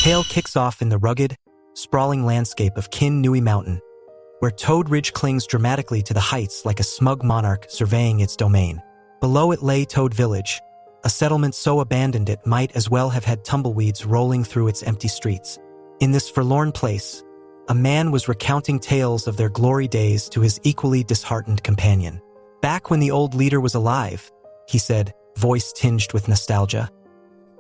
tale kicks off in the rugged, sprawling landscape of Kin Nui Mountain, where Toad Ridge clings dramatically to the heights like a smug monarch surveying its domain. Below it lay Toad Village, a settlement so abandoned it might as well have had tumbleweeds rolling through its empty streets. In this forlorn place, a man was recounting tales of their glory days to his equally disheartened companion. "Back when the old leader was alive," he said, voice tinged with nostalgia.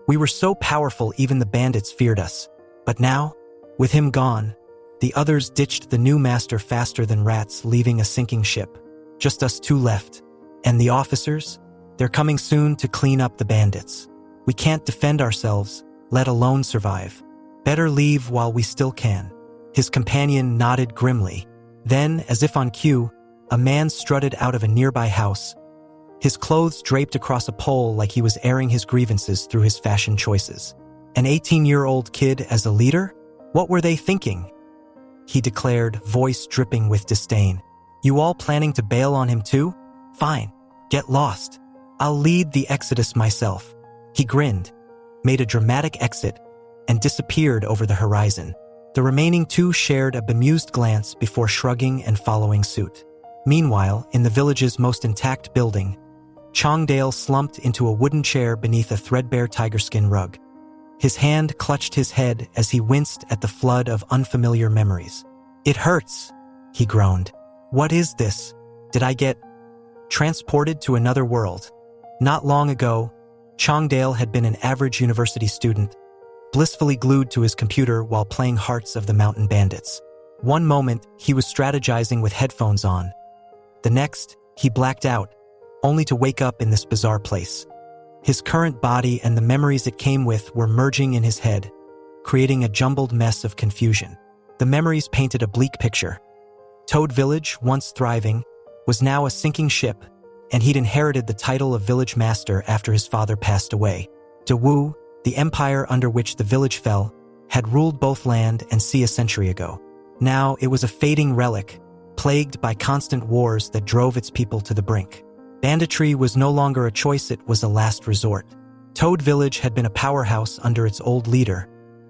"We were so powerful even the bandits feared us. But now, with him gone, the others ditched the new master faster than rats leaving a sinking ship. Just us two left. And the officers? They're coming soon to clean up the bandits. We can't defend ourselves, let alone survive. Better leave while we still can." His companion nodded grimly. Then, as if on cue, a man strutted out of a nearby house, his clothes draped across a pole like he was airing his grievances through his fashion choices. An 18-year-old kid as a leader? What were they thinking? He declared, voice dripping with disdain. "You all planning to bail on him too? Fine, get lost. I'll lead the exodus myself." He grinned, made a dramatic exit, and disappeared over the horizon. The remaining two shared a bemused glance before shrugging and following suit. Meanwhile, in the village's most intact building, Chongdale slumped into a wooden chair beneath a threadbare tiger-skin rug. His hand clutched his head as he winced at the flood of unfamiliar memories. "It hurts," he groaned. "What is this? Did I get transported to another world?" Not long ago, Chongdale had been an average university student, blissfully glued to his computer while playing Hearts of the Mountain Bandits. One moment, he was strategizing with headphones on. The next, he blacked out, only to wake up in this bizarre place. His current body and the memories it came with were merging in his head, creating a jumbled mess of confusion. The memories painted a bleak picture. Toad Village, once thriving, was now a sinking ship, and he'd inherited the title of village master after his father passed away. Dawu, the empire under which the village fell, had ruled both land and sea a century ago. Now it was a fading relic, plagued by constant wars that drove its people to the brink. Banditry was no longer a choice, it was a last resort. Toad Village had been a powerhouse under its old leader,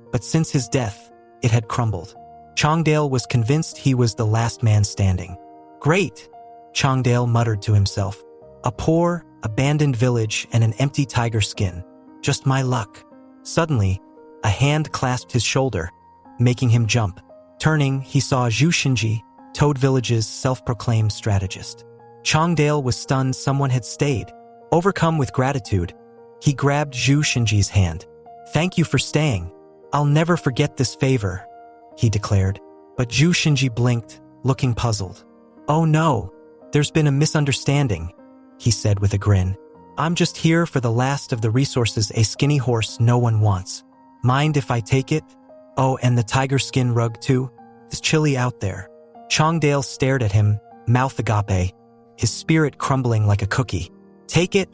but since his death, it had crumbled. Chongdale was convinced he was the last man standing. "Great," Chongdale muttered to himself. "A poor, abandoned village and an empty tiger skin. Just my luck." Suddenly, a hand clasped his shoulder, making him jump. Turning, he saw Zhu Shinji, Toad Village's self-proclaimed strategist. Chongdale was stunned someone had stayed. Overcome with gratitude, he grabbed Zhu Shinji's hand. "Thank you for staying. I'll never forget this favor," he declared. But Zhu Shinji blinked, looking puzzled. "Oh no, there's been a misunderstanding," he said with a grin. "I'm just here for the last of the resources, a skinny horse no one wants. Mind if I take it? Oh, and the tiger skin rug too? It's chilly out there." Chongdale stared at him, mouth agape, his spirit crumbling like a cookie. "Take it?"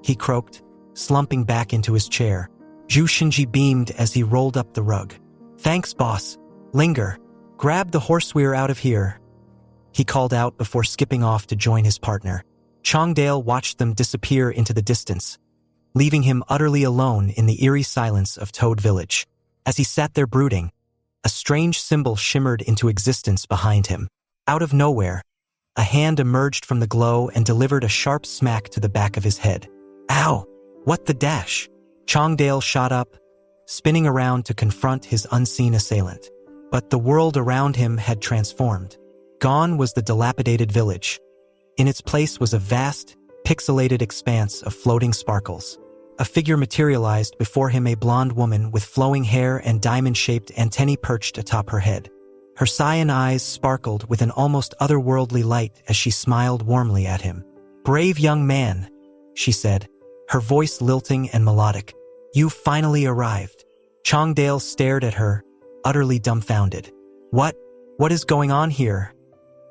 he croaked, slumping back into his chair. Zhu Shinji beamed as he rolled up the rug. "Thanks, boss. Linger. Grab the horseweir out of here," he called out before skipping off to join his partner. Chongdale watched them disappear into the distance, leaving him utterly alone in the eerie silence of Toad Village. As he sat there brooding, a strange symbol shimmered into existence behind him. Out of nowhere, a hand emerged from the glow and delivered a sharp smack to the back of his head. "Ow! What the dash?" Chongdale shot up, spinning around to confront his unseen assailant. But the world around him had transformed. Gone was the dilapidated village. In its place was a vast, pixelated expanse of floating sparkles. A figure materialized before him, a blonde woman with flowing hair and diamond-shaped antennae perched atop her head. Her cyan eyes sparkled with an almost otherworldly light as she smiled warmly at him. "Brave young man," she said, her voice lilting and melodic. "You finally arrived." Chongdale stared at her, utterly dumbfounded. What is going on here?"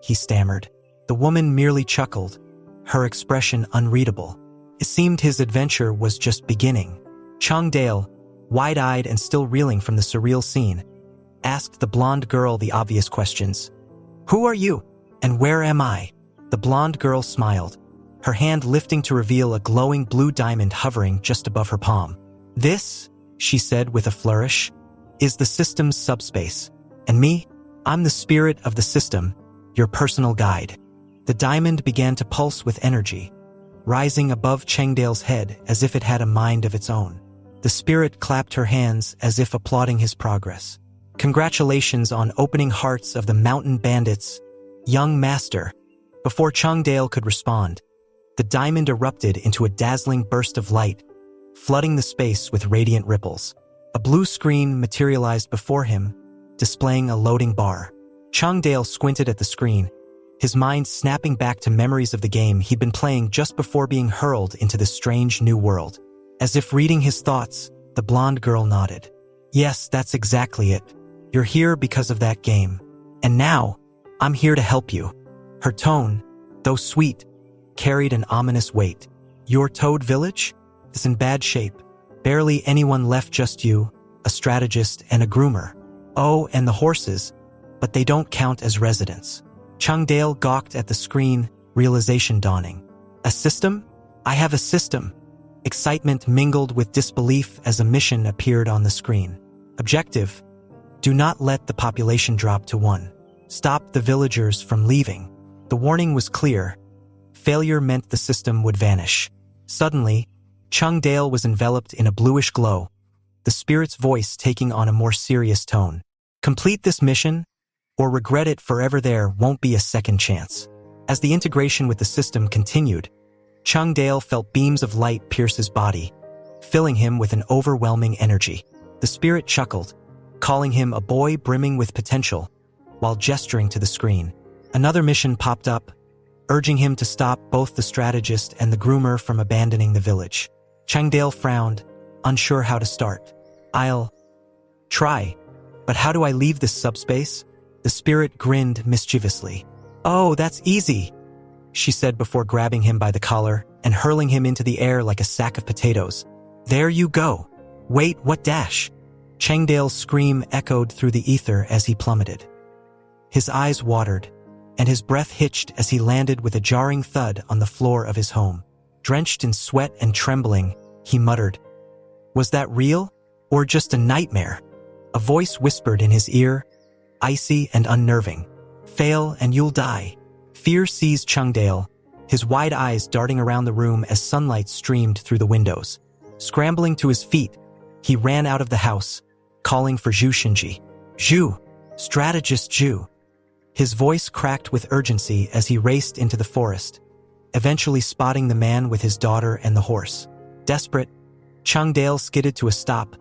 he stammered. The woman merely chuckled, her expression unreadable. It seemed his adventure was just beginning. Chongdale, wide-eyed and still reeling from the surreal scene, asked the blonde girl the obvious questions. "Who are you? And where am I?" The blonde girl smiled, her hand lifting to reveal a glowing blue diamond hovering just above her palm. "This," she said with a flourish, is the system's subspace. And me? I'm the spirit of the system, your personal guide. The diamond began to pulse with energy, rising above Chengdale's head as if it had a mind of its own. The spirit clapped her hands as if applauding his progress. Congratulations on opening hearts of the mountain bandits, young master. Before Chengdale could respond, the diamond erupted into a dazzling burst of light, flooding the space with radiant ripples. A blue screen materialized before him, displaying a loading bar. Chengdale squinted at the screen, his mind snapping back to memories of the game he'd been playing just before being hurled into this strange new world. As if reading his thoughts, the blonde girl nodded. Yes, that's exactly it. You're here because of that game. And now, I'm here to help you. Her tone, though sweet, carried an ominous weight. Your Toad Village is in bad shape. Barely anyone left, just you, a strategist and a groomer. Oh, and the horses, but they don't count as residents. Chengdale gawked at the screen, realization dawning. A system? I have a system. Excitement mingled with disbelief as a mission appeared on the screen. Objective: do not let the population drop to 1. Stop the villagers from leaving. The warning was clear. Failure meant the system would vanish. Suddenly, Chengdale was enveloped in a bluish glow, the spirit's voice taking on a more serious tone. Complete this mission, or regret it forever. There won't be a second chance. As the integration with the system continued, Chengdale felt beams of light pierce his body, filling him with an overwhelming energy. The spirit chuckled, calling him a boy brimming with potential, while gesturing to the screen. Another mission popped up, urging him to stop both the strategist and the groomer from abandoning the village. Chengdale frowned, unsure how to start. I'll try, but how do I leave this subspace? The spirit grinned mischievously. Oh, that's easy, she said before grabbing him by the collar and hurling him into the air like a sack of potatoes. There you go. Wait, what dash? Chengdale's scream echoed through the ether as he plummeted. His eyes watered, and his breath hitched as he landed with a jarring thud on the floor of his home. Drenched in sweat and trembling, he muttered, "Was that real, or just a nightmare?" A voice whispered in his ear, icy and unnerving. "Fail and you'll die." Fear seized Chengdale, his wide eyes darting around the room as sunlight streamed through the windows. Scrambling to his feet, he ran out of the house, calling for Zhu Xinji. "Zhu! Strategist Zhu!" His voice cracked with urgency as he raced into the forest, eventually spotting the man with his daughter and the horse. Desperate, Chengdale skidded to a stop,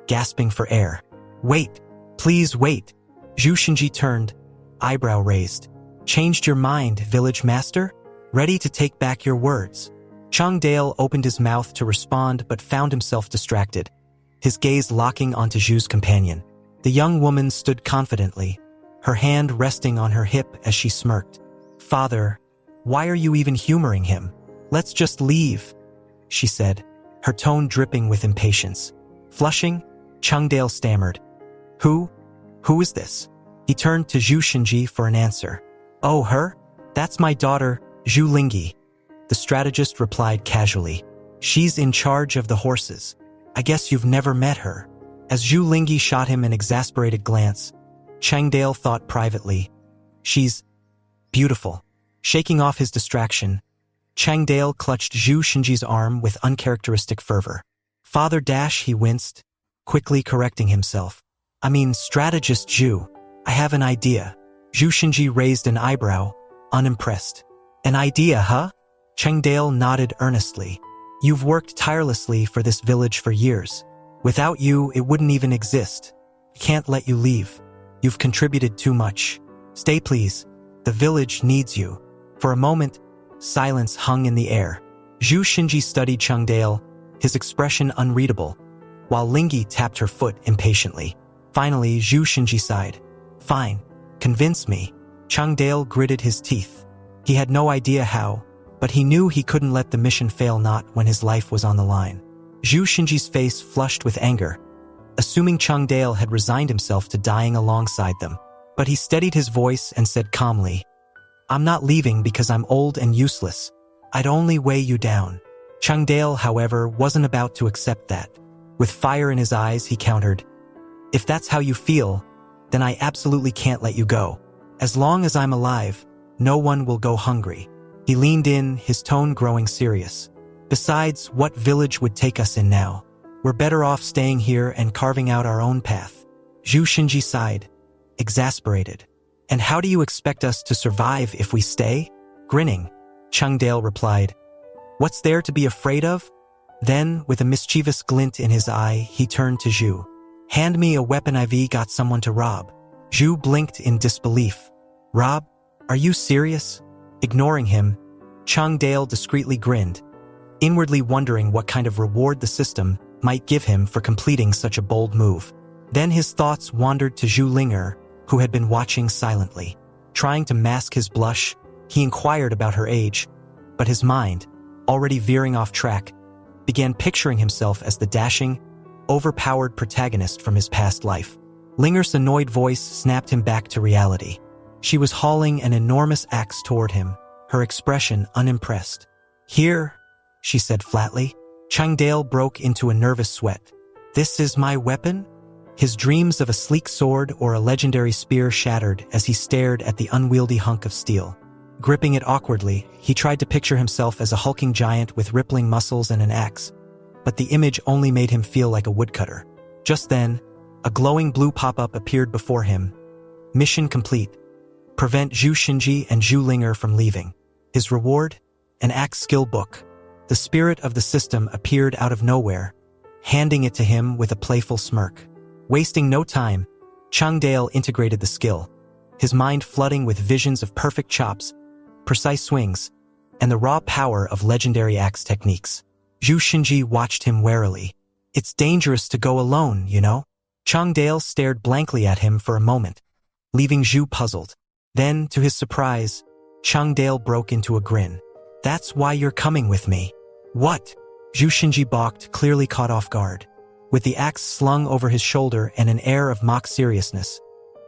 gasping for air. "Wait! Please wait!" Zhu Xinji turned, eyebrow raised. "Changed your mind, village master? Ready to take back your words?" Chengdale opened his mouth to respond but found himself distracted, his gaze locking onto Zhu's companion. The young woman stood confidently, her hand resting on her hip as she smirked. "Father, why are you even humoring him? Let's just leave," she said, her tone dripping with impatience. Flushing, Chengdale stammered, Who is this?" He turned to Zhu Xinji for an answer. "Oh, her? That's my daughter, Zhu Lingyi," the strategist replied casually. "She's in charge of the horses. I guess you've never met her." As Zhu Lingyi shot him an exasperated glance, Chengdale thought privately, "She's beautiful." Shaking off his distraction, Chengdale clutched Zhu Xinji's arm with uncharacteristic fervor. "Father Dash," he winced, quickly correcting himself. "I mean, strategist Zhu. I have an idea." Zhu Xinji raised an eyebrow, unimpressed. "An idea, huh?" Chengdale nodded earnestly. "You've worked tirelessly for this village for years. Without you, it wouldn't even exist. I can't let you leave. You've contributed too much. Stay, please. The village needs you." For a moment, silence hung in the air. Zhu Xinji studied Chengdale, his expression unreadable, while Lingyi tapped her foot impatiently. Finally, Zhu Xinji sighed. "Fine. Convince me." Chengdale gritted his teeth. He had no idea how, but he knew he couldn't let the mission fail, not when his life was on the line. Zhu Xinji's face flushed with anger, assuming Chengdale had resigned himself to dying alongside them. But he steadied his voice and said calmly, "I'm not leaving because I'm old and useless. I'd only weigh you down." Chengdale, however, wasn't about to accept that. With fire in his eyes, he countered, If that's how you feel, then I absolutely can't let you go. As long as I'm alive, no one will go hungry." He leaned in, his tone growing serious. "Besides, what village would take us in now? We're better off staying here and carving out our own path." Zhu Xinji sighed, exasperated. "And how do you expect us to survive if we stay?" Grinning, Chang Dale replied, "What's there to be afraid of?" Then, with a mischievous glint in his eye, he turned to Zhu. "Hand me a weapon, I've got someone to rob." Zhu blinked in disbelief. "Rob? Are you serious?" Ignoring him, Chang Dale discreetly grinned, inwardly wondering what kind of reward the system might give him for completing such a bold move. Then his thoughts wandered to Zhu Linger, who had been watching silently. Trying to mask his blush, he inquired about her age, but his mind, already veering off track, began picturing himself as the dashing, overpowered protagonist from his past life. Linger's annoyed voice snapped him back to reality. She was hauling an enormous axe toward him, her expression unimpressed. "Here," she said flatly. Chang Dale broke into a nervous sweat. "This is my weapon?" His dreams of a sleek sword or a legendary spear shattered as he stared at the unwieldy hunk of steel. Gripping it awkwardly, he tried to picture himself as a hulking giant with rippling muscles and an axe, but the image only made him feel like a woodcutter. Just then, a glowing blue pop-up appeared before him. Mission complete. Prevent Zhu Xinji and Zhu Linger from leaving. His reward? An axe skill book. The spirit of the system appeared out of nowhere, handing it to him with a playful smirk. Wasting no time, Chang Dale integrated the skill, his mind flooding with visions of perfect chops, precise swings, and the raw power of legendary axe techniques. Zhu Xinji watched him warily. "It's dangerous to go alone, you know?" Chang Dale stared blankly at him for a moment, leaving Zhu puzzled. Then, to his surprise, Chang Dale broke into a grin. "That's why you're coming with me." "What?" Zhu Xinji balked, clearly caught off guard. With the axe slung over his shoulder and an air of mock seriousness,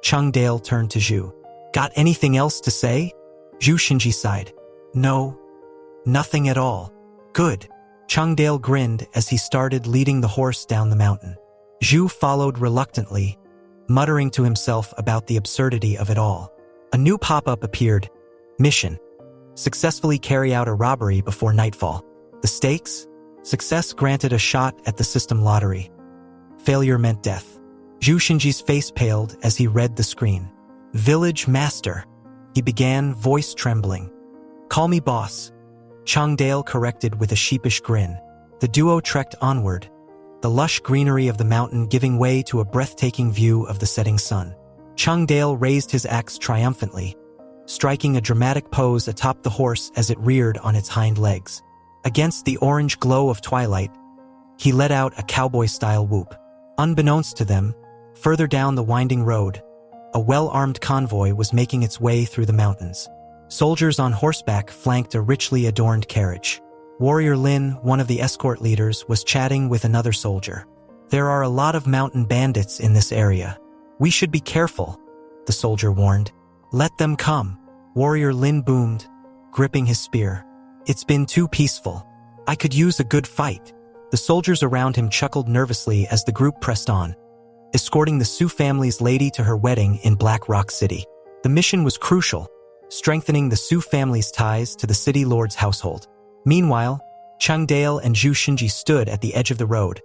Chang Dale turned to Zhu. "Got anything else to say?" Zhu Xinji sighed. "No, nothing at all." "Good." Chang Dale grinned as he started leading the horse down the mountain. Zhu followed reluctantly, muttering to himself about the absurdity of it all. A new pop-up appeared. Mission: successfully carry out a robbery before nightfall. The stakes? Success granted a shot at the system lottery. Failure meant death. Zhu Xinji's face paled as he read the screen. "Village Master," he began, voice trembling. "Call me boss," Chang Dale corrected with a sheepish grin. The duo trekked onward, the lush greenery of the mountain giving way to a breathtaking view of the setting sun. Chang Dale raised his axe triumphantly, striking a dramatic pose atop the horse as it reared on its hind legs. Against the orange glow of twilight, he let out a cowboy-style whoop. Unbeknownst to them, further down the winding road, a well-armed convoy was making its way through the mountains. Soldiers on horseback flanked a richly adorned carriage. Warrior Lin, one of the escort leaders, was chatting with another soldier. "There are a lot of mountain bandits in this area. We should be careful," the soldier warned. "Let them come," Warrior Lin boomed, gripping his spear. "It's been too peaceful. I could use a good fight." The soldiers around him chuckled nervously as the group pressed on, escorting the Su family's lady to her wedding in Black Rock City. The mission was crucial, strengthening the Su family's ties to the city lord's household. Meanwhile, Chang Dale and Zhu Xinji stood at the edge of the road,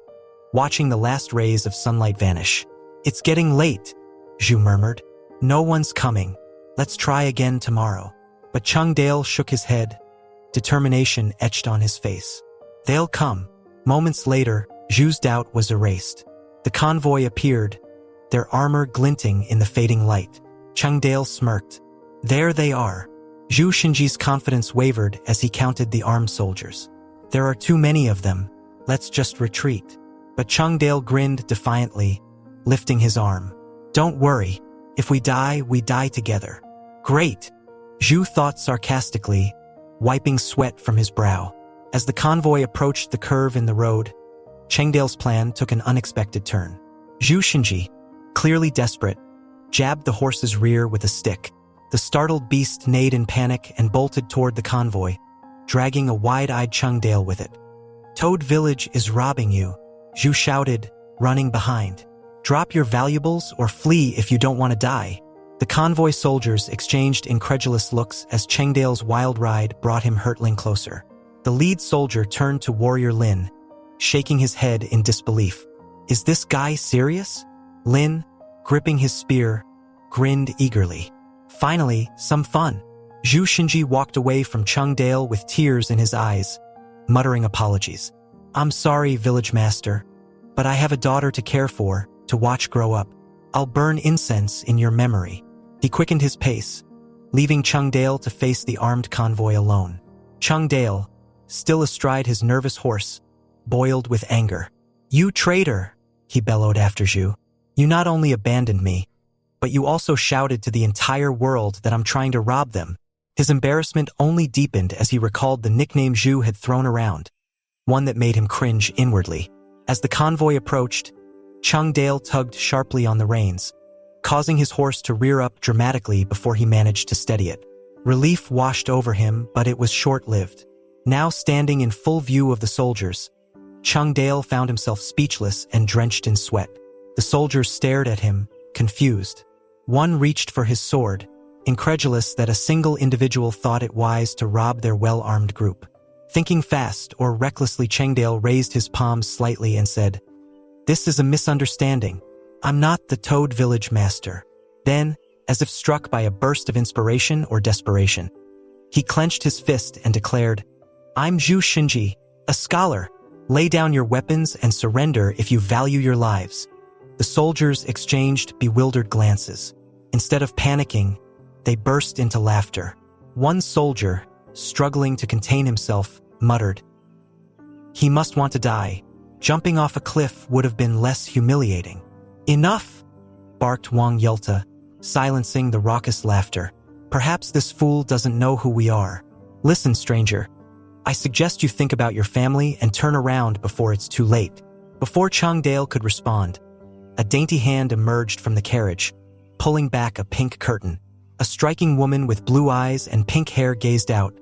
watching the last rays of sunlight vanish. "It's getting late," Zhu murmured. "No one's coming. Let's try again tomorrow." But Chang Dale shook his head, determination etched on his face. "They'll come." Moments later, Zhu's doubt was erased. The convoy appeared, their armor glinting in the fading light. Chang Dale smirked. "There they are." Zhu Xinji's confidence wavered as he counted the armed soldiers. "There are too many of them. Let's just retreat." But Chang Dale grinned defiantly, lifting his arm. "Don't worry. If we die together." "Great," Zhu thought sarcastically, wiping sweat from his brow. As the convoy approached the curve in the road, Chang Dale's plan took an unexpected turn. Zhu Xinji, clearly desperate, jabbed the horse's rear with a stick. The startled beast neighed in panic and bolted toward the convoy, dragging a wide-eyed Chang Dale with it. "Toad Village is robbing you," Zhu shouted, running behind. Drop your valuables or flee if you don't want to die. The convoy soldiers exchanged incredulous looks as Chengdale's wild ride brought him hurtling closer. The lead soldier turned to Warrior Lin, shaking his head in disbelief. Is this guy serious? Lin, gripping his spear, grinned eagerly. Finally, some fun. Zhu Xinji walked away from Chengdale with tears in his eyes, muttering apologies. I'm sorry, village master, but I have a daughter to care for, to watch grow up. I'll burn incense in your memory. He quickened his pace, leaving Chengdale to face the armed convoy alone. Chengdale, still astride his nervous horse, boiled with anger. You traitor, he bellowed after Zhu. You not only abandoned me, but you also shouted to the entire world that I'm trying to rob them. His embarrassment only deepened as he recalled the nickname Zhu had thrown around, one that made him cringe inwardly. As the convoy approached, Chengdale tugged sharply on the reins, causing his horse to rear up dramatically before he managed to steady it. Relief washed over him, but it was short-lived. Now standing in full view of the soldiers, Chengdale found himself speechless and drenched in sweat. The soldiers stared at him, confused. One reached for his sword, incredulous that a single individual thought it wise to rob their well-armed group. Thinking fast or recklessly, Chengdale raised his palms slightly and said, "This is a misunderstanding. I'm not the Toad Village Master." Then, as if struck by a burst of inspiration or desperation, he clenched his fist and declared, "I'm Zhu Xinji, a scholar. Lay down your weapons and surrender if you value your lives." The soldiers exchanged bewildered glances. Instead of panicking, they burst into laughter. One soldier, struggling to contain himself, muttered, "He must want to die. Jumping off a cliff would have been less humiliating." "Enough!" barked Wang Yelta, silencing the raucous laughter. "Perhaps this fool doesn't know who we are. Listen, stranger. I suggest you think about your family and turn around before it's too late." Before Chengdale could respond, a dainty hand emerged from the carriage, pulling back a pink curtain. A striking woman with blue eyes and pink hair gazed out,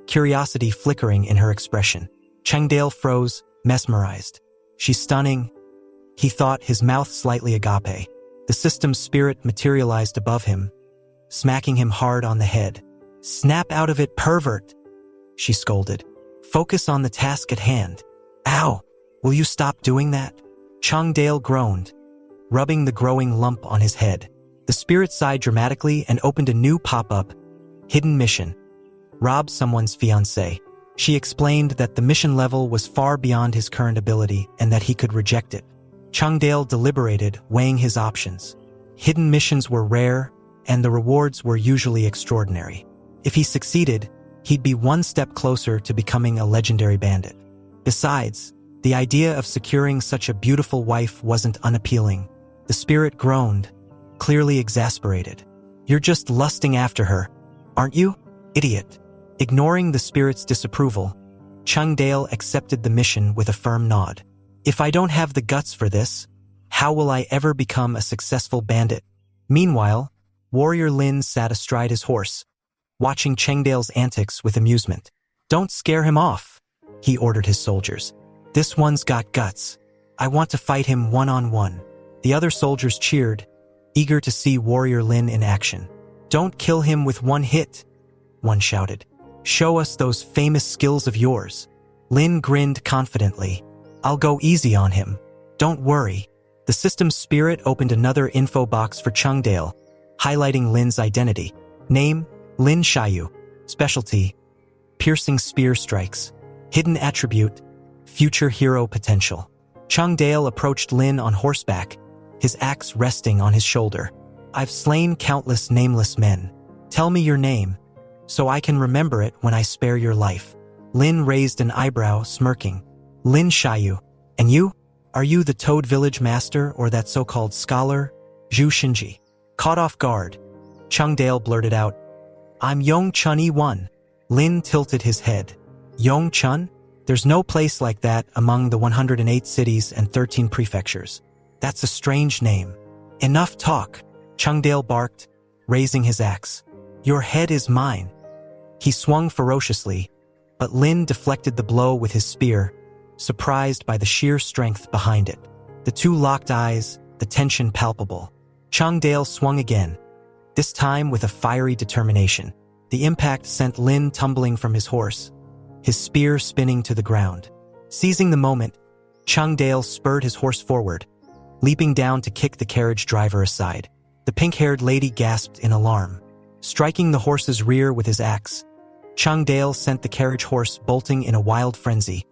curiosity flickering in her expression. Chengdale froze, mesmerized. "She's stunning," he thought, his mouth slightly agape. The system's spirit materialized above him, smacking him hard on the head. "Snap out of it, pervert," she scolded. "Focus on the task at hand." "Ow! Will you stop doing that?" Chengdale groaned, rubbing the growing lump on his head. The spirit sighed dramatically and opened a new pop-up, hidden mission. Rob someone's fiancée. She explained that the mission level was far beyond his current ability and that he could reject it. Chengdale deliberated, weighing his options. Hidden missions were rare, and the rewards were usually extraordinary. If he succeeded, he'd be one step closer to becoming a legendary bandit. Besides, the idea of securing such a beautiful wife wasn't unappealing. The spirit groaned, clearly exasperated. "You're just lusting after her, aren't you, idiot?" Ignoring the spirit's disapproval, Chengdale accepted the mission with a firm nod. "If I don't have the guts for this, how will I ever become a successful bandit?" Meanwhile, Warrior Lin sat astride his horse, watching Chengdale's antics with amusement. "Don't scare him off," he ordered his soldiers. "This one's got guts. I want to fight him one-on-one." The other soldiers cheered, eager to see Warrior Lin in action. "Don't kill him with one hit," one shouted. "Show us those famous skills of yours." Lin grinned confidently. "I'll go easy on him. Don't worry." The system's spirit opened another info box for Chengdale, highlighting Lin's identity. Name, Lin Xiaoyu. Specialty, piercing spear strikes. Hidden attribute, future hero potential. Chengdale approached Lin on horseback, his axe resting on his shoulder. "I've slain countless nameless men. Tell me your name, so I can remember it when I spare your life." Lin raised an eyebrow, smirking. "Lin Xiaoyu. And you? Are you the Toad Village Master or that so-called scholar, Zhu Xinji?" Caught off guard, Chengdale blurted out, "I'm Yong Chun E1. Lin tilted his head. "Yong Chun? There's no place like that among the 108 cities and 13 prefectures. That's a strange name." "Enough talk," Chengdale barked, raising his axe. "Your head is mine." He swung ferociously, but Lin deflected the blow with his spear, surprised by the sheer strength behind it. The two locked eyes, the tension palpable. Changdale swung again, this time with a fiery determination. The impact sent Lin tumbling from his horse, his spear spinning to the ground. Seizing the moment, Changdale spurred his horse forward, leaping down to kick the carriage driver aside. The pink-haired lady gasped in alarm. Striking the horse's rear with his axe, Changdale sent the carriage horse bolting in a wild frenzy,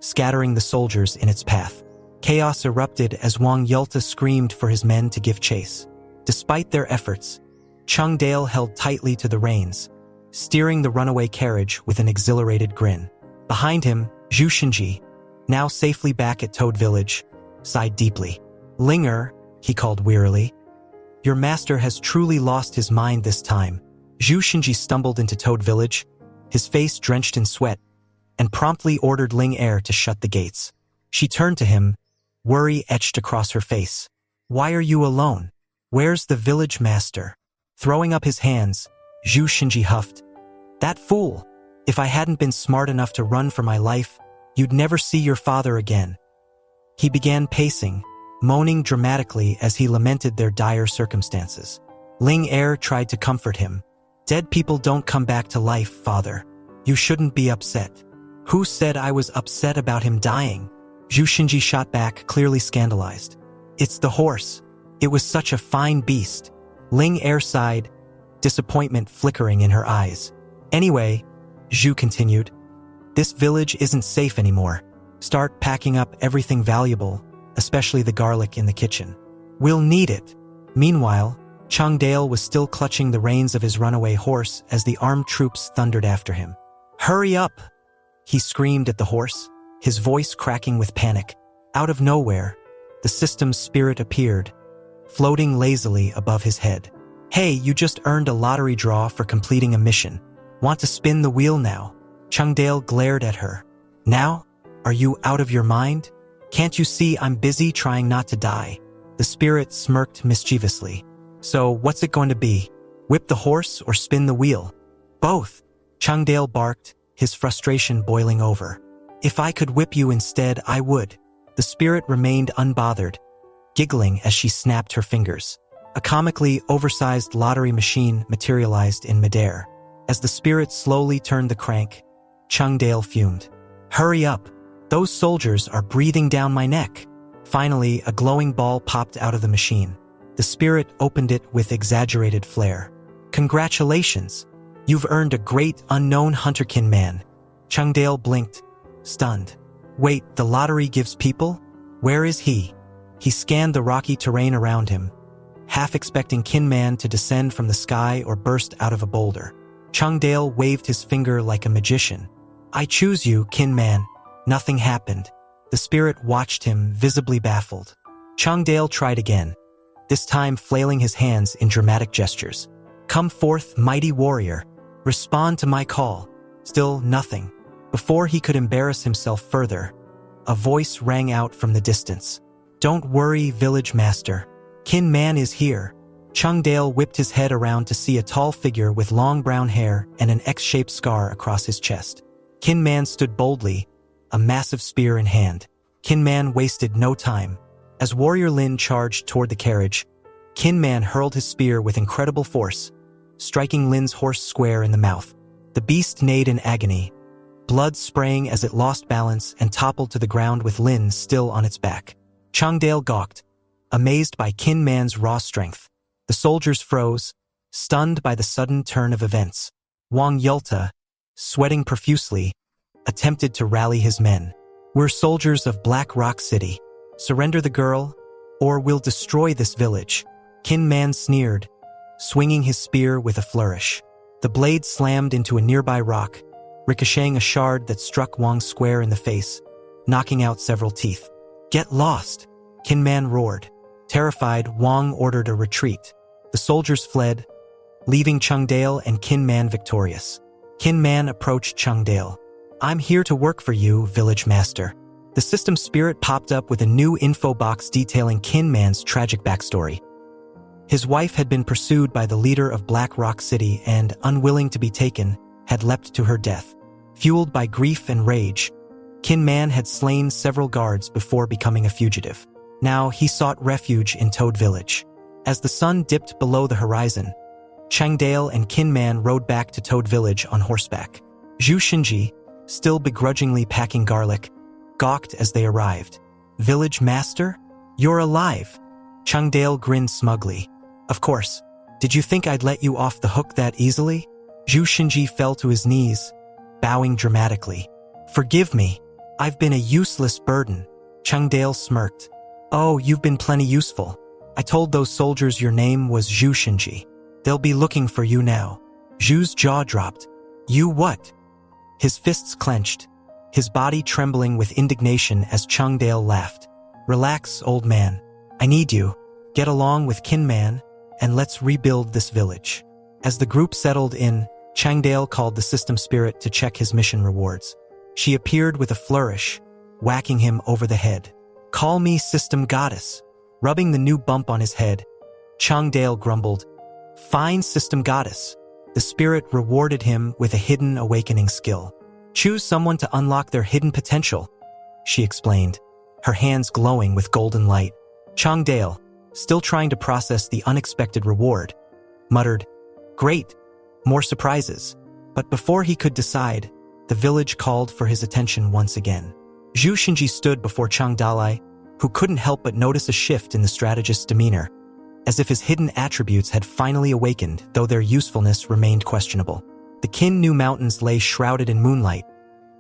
scattering the soldiers in its path. Chaos erupted as Wang Yulta screamed for his men to give chase. Despite their efforts, Changdale held tightly to the reins, steering the runaway carriage with an exhilarated grin. Behind him, Zhu Xinji, now safely back at Toad Village, sighed deeply. "Linger," he called wearily. "Your master has truly lost his mind this time." Zhu Xinji stumbled into Toad Village, his face drenched in sweat, and promptly ordered Ling Er to shut the gates. She turned to him, worry etched across her face. "Why are you alone? Where's the village master?" Throwing up his hands, Zhu Xinji huffed. "That fool! If I hadn't been smart enough to run for my life, you'd never see your father again." He began pacing, moaning dramatically as he lamented their dire circumstances. Ling Er tried to comfort him. "Dead people don't come back to life, father. You shouldn't be upset." "Who said I was upset about him dying?" Zhu Xinji shot back, clearly scandalized. "It's the horse. It was such a fine beast." Ling Er sighed, disappointment flickering in her eyes. "Anyway," Zhu continued, "this village isn't safe anymore. Start packing up everything valuable, especially the garlic in the kitchen. We'll need it." Meanwhile, Changdale was still clutching the reins of his runaway horse as the armed troops thundered after him. "Hurry up!" he screamed at the horse, his voice cracking with panic. Out of nowhere, the system's spirit appeared, floating lazily above his head. "Hey, you just earned a lottery draw for completing a mission. Want to spin the wheel now?" Changdale glared at her. "Now? Are you out of your mind? Can't you see I'm busy trying not to die?" The spirit smirked mischievously. "So what's it going to be? Whip the horse or spin the wheel?" "Both," Changdale barked, his frustration boiling over. "If I could whip you instead, I would." The spirit remained unbothered, giggling as she snapped her fingers. A comically oversized lottery machine materialized in midair. As the spirit slowly turned the crank, Changdale fumed. "Hurry up! Those soldiers are breathing down my neck." Finally, a glowing ball popped out of the machine. The spirit opened it with exaggerated flair. "Congratulations! You've earned a great unknown hunterkin man." Changdale blinked, stunned. "Wait, the lottery gives people? Where is he?" He scanned the rocky terrain around him, half expecting Kin Man to descend from the sky or burst out of a boulder. Changdale waved his finger like a magician. "I choose you, Kin Man." Nothing happened. The spirit watched him, visibly baffled. Changdale tried again, this time flailing his hands in dramatic gestures. "Come forth, mighty warrior. Respond to my call." Still nothing. Before he could embarrass himself further, a voice rang out from the distance. "Don't worry, village master. Kin Man is here." Changdale whipped his head around to see a tall figure with long brown hair and an X-shaped scar across his chest. Kin Man stood boldly, a massive spear in hand. Kin Man wasted no time. As Warrior Lin charged toward the carriage, Kin Man hurled his spear with incredible force, striking Lin's horse square in the mouth. The beast neighed in agony, blood spraying as it lost balance and toppled to the ground with Lin still on its back. Changdale gawked, amazed by Kin Man's raw strength. The soldiers froze, stunned by the sudden turn of events. Wang Yulta, sweating profusely, attempted to rally his men. "We're soldiers of Black Rock City. Surrender the girl, or we'll destroy this village." Kin Man sneered, swinging his spear with a flourish. The blade slammed into a nearby rock, ricocheting a shard that struck Wang square in the face, knocking out several teeth. "Get lost!" Kin Man roared. Terrified, Wang ordered a retreat. The soldiers fled, leaving Changdale and Kin Man victorious. Kin Man approached Changdale. "I'm here to work for you, village master." The system spirit popped up with a new info box detailing Kin Man's tragic backstory. His wife had been pursued by the leader of Black Rock City and, unwilling to be taken, had leapt to her death. Fueled by grief and rage, Kin Man had slain several guards before becoming a fugitive. Now he sought refuge in Toad Village. As the sun dipped below the horizon, Changdale and Kinman rode back to Toad Village on horseback. Zhu Shinji, still begrudgingly packing garlic, gawked as they arrived. "Village master? You're alive." Changdale grinned smugly. "Of course. Did you think I'd let you off the hook that easily?" Zhu Shinji fell to his knees, bowing dramatically. "Forgive me. I've been a useless burden." Changdale smirked. "Oh, you've been plenty useful. I told those soldiers your name was Zhu Shinji. They'll be looking for you now." Zhu's jaw dropped. "You what?" His fists clenched, his body trembling with indignation as Changdale laughed. "Relax, old man. I need you. Get along with Kinman, and let's rebuild this village." As the group settled in, Changdale called the system spirit to check his mission rewards. She appeared with a flourish, whacking him over the head. "Call me System Goddess." Rubbing the new bump on his head, Changdale grumbled, "Fine, System Goddess." The spirit rewarded him with a hidden awakening skill. "Choose someone to unlock their hidden potential," she explained, her hands glowing with golden light. Changdale, still trying to process the unexpected reward, muttered, "Great, more surprises." But before he could decide, the village called for his attention once again. Zhu Shinji stood before Changdalai, who couldn't help but notice a shift in the strategist's demeanor, as if his hidden attributes had finally awakened, though their usefulness remained questionable. The Kin New Mountains lay shrouded in moonlight,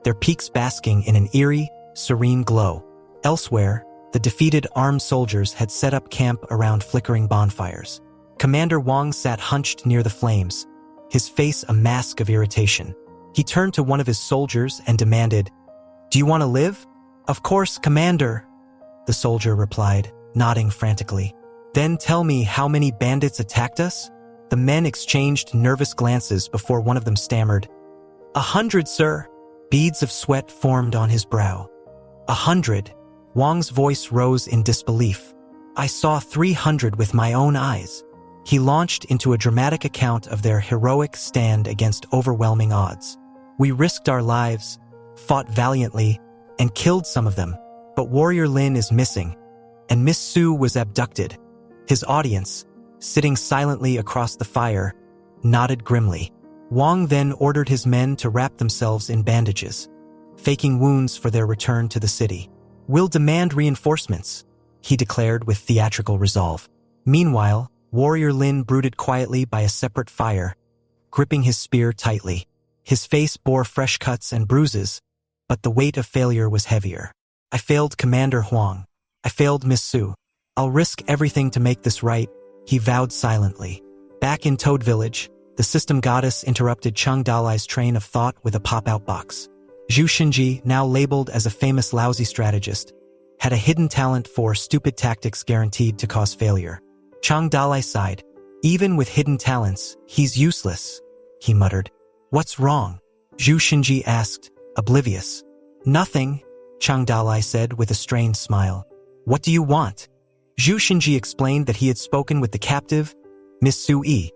their peaks basking in an eerie, serene glow. Elsewhere, the defeated armed soldiers had set up camp around flickering bonfires. Commander Wang sat hunched near the flames, his face a mask of irritation. He turned to one of his soldiers and demanded, "Do you want to live?" "Of course, Commander," the soldier replied, nodding frantically. "Then tell me how many bandits attacked us?" The men exchanged nervous glances before one of them stammered, "100, sir." Beads of sweat formed on his brow. 100. Wang's voice rose in disbelief. "I saw 300 with my own eyes." He launched into a dramatic account of their heroic stand against overwhelming odds. "We risked our lives, fought valiantly, and killed some of them, but Warrior Lin is missing, and Miss Su was abducted." His audience, sitting silently across the fire, nodded grimly. Wang then ordered his men to wrap themselves in bandages, faking wounds for their return to the city. "We'll demand reinforcements," he declared with theatrical resolve. Meanwhile, Warrior Lin brooded quietly by a separate fire, gripping his spear tightly. His face bore fresh cuts and bruises, but the weight of failure was heavier. "I failed Commander Huang. I failed Miss Su. I'll risk everything to make this right," he vowed silently. Back in Toad Village, the system goddess interrupted Changdalai's train of thought with a pop-out box. Zhu Shinji, now labeled as a famous lousy strategist, had a hidden talent for stupid tactics guaranteed to cause failure. Changdalai sighed. "Even with hidden talents, he's useless," he muttered. "What's wrong?" Zhu Shinji asked, oblivious. "Nothing," Changdalai said with a strained smile. "What do you want?" Zhu Shinji explained that he had spoken with the captive, Miss Su Yi,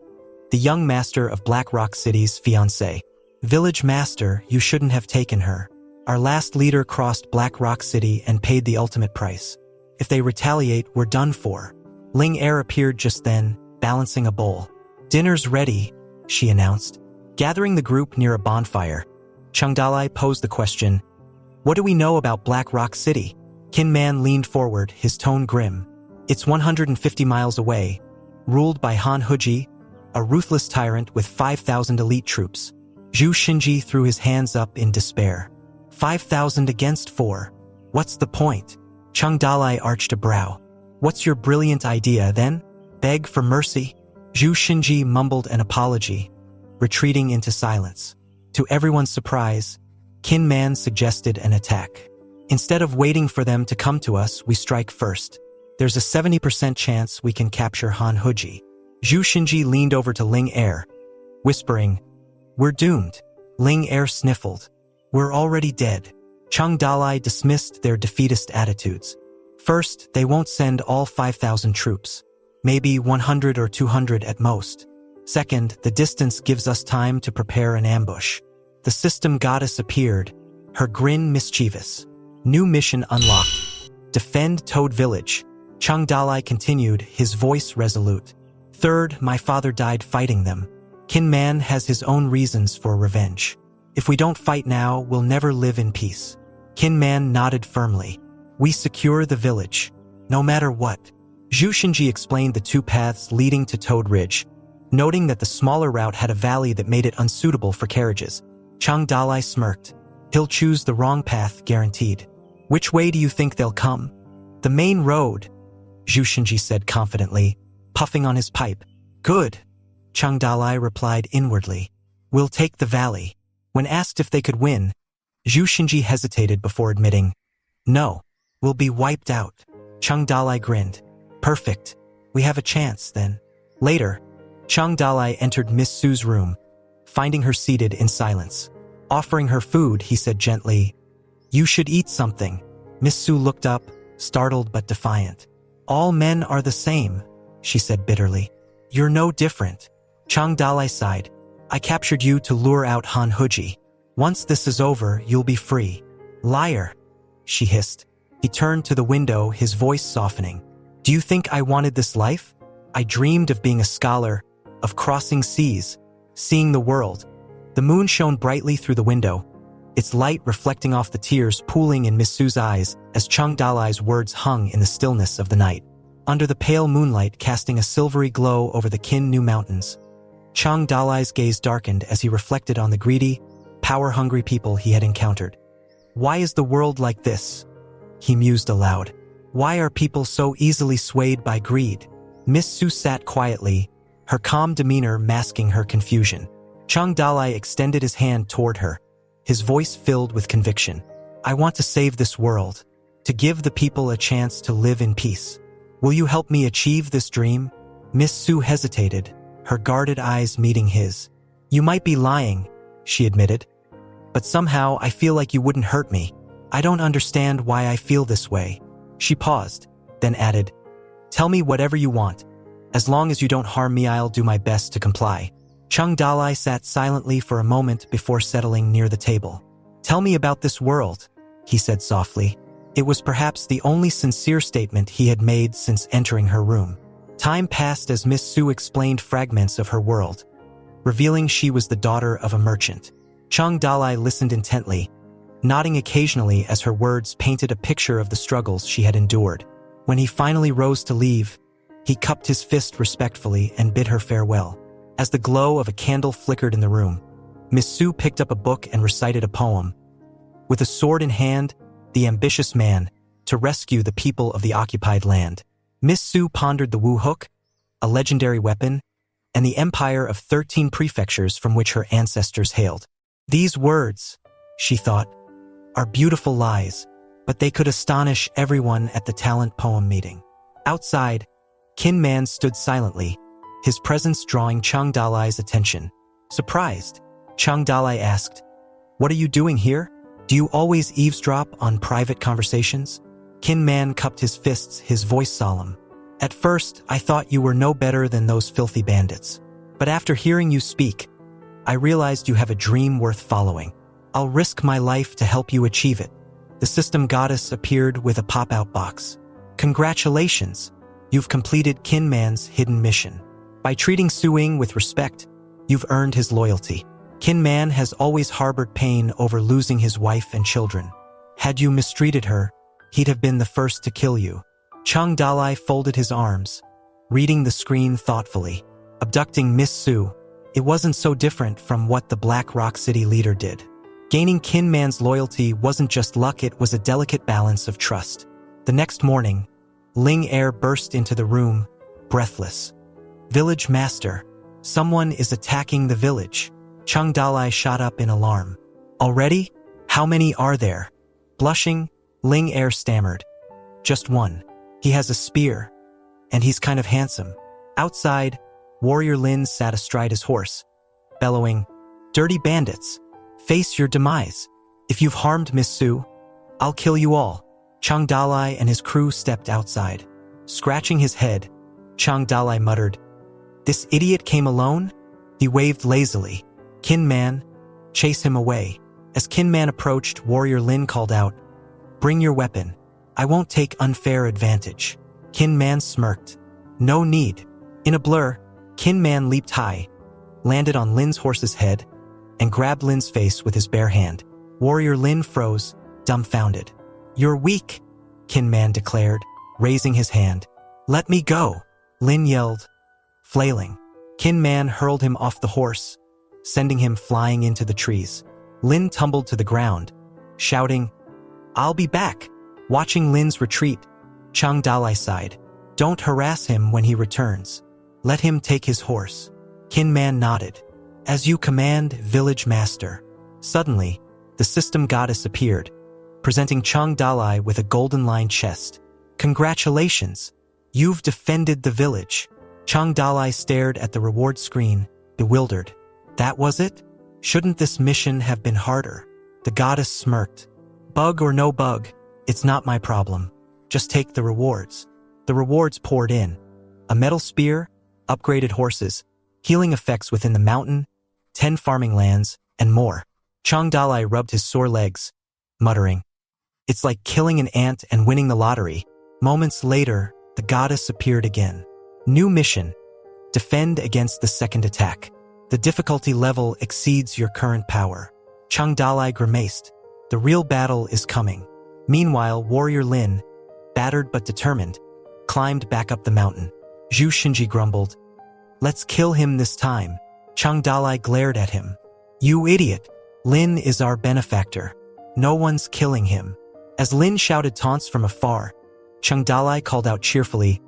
the young master of Black Rock City's fiancée. "Village master, you shouldn't have taken her. Our last leader crossed Black Rock City and paid the ultimate price. If they retaliate, we're done for." Ling Er appeared just then, balancing a bowl. "Dinner's ready," she announced. Gathering the group near a bonfire, Changdalai posed the question, "What do we know about Black Rock City?" Kinman leaned forward, his tone grim. "It's 150 miles away, ruled by Han Huji, a ruthless tyrant with 5,000 elite troops." Zhu Shinji threw his hands up in despair. 5,000 against 4. What's the point? Changdalai arched a brow. "What's your brilliant idea, then? Beg for mercy?" Zhu Shinji mumbled an apology, retreating into silence. To everyone's surprise, Kinman suggested an attack. "Instead of waiting for them to come to us, we strike first. There's a 70% chance we can capture Han Huji." Zhu Shinji leaned over to Ling Er, whispering, "We're doomed." Ling Er sniffled. "We're already dead." Changdalai dismissed their defeatist attitudes. "First, they won't send all 5,000 troops. Maybe 100 or 200 at most. Second, the distance gives us time to prepare an ambush." The system goddess appeared, her grin mischievous. "New mission unlocked. Defend Toad Village." Chung Dalai continued, his voice resolute. Third, my father died fighting them. Kin Man has his own reasons for revenge. If we don't fight now, we'll never live in peace. Kin Man nodded firmly. We secure the village, no matter what. Zhu Xinji explained the two paths leading to Toad Ridge, noting that the smaller route had a valley that made it unsuitable for carriages. Chung Dalai smirked. He'll choose the wrong path, guaranteed. Which way do you think they'll come? The main road, Zhu Xinji said confidently, puffing on his pipe. Good, Chung Dalai replied inwardly. We'll take the valley. When asked if they could win, Zhu Xinji hesitated before admitting, no, we'll be wiped out. Chung Dalai grinned. Perfect. We have a chance, then. Later, Chung Dalai entered Miss Su's room, finding her seated in silence. Offering her food, he said gently, You should eat something. Miss Su looked up, startled but defiant. All men are the same, she said bitterly. You're no different. Chung Dalai sighed. I captured you to lure out Han Huji. Once this is over, you'll be free. Liar, she hissed. He turned to the window, his voice softening. Do you think I wanted this life? I dreamed of being a scholar, of crossing seas, seeing the world. The moon shone brightly through the window, its light reflecting off the tears pooling in Miss Su's eyes as Chung Dalai's words hung in the stillness of the night. Under the pale moonlight casting a silvery glow over the Kin Nu Mountains, Chung Dalai's gaze darkened as he reflected on the greedy, power-hungry people he had encountered. Why is the world like this? He mused aloud. Why are people so easily swayed by greed? Miss Su sat quietly, her calm demeanor masking her confusion. Chung Dalai extended his hand toward her, his voice filled with conviction. I want to save this world, to give the people a chance to live in peace. Will you help me achieve this dream? Miss Su hesitated, her guarded eyes meeting his. You might be lying, she admitted, but somehow I feel like you wouldn't hurt me. I don't understand why I feel this way. She paused, then added, Tell me whatever you want. As long as you don't harm me, I'll do my best to comply. Chung Dalai sat silently for a moment before settling near the table. Tell me about this world, he said softly. It was perhaps the only sincere statement he had made since entering her room. Time passed as Miss Su explained fragments of her world, revealing she was the daughter of a merchant. Chung Dalai listened intently, nodding occasionally as her words painted a picture of the struggles she had endured. When he finally rose to leave, he cupped his fist respectfully and bid her farewell. As the glow of a candle flickered in the room, Miss Su picked up a book and recited a poem. With a sword in hand, the ambitious man, to rescue the people of the occupied land. Miss Su pondered the Wu Hook, a legendary weapon, and the empire of 13 prefectures from which her ancestors hailed. These words, she thought, are beautiful lies, but they could astonish everyone at the talent poem meeting. Outside, Kin Man stood silently, his presence drawing Chung Dalai's attention. Surprised, Chung Dalai asked, What are you doing here? Do you always eavesdrop on private conversations? Kin Man cupped his fists, his voice solemn. At first, I thought you were no better than those filthy bandits. But after hearing you speak, I realized you have a dream worth following. I'll risk my life to help you achieve it. The system goddess appeared with a pop-out box. Congratulations! You've completed Kin Man's hidden mission. By treating Suing with respect, you've earned his loyalty. Kin Man has always harbored pain over losing his wife and children. Had you mistreated her, he'd have been the first to kill you. Chung Dalai folded his arms, reading the screen thoughtfully. Abducting Miss Su, it wasn't so different from what the Black Rock City leader did. Gaining Kin Man's loyalty wasn't just luck, it was a delicate balance of trust. The next morning, Ling Er burst into the room, breathless. Village Master, someone is attacking the village. Chung Dalai shot up in alarm. Already? How many are there? Blushing, Ling Er stammered. Just one. He has a spear, and he's kind of handsome. Outside, Warrior Lin sat astride his horse, bellowing, Dirty bandits, face your demise. If you've harmed Miss Su, I'll kill you all. Chung Dalai and his crew stepped outside. Scratching his head, Chung Dalai muttered, This idiot came alone? He waved lazily. Kin Man, chase him away. As Kin Man approached, Warrior Lin called out, Bring your weapon. I won't take unfair advantage. Kin Man smirked. No need. In a blur, Kin Man leaped high, landed on Lin's horse's head, and grabbed Lin's face with his bare hand. Warrior Lin froze, dumbfounded. You're weak, Kin Man declared, raising his hand. Let me go, Lin yelled, flailing. Kin Man hurled him off the horse, sending him flying into the trees. Lin tumbled to the ground, shouting, I'll be back. Watching Lin's retreat, Chang Dalai sighed. Don't harass him when he returns. Let him take his horse. Kin Man nodded. As you command, village master. Suddenly, the system goddess appeared, presenting Chang Dalai with a golden-lined chest. Congratulations! You've defended the village. Chang Dalai stared at the reward screen, bewildered. That was it? Shouldn't this mission have been harder? The goddess smirked. Bug or no bug, it's not my problem. Just take the rewards. The rewards poured in. A metal spear, upgraded horses, healing effects within the mountain, 10 farming lands, and more. Chang Dalai rubbed his sore legs, muttering, It's like killing an ant and winning the lottery. Moments later, the goddess appeared again. New mission. Defend against the second attack. The difficulty level exceeds your current power. Chang Dalai grimaced. The real battle is coming. Meanwhile, Warrior Lin, battered but determined, climbed back up the mountain. Zhu Xinji grumbled. Let's kill him this time. Chang Dalai glared at him. You idiot. Lin is our benefactor. No one's killing him. As Lin shouted taunts from afar, Chang Dalai called out cheerfully,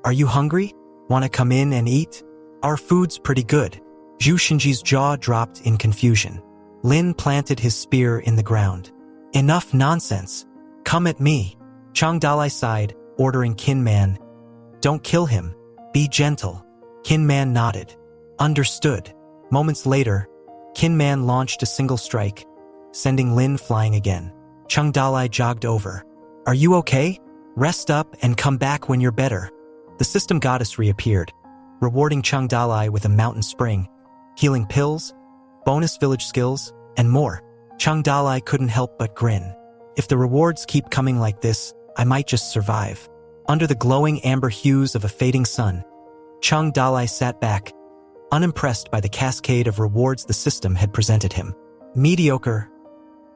Are you hungry? Want to come in and eat? Our food's pretty good. Zhu Xinji's jaw dropped in confusion. Lin planted his spear in the ground. Enough nonsense. Come at me. Chang Dalai sighed, ordering Kin Man. Don't kill him. Be gentle. Kin Man nodded. Understood. Moments later, Kin Man launched a single strike, sending Lin flying again. Chang Dalai jogged over. Are you okay? Rest up and come back when you're better. The system goddess reappeared, rewarding Chang Dalai with a mountain spring, healing pills, bonus village skills, and more. Chang Dalai couldn't help but grin. If the rewards keep coming like this, I might just survive. Under the glowing amber hues of a fading sun, Chang Dalai sat back, unimpressed by the cascade of rewards the system had presented him. Mediocre,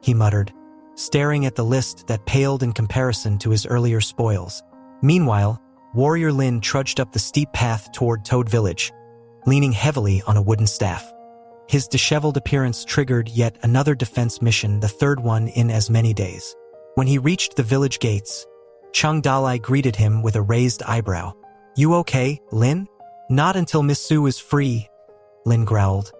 he muttered, staring at the list that paled in comparison to his earlier spoils. Meanwhile, Warrior Lin trudged up the steep path toward Toad Village, leaning heavily on a wooden staff. His disheveled appearance triggered yet another defense mission, the third one in as many days. When he reached the village gates, Chang Dalai greeted him with a raised eyebrow. You okay, Lin? Not until Miss Su is free, Lin growled,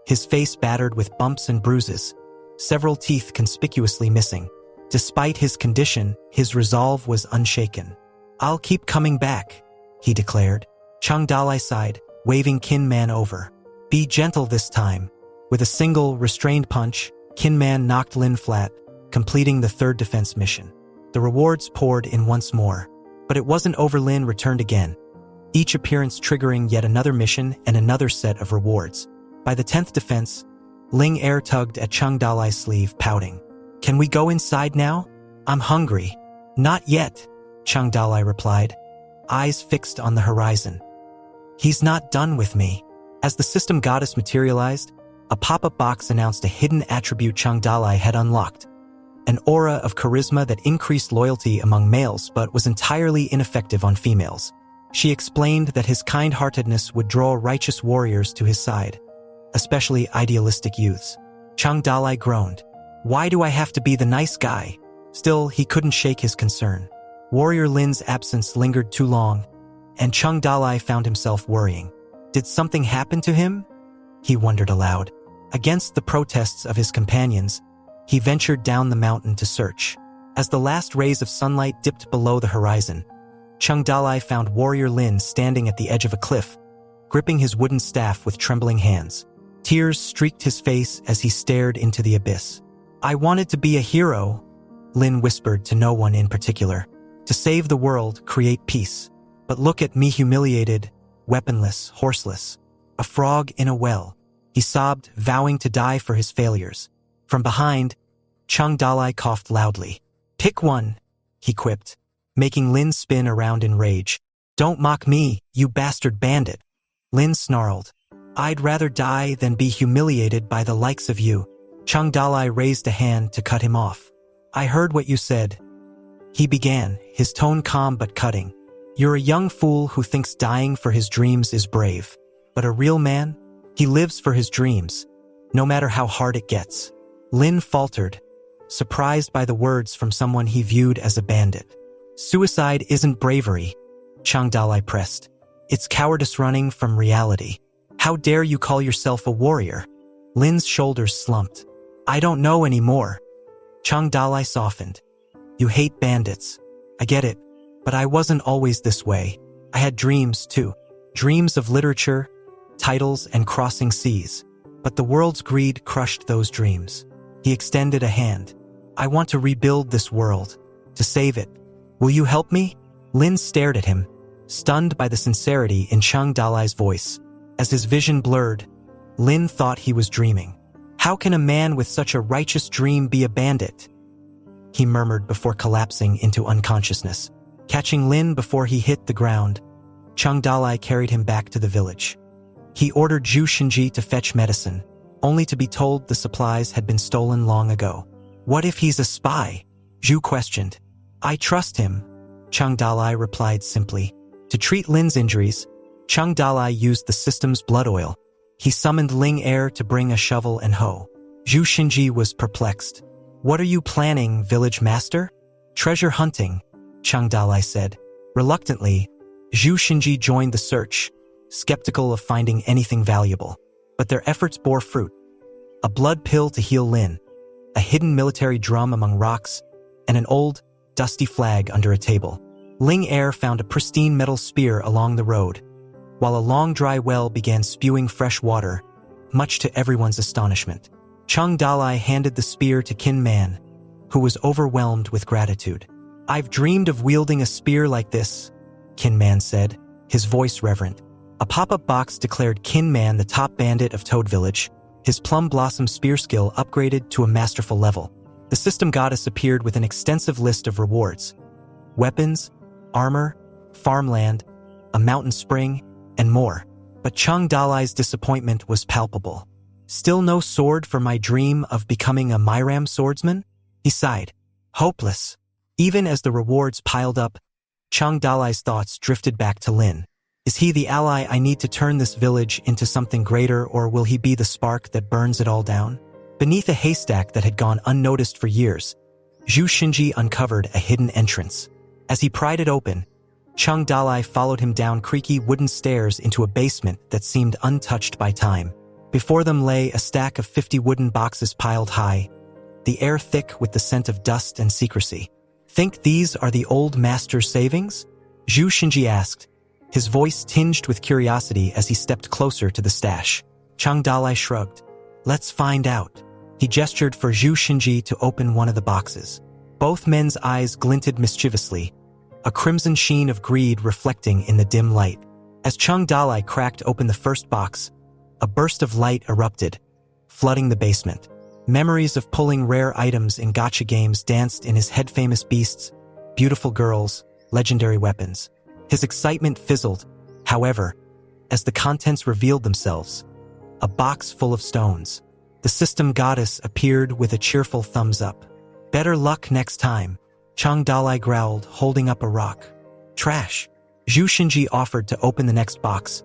his face battered with bumps and bruises, several teeth conspicuously missing. Despite his condition, his resolve was unshaken. I'll keep coming back, he declared. Chang Dalai sighed, waving Kin Man over. Be gentle this time. With a single, restrained punch, Kin Man knocked Lin flat, completing the third defense mission. The rewards poured in once more, but it wasn't over. Lin returned again, each appearance triggering yet another mission and another set of rewards. By the 10th defense, Ling air tugged at Chang Dalai's sleeve, pouting. Can we go inside now? I'm hungry. Not yet, Chang Dalai replied, eyes fixed on the horizon. He's not done with me. As the system goddess materialized, a pop-up box announced a hidden attribute Chang Dalai had unlocked, an aura of charisma that increased loyalty among males but was entirely ineffective on females. She explained that his kind-heartedness would draw righteous warriors to his side, especially idealistic youths. Chang Dalai groaned. Why do I have to be the nice guy? Still, he couldn't shake his concern. Warrior Lin's absence lingered too long, and Chang Dalai found himself worrying. Did something happen to him? He wondered aloud. Against the protests of his companions, he ventured down the mountain to search. As the last rays of sunlight dipped below the horizon, Chang Dalai found Warrior Lin standing at the edge of a cliff, gripping his wooden staff with trembling hands. Tears streaked his face as he stared into the abyss. I wanted to be a hero, Lin whispered to no one in particular. To save the world, create peace. But look at me, humiliated, weaponless, horseless. A frog in a well. He sobbed, vowing to die for his failures. From behind, Chang Dalai coughed loudly. Pick one, he quipped. making Lin spin around in rage. "Don't mock me, you bastard bandit," Lin snarled. "I'd rather die than be humiliated by the likes of you." Chung Dalai raised a hand to cut him off. "I heard what you said," he began, his tone calm but cutting. "You're a young fool who thinks dying for his dreams is brave. But a real man? He lives for his dreams, no matter how hard it gets." Lin faltered, surprised by the words from someone he viewed as a bandit. "Suicide isn't bravery," Chung Dalai pressed. "It's cowardice running from reality. How dare you call yourself a warrior?" Lin's shoulders slumped. "I don't know anymore." Chung Dalai softened. "You hate bandits. I get it, but I wasn't always this way. I had dreams, too. Dreams of literature, titles, and crossing seas. But the world's greed crushed those dreams." He extended a hand. "I want to rebuild this world, to save it. Will you help me?" Lin stared at him, stunned by the sincerity in Chung Dalai's voice. As his vision blurred, Lin thought he was dreaming. "How can a man with such a righteous dream be a bandit?" he murmured before collapsing into unconsciousness. Catching Lin before he hit the ground, Chung Dalai carried him back to the village. He ordered Zhu Shinji to fetch medicine, only to be told the supplies had been stolen long ago. "What if he's a spy?" Zhu questioned. "I trust him," Chung Dalai replied simply. To treat Lin's injuries, Chung Dalai used the system's blood oil. He summoned Ling Air to bring a shovel and hoe. Zhu Shinji was perplexed. "What are you planning, village master?" "Treasure hunting," Chung Dalai said. Reluctantly, Zhu Shinji joined the search, skeptical of finding anything valuable. But their efforts bore fruit. A blood pill to heal Lin, a hidden military drum among rocks, and an old, dusty flag under a table. Ling Air found a pristine metal spear along the road, while a long dry well began spewing fresh water, much to everyone's astonishment. Chung Dalai handed the spear to Qin Man, who was overwhelmed with gratitude. "I've dreamed of wielding a spear like this," Qin Man said, his voice reverent. A pop-up box declared Qin Man the top bandit of Toad Village, his Plum Blossom spear skill upgraded to a masterful level. The system goddess appeared with an extensive list of rewards: weapons, armor, farmland, a mountain spring, and more. But Chung Dalai's disappointment was palpable. "Still no sword for my dream of becoming a Myram swordsman?" He sighed. Hopeless. Even as the rewards piled up, Chung Dalai's thoughts drifted back to Lin. Is he the ally I need to turn this village into something greater, or will he be the spark that burns it all down? Beneath a haystack that had gone unnoticed for years, Zhu Shinji uncovered a hidden entrance. As he pried it open, Chung Dalai followed him down creaky wooden stairs into a basement that seemed untouched by time. Before them lay a stack of 50 wooden boxes piled high, the air thick with the scent of dust and secrecy. "Think these are the old master's savings?" Zhu Shinji asked, his voice tinged with curiosity as he stepped closer to the stash. Chung Dalai shrugged. "Let's find out." He gestured for Zhu Shinji to open one of the boxes. Both men's eyes glinted mischievously, a crimson sheen of greed reflecting in the dim light. As Chung Dalai cracked open the first box, a burst of light erupted, flooding the basement. Memories of pulling rare items in gacha games danced in his head-famous beasts, beautiful girls, legendary weapons. His excitement fizzled, however, as the contents revealed themselves. A box full of stones. The system goddess appeared with a cheerful thumbs up. "Better luck next time," Chung Dalai growled, holding up a rock. "Trash." Zhu Shinji offered to open the next box,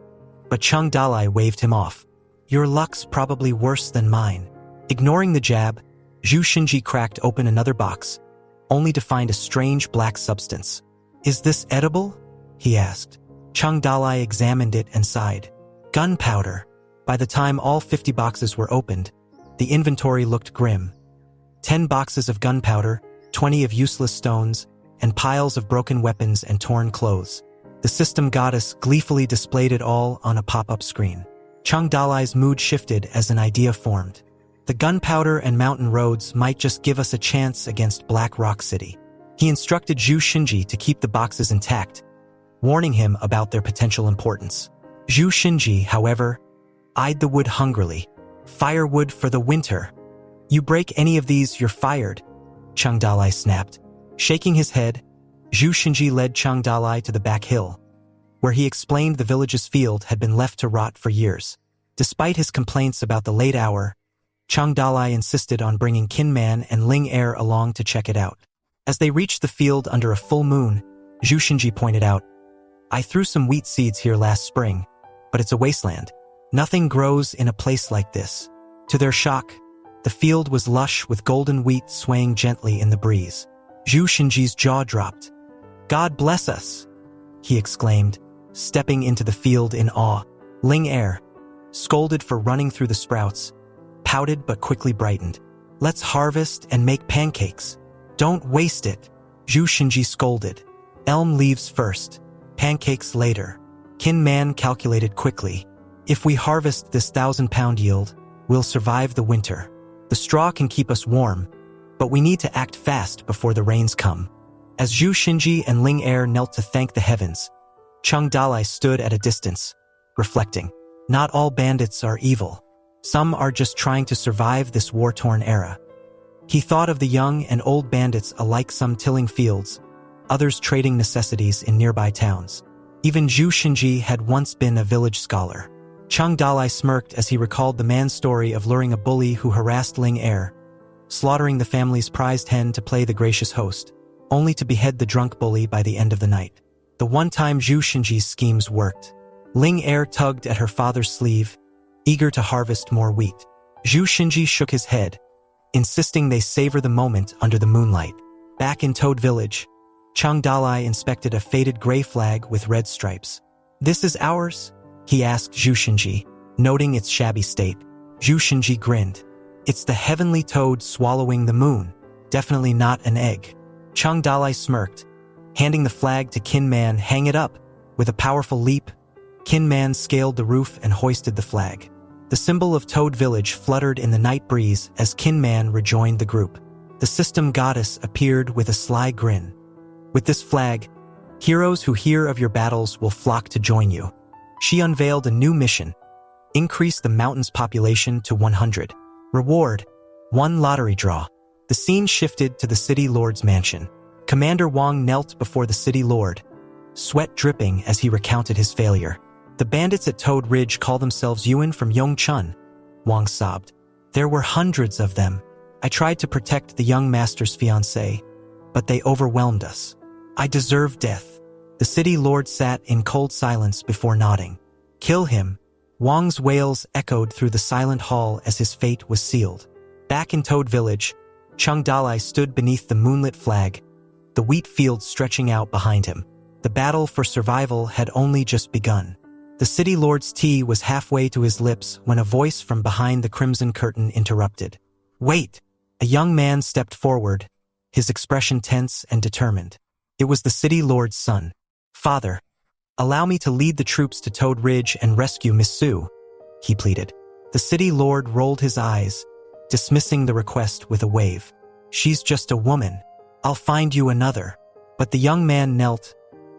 but Chung Dalai waved him off. "Your luck's probably worse than mine." Ignoring the jab, Zhu Shinji cracked open another box, only to find a strange black substance. "Is this edible?" he asked. Chung Dalai examined it and sighed. "Gunpowder." By the time all 50 boxes were opened, the inventory looked grim. 10 boxes of gunpowder, 20 of useless stones, and piles of broken weapons and torn clothes. The system goddess gleefully displayed it all on a pop-up screen. Chung Dalai's mood shifted as an idea formed. The gunpowder and mountain roads might just give us a chance against Black Rock City. He instructed Zhu Shinji to keep the boxes intact, warning him about their potential importance. Zhu Shinji, however, eyed the wood hungrily. "Firewood for the winter. You break any of these, you're fired," Chung Dalai snapped. Shaking his head, Zhu Xinji led Chang Dalai to the back hill, where he explained the village's field had been left to rot for years. Despite his complaints about the late hour, Chang Dalai insisted on bringing Qin Man and Ling Er along to check it out. As they reached the field under a full moon, Zhu Xinji pointed out, "I threw some wheat seeds here last spring, but it's a wasteland. Nothing grows in a place like this." To their shock, the field was lush with golden wheat swaying gently in the breeze. Zhu Xinji's jaw dropped. "God bless us," he exclaimed, stepping into the field in awe. Ling Er, scolded for running through the sprouts, pouted but quickly brightened. "Let's harvest and make pancakes." "Don't waste it," Zhu Xinji scolded. "Elm leaves first, pancakes later." Qin Man calculated quickly. "If we harvest this 1,000-pound yield, we'll survive the winter. The straw can keep us warm, but we need to act fast before the rains come." As Zhu Xinji and Ling Er knelt to thank the heavens, Chang Dalai stood at a distance, reflecting. Not all bandits are evil. Some are just trying to survive this war-torn era. He thought of the young and old bandits alike, some tilling fields, others trading necessities in nearby towns. Even Zhu Xinji had once been a village scholar. Chang Dalai smirked as he recalled the man's story of luring a bully who harassed Ling Er, slaughtering the family's prized hen to play the gracious host, only to behead the drunk bully by the end of the night. The one time Zhu Xinji's schemes worked. Ling Er tugged at her father's sleeve, eager to harvest more wheat. Zhu Xinji shook his head, insisting they savor the moment under the moonlight. Back in Toad Village, Chang Dalai inspected a faded gray flag with red stripes. "This is ours?" he asked Zhu Xinji, noting its shabby state. Zhu Xinji grinned. "It's the heavenly toad swallowing the moon. Definitely not an egg." Chang Dalai smirked, handing the flag to Qin Man. "Hang it up." With a powerful leap, Qin Man scaled the roof and hoisted the flag. The symbol of Toad Village fluttered in the night breeze as Qin Man rejoined the group. The system goddess appeared with a sly grin. "With this flag, heroes who hear of your battles will flock to join you." She unveiled a new mission: increase the mountain's population to 100. Reward: 1 lottery draw. The scene shifted to the city lord's mansion. Commander Wang knelt before the city lord, sweat dripping as he recounted his failure. "The bandits at Toad Ridge call themselves Yuan from Yongchun," Wang sobbed. "There were hundreds of them. I tried to protect the young master's fiancée, but they overwhelmed us. I deserve death." The city lord sat in cold silence before nodding. "Kill him." Wang's wails echoed through the silent hall as his fate was sealed. Back in Toad Village, Chang Dalai stood beneath the moonlit flag, the wheat fields stretching out behind him. The battle for survival had only just begun. The city lord's tea was halfway to his lips when a voice from behind the crimson curtain interrupted. "Wait!" A young man stepped forward, his expression tense and determined. It was the city lord's son. "Father, allow me to lead the troops to Toad Ridge and rescue Miss Sue," he pleaded. The city lord rolled his eyes, dismissing the request with a wave. "She's just a woman. I'll find you another." But the young man knelt,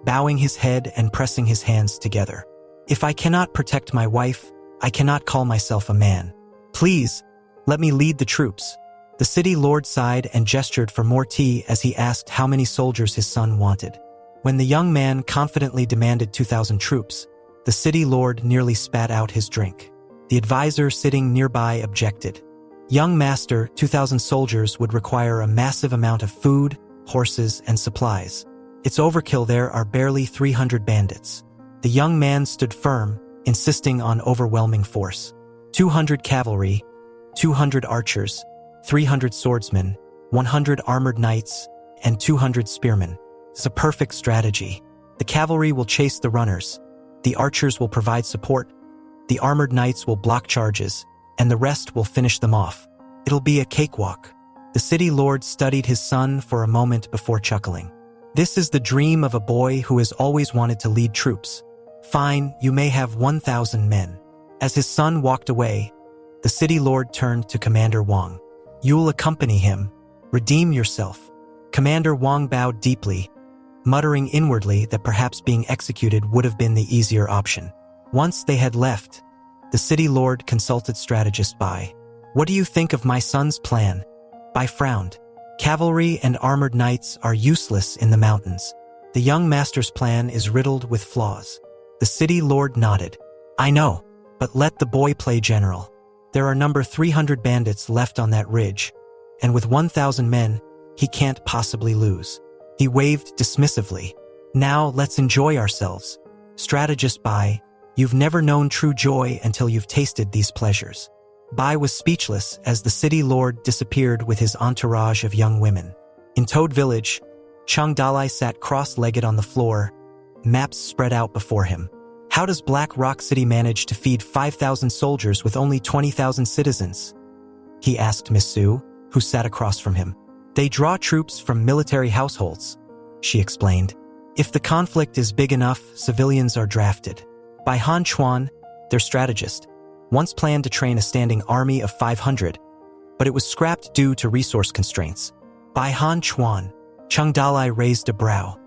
bowing his head and pressing his hands together. "If I cannot protect my wife, I cannot call myself a man. Please, let me lead the troops." The city lord sighed and gestured for more tea as he asked how many soldiers his son wanted. When the young man confidently demanded 2,000 troops, the city lord nearly spat out his drink. The advisor sitting nearby objected. "Young master, 2,000 soldiers would require a massive amount of food, horses, and supplies. It's overkill. There are barely 300 bandits." The young man stood firm, insisting on overwhelming force. 200 cavalry, 200 archers, 300 swordsmen, 100 armored knights, and 200 spearmen. It's a perfect strategy. The cavalry will chase the runners, the archers will provide support, the armored knights will block charges, and the rest will finish them off. It'll be a cakewalk. The city lord studied his son for a moment before chuckling. "This is the dream of a boy who has always wanted to lead troops. Fine, you may have 1,000 men." As his son walked away, the city lord turned to Commander Wang. "You'll accompany him. Redeem yourself." Commander Wang bowed deeply, muttering inwardly that perhaps being executed would have been the easier option. Once they had left, the city lord consulted strategist Bai. "What do you think of my son's plan?" Bai frowned. "Cavalry and armored knights are useless in the mountains. The young master's plan is riddled with flaws. The city lord nodded. I know, but let the boy play general. There are number 300 bandits left on that ridge, and with 1,000 men, he can't possibly lose. He waved dismissively. Now let's enjoy ourselves. Strategist Bai, you've never known true joy until you've tasted these pleasures. Bai was speechless as the city lord disappeared with his entourage of young women. In Toad Village, Chang Dalai sat cross-legged on the floor, maps spread out before him. How does Black Rock City manage to feed 5,000 soldiers with only 20,000 citizens? He asked Miss Su, who sat across from him. They draw troops from military households, she explained. If the conflict is big enough, civilians are drafted. Bai Han Chuan, their strategist, once planned to train a standing army of 500, but it was scrapped due to resource constraints. Bai Han Chuan, Chang Dalai raised a brow.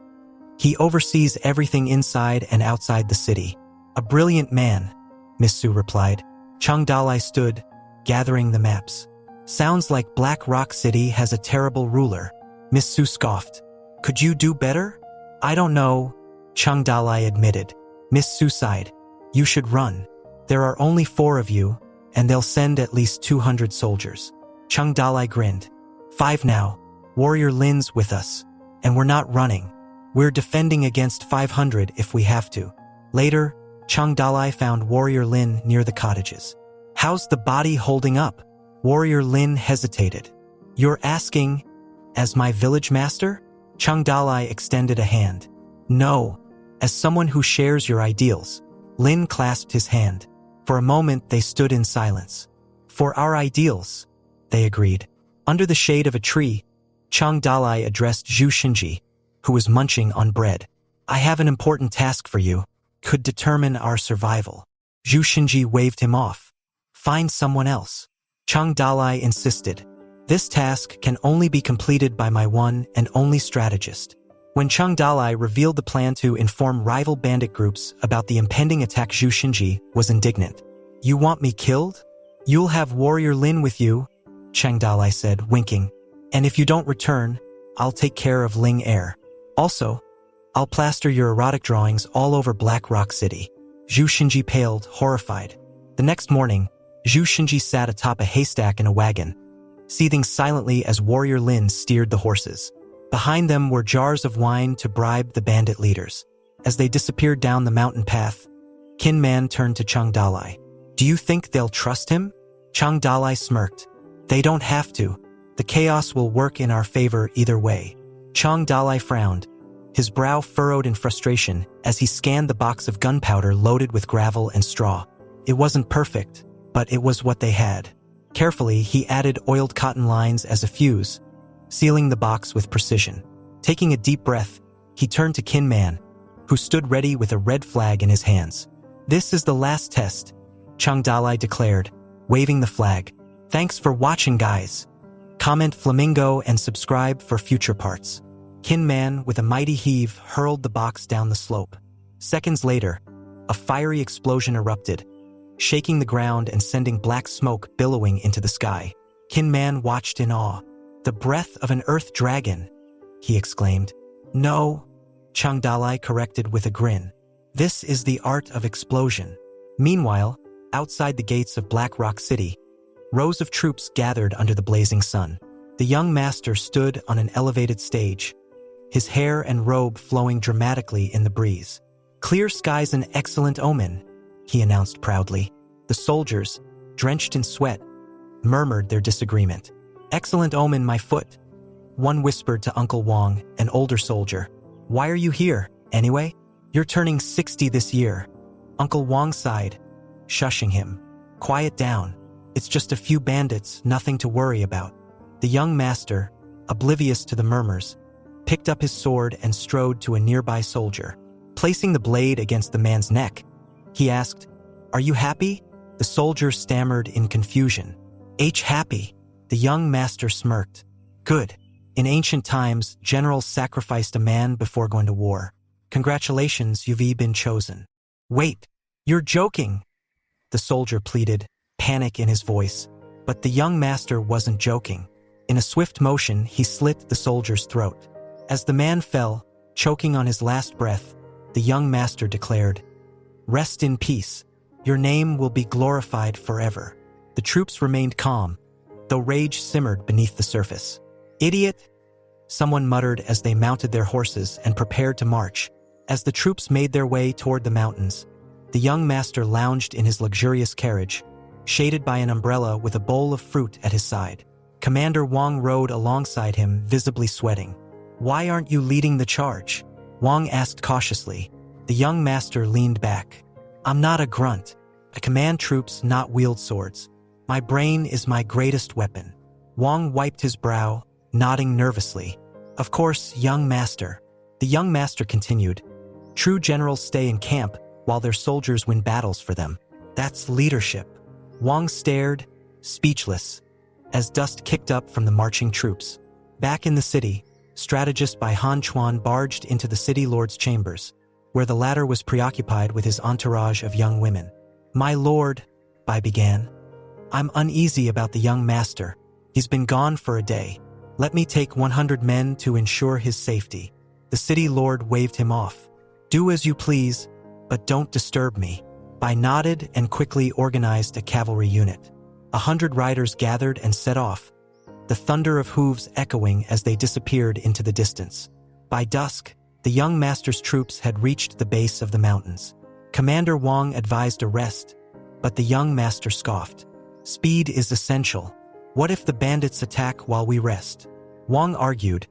He oversees everything inside and outside the city. A brilliant man, Miss Su replied. Chang Dalai stood, gathering the maps. Sounds like Black Rock City has a terrible ruler. Miss Su scoffed. Could you do better? I don't know, Chang Dalai admitted. Miss Su sighed. You should run. There are only 4 of you, and they'll send at least 200 soldiers. Chang Dalai grinned. 5 now. Warrior Lin's with us. And we're not running. We're defending against 500 if we have to. Later, Chang Dalai found Warrior Lin near the cottages. How's the body holding up? Warrior Lin hesitated. You're asking, as my village master? Chang Dalai extended a hand. No, as someone who shares your ideals. Lin clasped his hand. For a moment, they stood in silence. For our ideals, they agreed. Under the shade of a tree, Chang Dalai addressed Zhu Xinji, who was munching on bread. I have an important task for you. Could determine our survival. Zhu Xinji waved him off. Find someone else. Chang Dalai insisted. This task can only be completed by my one and only strategist. When Chang Dalai revealed the plan to inform rival bandit groups about the impending attack, Zhu Xinji was indignant. You want me killed? You'll have Warrior Lin with you, Chang Dalai said, winking. And if you don't return, I'll take care of Ling Air. Also, I'll plaster your erotic drawings all over Black Rock City. Zhu Xinji paled, horrified. The next morning, Zhu Xinji sat atop a haystack in a wagon, seething silently as Warrior Lin steered the horses. Behind them were jars of wine to bribe the bandit leaders. As they disappeared down the mountain path, Kin Man turned to Chang Dalai. Do you think they'll trust him? Chang Dalai smirked. They don't have to. The chaos will work in our favor either way. Chang Dalai frowned, his brow furrowed in frustration as he scanned the box of gunpowder loaded with gravel and straw. It wasn't perfect, but it was what they had. Carefully, he added oiled cotton lines as a fuse, sealing the box with precision. Taking a deep breath, he turned to Kin Man, who stood ready with a red flag in his hands. This is the last test, Chang Dalai declared, waving the flag. Thanks for watching, guys. Comment Flamingo and subscribe for future parts. Kin Man, with a mighty heave, hurled the box down the slope. Seconds later, a fiery explosion erupted, shaking the ground and sending black smoke billowing into the sky. Kin Man watched in awe. The breath of an earth dragon, he exclaimed. No, Chang Dalai corrected with a grin. This is the art of explosion. Meanwhile, outside the gates of Black Rock City, rows of troops gathered under the blazing sun. The young master stood on an elevated stage, his hair and robe flowing dramatically in the breeze. Clear skies an excellent omen, he announced proudly. The soldiers, drenched in sweat, murmured their disagreement. Excellent omen, my foot. One whispered to Uncle Wong, an older soldier. Why are you here, anyway? You're turning 60 this year. Uncle Wong sighed, shushing him. Quiet down. It's just a few bandits, nothing to worry about. The young master, oblivious to the murmurs, picked up his sword and strode to a nearby soldier. Placing the blade against the man's neck, he asked, Are you happy? The soldier stammered in confusion. Happy. The young master smirked. Good. In ancient times, generals sacrificed a man before going to war. Congratulations, you've been chosen. Wait, you're joking, the soldier pleaded, panic in his voice. But the young master wasn't joking. In a swift motion, he slit the soldier's throat. As the man fell, Choking on his last breath, the young master declared, "Rest in peace. Your name will be glorified forever." The troops remained calm, though rage simmered beneath the surface. "Idiot!" someone muttered as they mounted their horses and prepared to march. As the troops made their way toward the mountains, the young master lounged in his luxurious carriage, shaded by an umbrella with a bowl of fruit at his side. Commander Wang rode alongside him, visibly sweating. "Why aren't you leading the charge?" Wang asked cautiously. The young master leaned back. "I'm not a grunt. I command troops, not wield swords. My brain is my greatest weapon." Wang wiped his brow, nodding nervously. "Of course, young master." The young master continued, "True generals stay in camp while their soldiers win battles for them. That's leadership." Wang stared, speechless, as dust kicked up from the marching troops. Back in the city, strategist Bai Han Chuan barged into the city lord's chambers, where the latter was preoccupied with his entourage of young women. "My lord," Bai began, "I'm uneasy about the young master. He's been gone for a day. Let me take 100 men to ensure his safety." The city lord waved him off. "Do as you please, but don't disturb me." Bai nodded and quickly organized a cavalry unit. 100 riders gathered and set off, the thunder of hooves echoing as they disappeared into the distance. By dusk, the young master's troops had reached the base of the mountains. Commander Wang advised a rest, but the young master scoffed. "Speed is essential. What if the bandits attack while we rest?" Wang argued.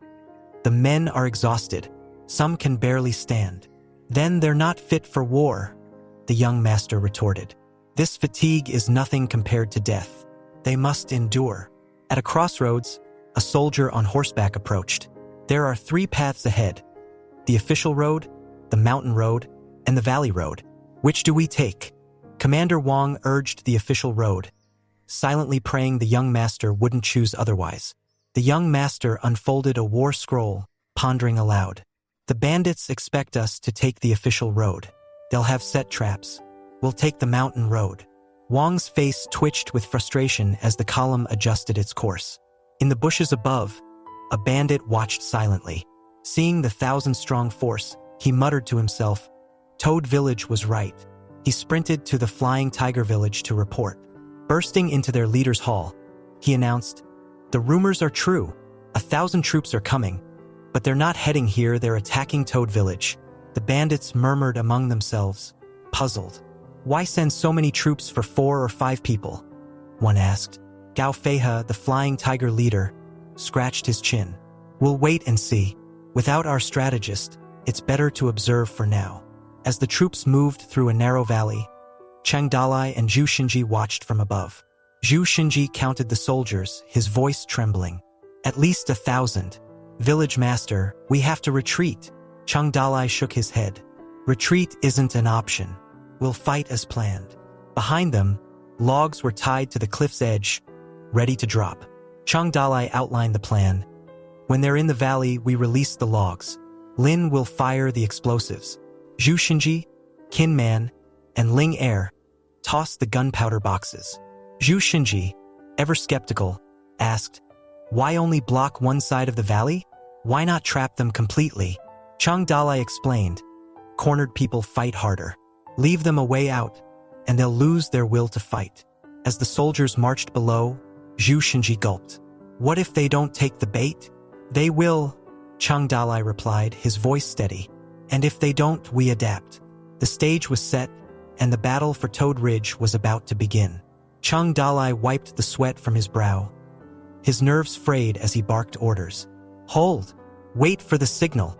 "The men are exhausted. Some can barely stand." "Then they're not fit for war," the young master retorted. "This fatigue is nothing compared to death. They must endure." At a crossroads, a soldier on horseback approached. "There are 3 paths ahead: the official road, the mountain road, and the valley road. Which do we take?" Commander Wang urged the official road, silently praying the young master wouldn't choose otherwise. The young master unfolded a war scroll, pondering aloud. "The bandits expect us to take the official road. They'll have set traps. We'll take the mountain road." Wang's face twitched with frustration as the column adjusted its course. In the bushes above, a bandit watched silently. Seeing the 1,000-strong force, he muttered to himself, "Toad Village was right." He sprinted to the Flying Tiger Village to report. Bursting into their leader's hall, he announced, "The rumors are true. 1,000 troops are coming, but they're not heading here, they're attacking Toad Village." The bandits murmured among themselves, puzzled. "Why send so many troops for 4 or 5 people?" one asked. Gao Feihe, the Flying Tiger leader, scratched his chin. "We'll wait and see. Without our strategist, it's better to observe for now." As the troops moved through a narrow valley, Cheng Dalai and Zhu Xinji watched from above. Zhu Xinji counted the soldiers, his voice trembling. "At least 1,000. Village master, we have to retreat." Cheng Dalai shook his head. "Retreat isn't an option. We'll fight as planned." Behind them, logs were tied to the cliff's edge, ready to drop. Cheng Dalai outlined the plan. "When they're in the valley, we release the logs. Lin will fire the explosives. Zhu Xinji, Qin Man, and Ling Er toss the gunpowder boxes." Zhu Xinji, ever skeptical, asked, "Why only block one side of the valley? Why not trap them completely?" Cheng Dalai explained, "Cornered people fight harder. Leave them a way out, and they'll lose their will to fight." As the soldiers marched below, Zhu Xinji gulped. "What if they don't take the bait?" "They will," Cheng Dalai replied, his voice steady. "And if they don't, we adapt." The stage was set, and the battle for Toad Ridge was about to begin. Cheng Dalai wiped the sweat from his brow. His nerves frayed as he barked orders. "Hold! Wait for the signal!"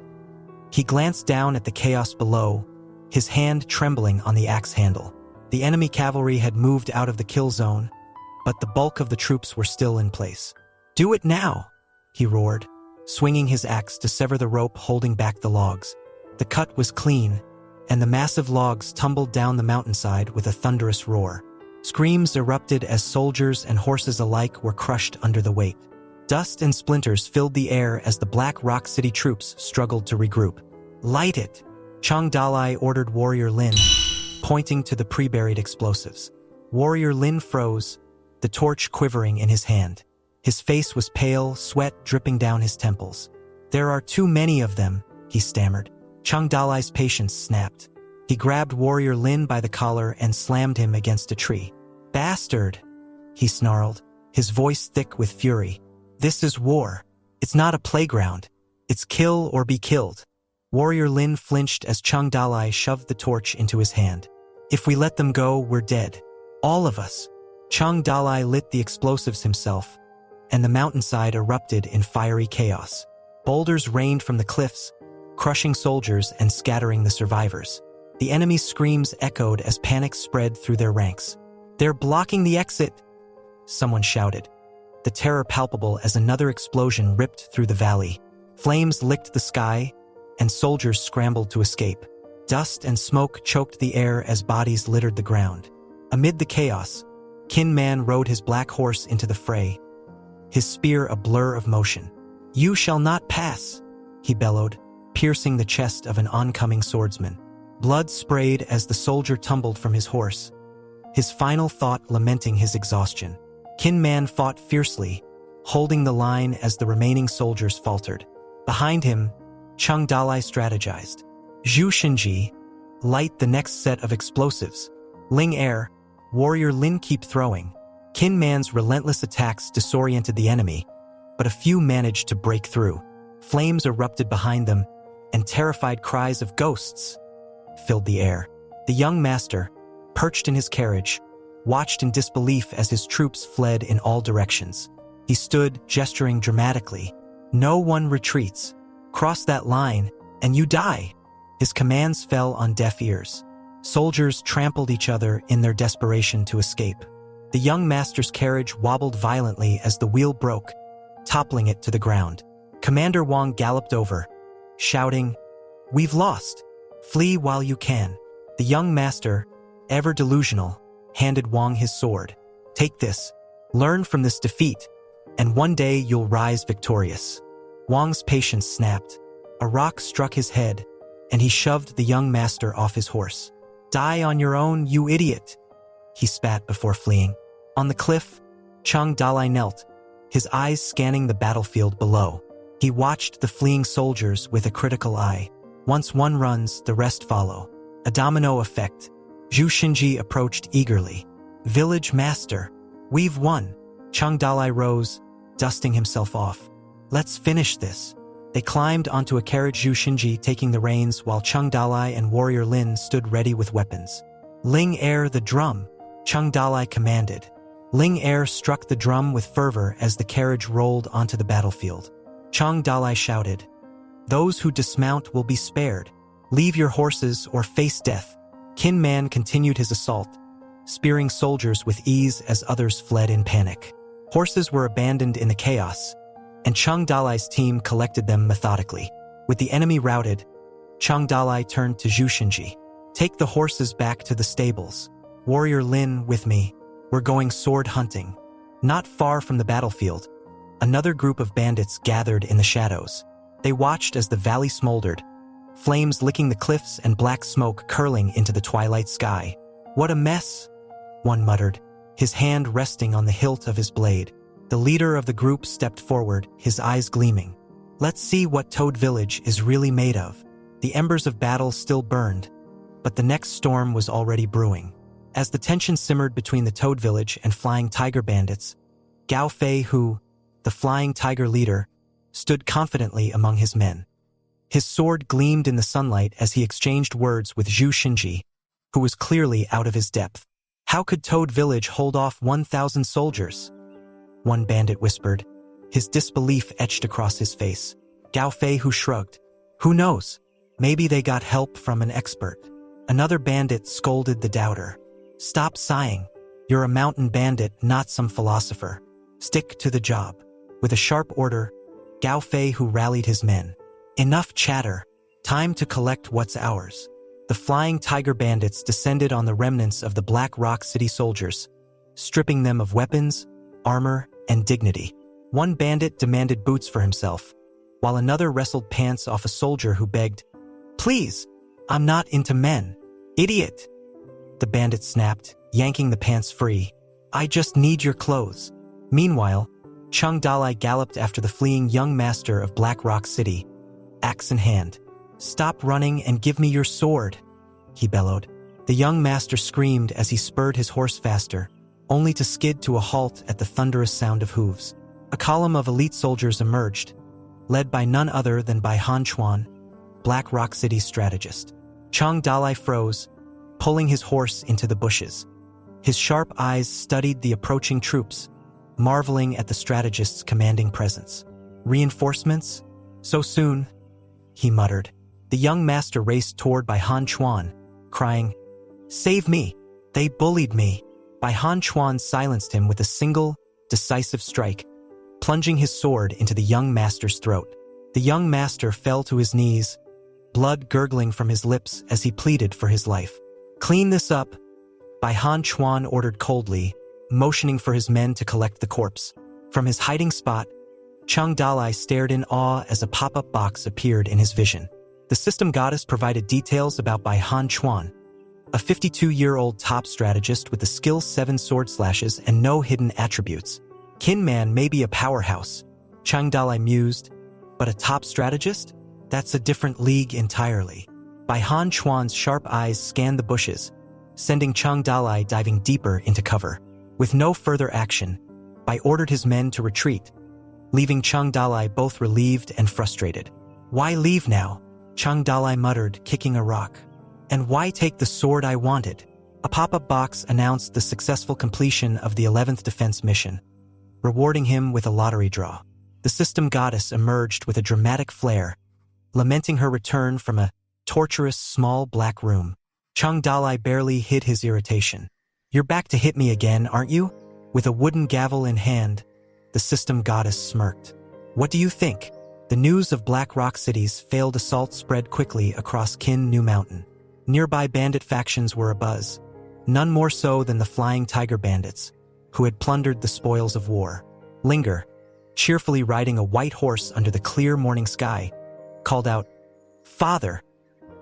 He glanced down at the chaos below, his hand trembling on the axe handle. The enemy cavalry had moved out of the kill zone, but the bulk of the troops were still in place. "Do it now!" he roared, swinging his axe to sever the rope holding back the logs. The cut was clean, and the massive logs tumbled down the mountainside with a thunderous roar. Screams erupted as soldiers and horses alike were crushed under the weight. Dust and splinters filled the air as the Black Rock City troops struggled to regroup. "Light it!" Cheng Dalai ordered Warrior Lin, pointing to the pre-buried explosives. Warrior Lin froze, the torch quivering in his hand. His face was pale, sweat dripping down his temples. "There are too many of them," he stammered. Chung Dalai's patience snapped. He grabbed Warrior Lin by the collar and slammed him against a tree. "Bastard!" he snarled, his voice thick with fury. "This is war. It's not a playground. It's kill or be killed." Warrior Lin flinched as Chung Dalai shoved the torch into his hand. "If we let them go, we're dead. All of us." Chung Dalai lit the explosives himself, and the mountainside erupted in fiery chaos. Boulders rained from the cliffs, crushing soldiers and scattering the survivors. The enemy's screams echoed as panic spread through their ranks. "They're blocking the exit!" someone shouted, the terror palpable as another explosion ripped through the valley. Flames licked the sky, and soldiers scrambled to escape. Dust and smoke choked the air as bodies littered the ground. Amid the chaos, Kin Man rode his black horse into the fray, his spear a blur of motion. "You shall not pass," he bellowed, piercing the chest of an oncoming swordsman. Blood sprayed as the soldier tumbled from his horse, his final thought lamenting his exhaustion. Kin Man fought fiercely, holding the line as the remaining soldiers faltered. Behind him, Chung Dalai strategized. "Zhu Shinji, light the next set of explosives. Ling Air, Warrior Lin keep throwing." Kin Man's relentless attacks disoriented the enemy, but a few managed to break through. Flames erupted behind them, and terrified cries of "ghosts" filled the air. The young master, perched in his carriage, watched in disbelief as his troops fled in all directions. He stood, gesturing dramatically. "No one retreats. Cross that line, and you die." His commands fell on deaf ears. Soldiers trampled each other in their desperation to escape. The young master's carriage wobbled violently as the wheel broke, toppling it to the ground. Commander Wang galloped over, shouting, "We've lost. Flee while you can." The young master, ever delusional, handed Wang his sword. "Take this. Learn from this defeat, and one day you'll rise victorious." Wang's patience snapped. A rock struck his head, and he shoved the young master off his horse. "Die on your own, you idiot," he spat before fleeing. On the cliff, Chung Dalai knelt, his eyes scanning the battlefield below. He watched the fleeing soldiers with a critical eye. Once one runs, the rest follow. A domino effect. Zhu Shinji approached eagerly. "Village master, we've won." Chung Dalai rose, dusting himself off. "Let's finish this." They climbed onto a carriage, Zhu Shinji taking the reins while Chung Dalai and Warrior Lin stood ready with weapons. "Ling Air the drum," Chung Dalai commanded. Ling Air struck the drum with fervor as the carriage rolled onto the battlefield. Chung Dalai shouted, "Those who dismount will be spared. Leave your horses or face death." Kin Man continued his assault, spearing soldiers with ease as others fled in panic. Horses were abandoned in the chaos, and Chung Dalai's team collected them methodically. With the enemy routed, Chung Dalai turned to Zhu Shinji. "Take the horses back to the stables. Warrior Lin with me. We're going sword hunting." Not far from the battlefield, another group of bandits gathered in the shadows. They watched as the valley smoldered, flames licking the cliffs and black smoke curling into the twilight sky. "What a mess," one muttered, his hand resting on the hilt of his blade. The leader of the group stepped forward, his eyes gleaming. "Let's see what Toad Village is really made of." The embers of battle still burned, but the next storm was already brewing. As the tension simmered between the Toad Village and Flying Tiger bandits, Gao Fei Hu, the Flying Tiger leader, stood confidently among his men. His sword gleamed in the sunlight as he exchanged words with Zhu Shinji, who was clearly out of his depth. "How could Toad Village hold off 1,000 soldiers?" one bandit whispered, his disbelief etched across his face. Gao Fei Hu shrugged. "Who knows? Maybe they got help from an expert." Another bandit scolded the doubter. "Stop sighing. You're a mountain bandit, not some philosopher. Stick to the job." With a sharp order, Gao Fei Hu rallied his men. "Enough chatter. Time to collect what's ours." The Flying Tiger bandits descended on the remnants of the Black Rock City soldiers, stripping them of weapons, armor, and dignity. One bandit demanded boots for himself, while another wrestled pants off a soldier who begged, "Please, I'm not into men." "Idiot!" the bandit snapped, yanking the pants free. "I just need your clothes." Meanwhile, Chung Dalai galloped after the fleeing young master of Black Rock City, axe in hand. "Stop running and give me your sword," he bellowed. The young master screamed as he spurred his horse faster, only to skid to a halt at the thunderous sound of hooves. A column of elite soldiers emerged, led by none other than by Han Chuan, Black Rock City's strategist. Chang Dalai froze, pulling his horse into the bushes. His sharp eyes studied the approaching troops, marveling at the strategist's commanding presence. "Reinforcements? So soon?" he muttered. The young master raced toward by Han Chuan, crying, "Save me! They bullied me!" By Han Chuan silenced him with a single, decisive strike, plunging his sword into the young master's throat. The young master fell to his knees, blood gurgling from his lips as he pleaded for his life. "Clean this up," By Han Chuan ordered coldly, motioning for his men to collect the corpse. From his hiding spot, Chang Dalai stared in awe as a pop-up box appeared in his vision. The system goddess provided details about Bai Han Chuan, a 52-year-old top strategist with the skill 7 sword slashes and no hidden attributes. Kin Man may be a powerhouse, Chang Dalai mused, but a top strategist? That's a different league entirely. Bai Han Chuan's sharp eyes scanned the bushes, sending Chang Dalai diving deeper into cover. With no further action, Bai ordered his men to retreat, leaving Chang Dalai both relieved and frustrated. "Why leave now?" Chang Dalai muttered, kicking a rock. "And why take the sword I wanted?" A pop-up box announced the successful completion of the 11th defense mission, rewarding him with a lottery draw. The system goddess emerged with a dramatic flair, lamenting her return from a torturous small black room. Chang Dalai barely hid his irritation. "You're back to hit me again, aren't you?" With a wooden gavel in hand, the system goddess smirked. "What do you think?" The news of Black Rock City's failed assault spread quickly across Kin New Mountain. Nearby bandit factions were abuzz, none more so than the Flying Tiger bandits, who had plundered the spoils of war. Linger, cheerfully riding a white horse under the clear morning sky, called out, "Father,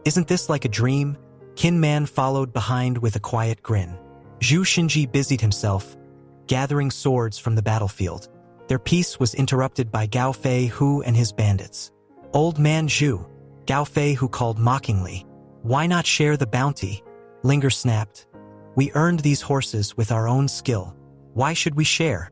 isn't this like a dream?" Kin Man followed behind with a quiet grin. Zhu Xinji busied himself, gathering swords from the battlefield. Their peace was interrupted by Gao Fei Hu and his bandits. "Old man Zhu," Gao Fei Hu called mockingly. "Why not share the bounty?" Linger snapped. "We earned these horses with our own skill. Why should we share?"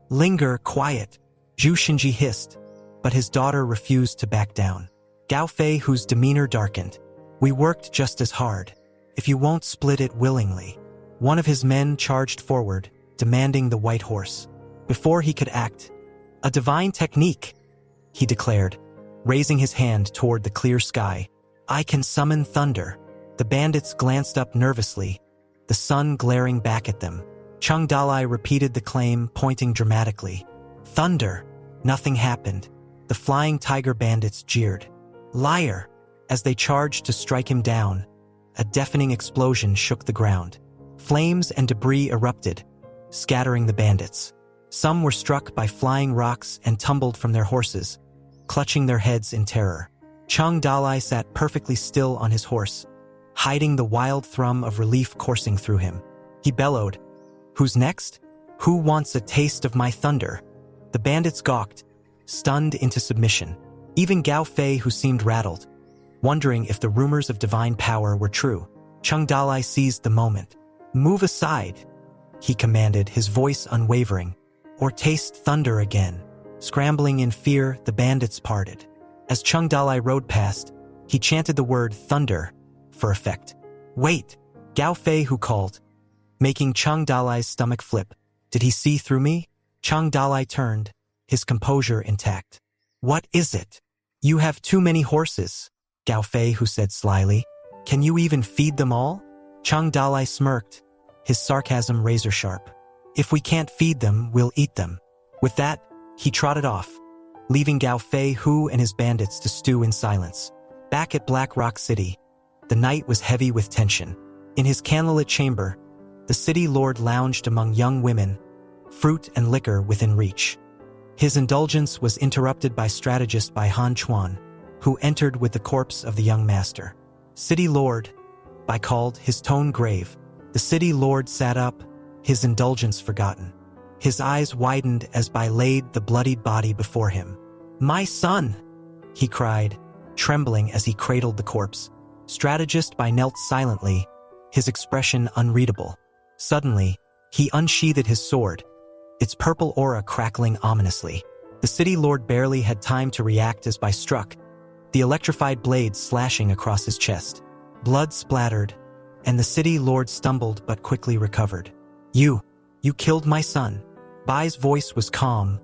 "Linger, quiet," Zhu Xinji hissed, but his daughter refused to back down. Gao Fei Hu's demeanor darkened. "We worked just as hard. If you won't split it willingly." One of his men charged forward, demanding the white horse. Before he could act, "A divine technique," he declared, raising his hand toward the clear sky. "I can summon thunder." The bandits glanced up nervously, the sun glaring back at them. Chang Dalai repeated the claim, pointing dramatically. "Thunder!" Nothing happened. The Flying Tiger bandits jeered. "Liar!" As they charged to strike him down, a deafening explosion shook the ground. Flames and debris erupted, scattering the bandits. Some were struck by flying rocks and tumbled from their horses, clutching their heads in terror. Chang Dalai sat perfectly still on his horse, hiding the wild thrum of relief coursing through him. He bellowed, "Who's next? Who wants a taste of my thunder?" The bandits gawked, stunned into submission. Even Gao Fei, who seemed rattled, wondering if the rumors of divine power were true. Chang Dalai seized the moment. "Move aside," he commanded, his voice unwavering, "or taste thunder again." Scrambling in fear, the bandits parted. As Chang Dalai rode past, he chanted the word thunder for effect. "Wait," Gao Fei Hu called, making Chang Dalai's stomach flip. "Did he see through me?" Chang Dalai turned, his composure intact. "What is it?" "You have too many horses," Gao Fei Hu said slyly. "Can you even feed them all?" Chang Dalai smirked, his sarcasm razor-sharp. "If we can't feed them, we'll eat them." With that, he trotted off, leaving Gao Fei Hu and his bandits to stew in silence. Back at Black Rock City, the night was heavy with tension. In his candlelit chamber, the city lord lounged among young women, fruit and liquor within reach. His indulgence was interrupted by strategist Bai Han Chuan, who entered with the corpse of the young master. "City lord," Bai called, his tone grave. The city lord sat up, his indulgence forgotten. His eyes widened as Bai laid the bloodied body before him. "My son!" he cried, trembling as he cradled the corpse. Strategist Bai knelt silently, his expression unreadable. Suddenly, he unsheathed his sword, its purple aura crackling ominously. The city lord barely had time to react as Bai struck, the electrified blade slashing across his chest. Blood splattered, and the city lord stumbled but quickly recovered. You killed my son." Bai's voice was calm,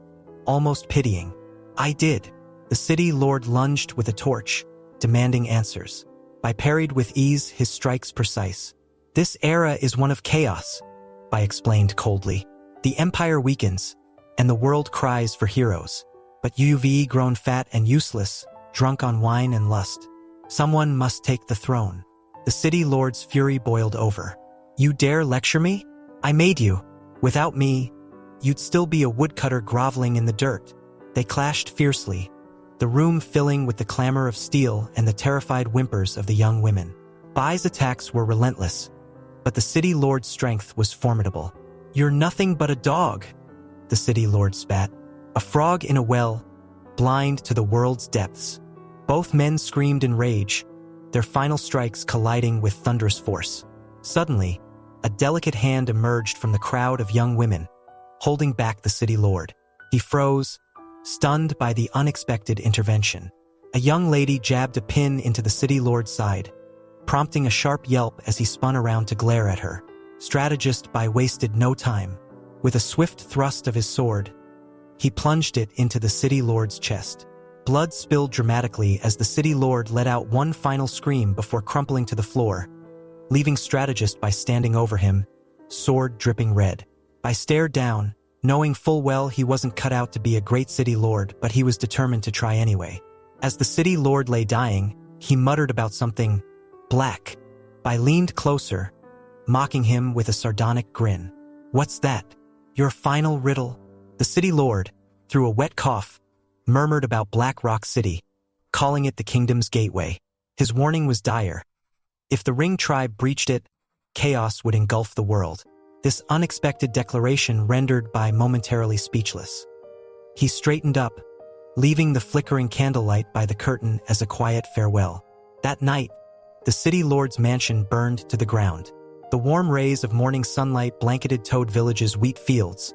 almost pitying. "I did." The city lord lunged with a torch, demanding answers. Bai parried with ease, his strikes precise. "This era is one of chaos," Bai explained coldly. "The empire weakens, and the world cries for heroes. But you've grown fat and useless, drunk on wine and lust. Someone must take the throne." The city lord's fury boiled over. "You dare lecture me? I made you. Without me, you'd still be a woodcutter groveling in the dirt." They clashed fiercely, the room filling with the clamor of steel and the terrified whimpers of the young women. Bai's attacks were relentless, but the city lord's strength was formidable. "You're nothing but a dog," the city lord spat. "A frog in a well, blind to the world's depths." Both men screamed in rage, their final strikes colliding with thunderous force. Suddenly, a delicate hand emerged from the crowd of young women, holding back the city lord. He froze, stunned by the unexpected intervention. A young lady jabbed a pin into the city lord's side, prompting a sharp yelp as he spun around to glare at her. Strategist Bai wasted no time. With a swift thrust of his sword, he plunged it into the city lord's chest. Blood spilled dramatically as the city lord let out one final scream before crumpling to the floor, leaving Strategist Bai standing over him, sword dripping red. Bai stared down, knowing full well he wasn't cut out to be a great city lord, but he was determined to try anyway. As the city lord lay dying, he muttered about something black. Bai leaned closer, mocking him with a sardonic grin. "What's that? Your final riddle?" The city lord, through a wet cough, murmured about Black Rock City, calling it the kingdom's gateway. His warning was dire. If the Ring tribe breached it, chaos would engulf the world. This unexpected declaration rendered Bai momentarily speechless. He straightened up, leaving the flickering candlelight by the curtain as a quiet farewell. That night, the city lord's mansion burned to the ground. The warm rays of morning sunlight blanketed Toad Village's wheat fields,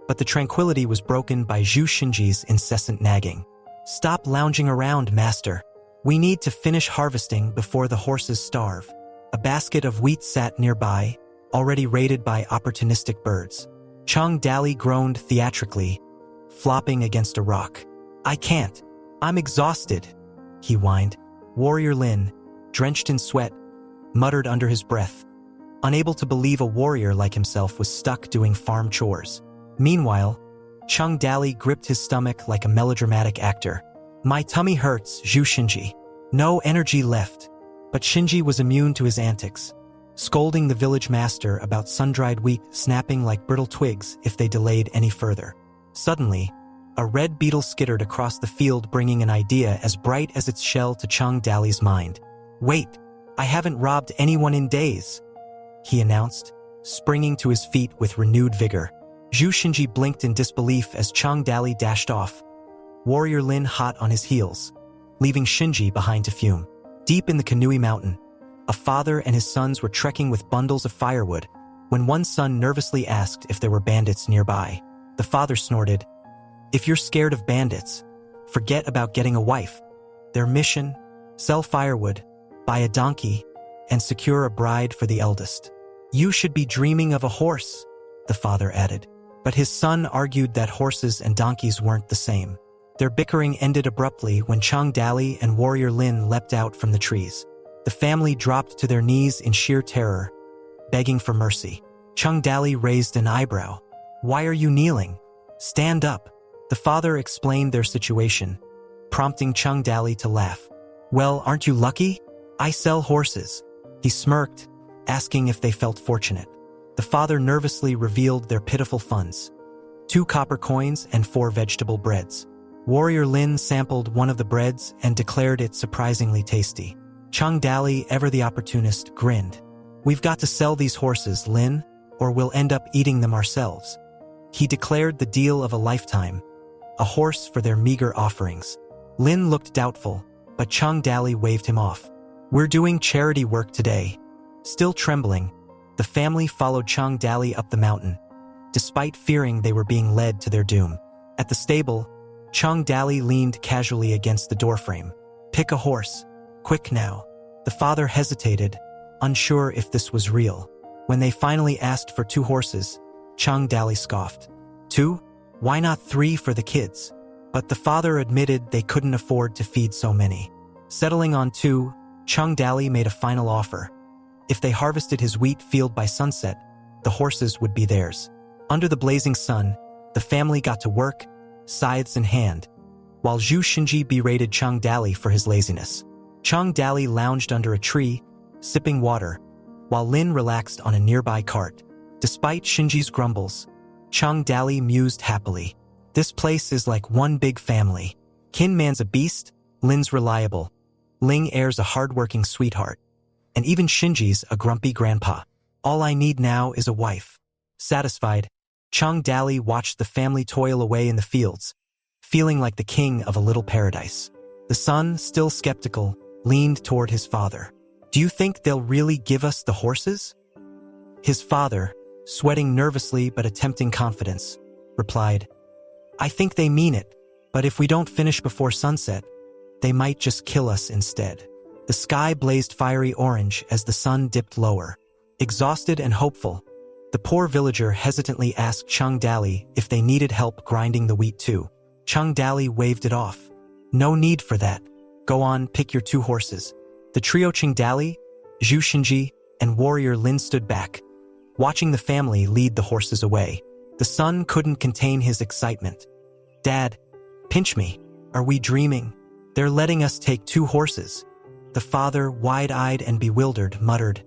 but the tranquility was broken by Zhu Xinji's incessant nagging. "Stop lounging around, master. We need to finish harvesting before the horses starve." A basket of wheat sat nearby, already raided by opportunistic birds. Chung Dali groaned theatrically, flopping against a rock. "I can't. I'm exhausted," he whined. Warrior Lin, drenched in sweat, muttered under his breath, unable to believe a warrior like himself was stuck doing farm chores. Meanwhile, Chung Dali gripped his stomach like a melodramatic actor. "My tummy hurts, Zhu Xinji." No energy left, but Xinji was immune to his antics, scolding the village master about sun-dried wheat snapping like brittle twigs if they delayed any further. Suddenly, a red beetle skittered across the field, bringing an idea as bright as its shell to Chung Dali's mind. "Wait, I haven't robbed anyone in days," he announced, springing to his feet with renewed vigor. Zhu Xinji blinked in disbelief as Chung Dali dashed off, Warrior Lin hot on his heels, leaving Xinji behind to fume. Deep in the Kanui Mountain, a father and his sons were trekking with bundles of firewood when one son nervously asked if there were bandits nearby. The father snorted, "If you're scared of bandits, forget about getting a wife. Their mission? Sell firewood, buy a donkey, and secure a bride for the eldest." "You should be dreaming of a horse," the father added. But his son argued that horses and donkeys weren't the same. Their bickering ended abruptly when Chung Dali and Warrior Lin leapt out from the trees. The family dropped to their knees in sheer terror, begging for mercy. Chung Dali raised an eyebrow. "Why are you kneeling? Stand up." The father explained their situation, prompting Chung Dali to laugh. "Well, aren't you lucky? I sell horses." He smirked, asking if they felt fortunate. The father nervously revealed their pitiful funds: 2 copper coins and 4 vegetable breads. Warrior Lin sampled one of the breads and declared it surprisingly tasty. Chung Dali, ever the opportunist, grinned. "We've got to sell these horses, Lin, or we'll end up eating them ourselves." He declared the deal of a lifetime, a horse for their meager offerings. Lin looked doubtful, but Chung Dali waved him off. "We're doing charity work today." Still trembling, the family followed Chung Dali up the mountain, despite fearing they were being led to their doom. At the stable, Chung Dali leaned casually against the doorframe. "Pick a horse. Quick now." The father hesitated, unsure if this was real. When they finally asked for 2 horses, Chung Dali scoffed. 2? Why not 3 for the kids? But the father admitted they couldn't afford to feed so many. Settling on 2, Chung Dali made a final offer. If they harvested his wheat field by sunset, the horses would be theirs. Under the blazing sun, the family got to work, scythes in hand, while Zhu Xinji berated Chung Dali for his laziness. Chung Dali lounged under a tree, sipping water, while Lin relaxed on a nearby cart. Despite Xinji's grumbles, Chung Dali mused happily. This place is like one big family. Kin Man's a beast, Lin's reliable, Ling Air's a hard-working sweetheart, and even Xinji's a grumpy grandpa. All I need now is a wife. Satisfied, Chung Dali watched the family toil away in the fields, feeling like the king of a little paradise. The son, still skeptical, leaned toward his father. "Do you think they'll really give us the horses?" His father, sweating nervously but attempting confidence, replied, "I think they mean it, but if we don't finish before sunset, they might just kill us instead." The sky blazed fiery orange as the sun dipped lower. Exhausted and hopeful, the poor villager hesitantly asked Chung Dali if they needed help grinding the wheat too. Chung Dali waved it off. "No need for that. Go on, pick your 2 horses." The trio Chung Dali, Zhu Xinji, and warrior Lin stood back, watching the family lead the horses away. The son couldn't contain his excitement. "Dad, pinch me. Are we dreaming? They're letting us take 2 horses." The father, wide-eyed and bewildered, muttered,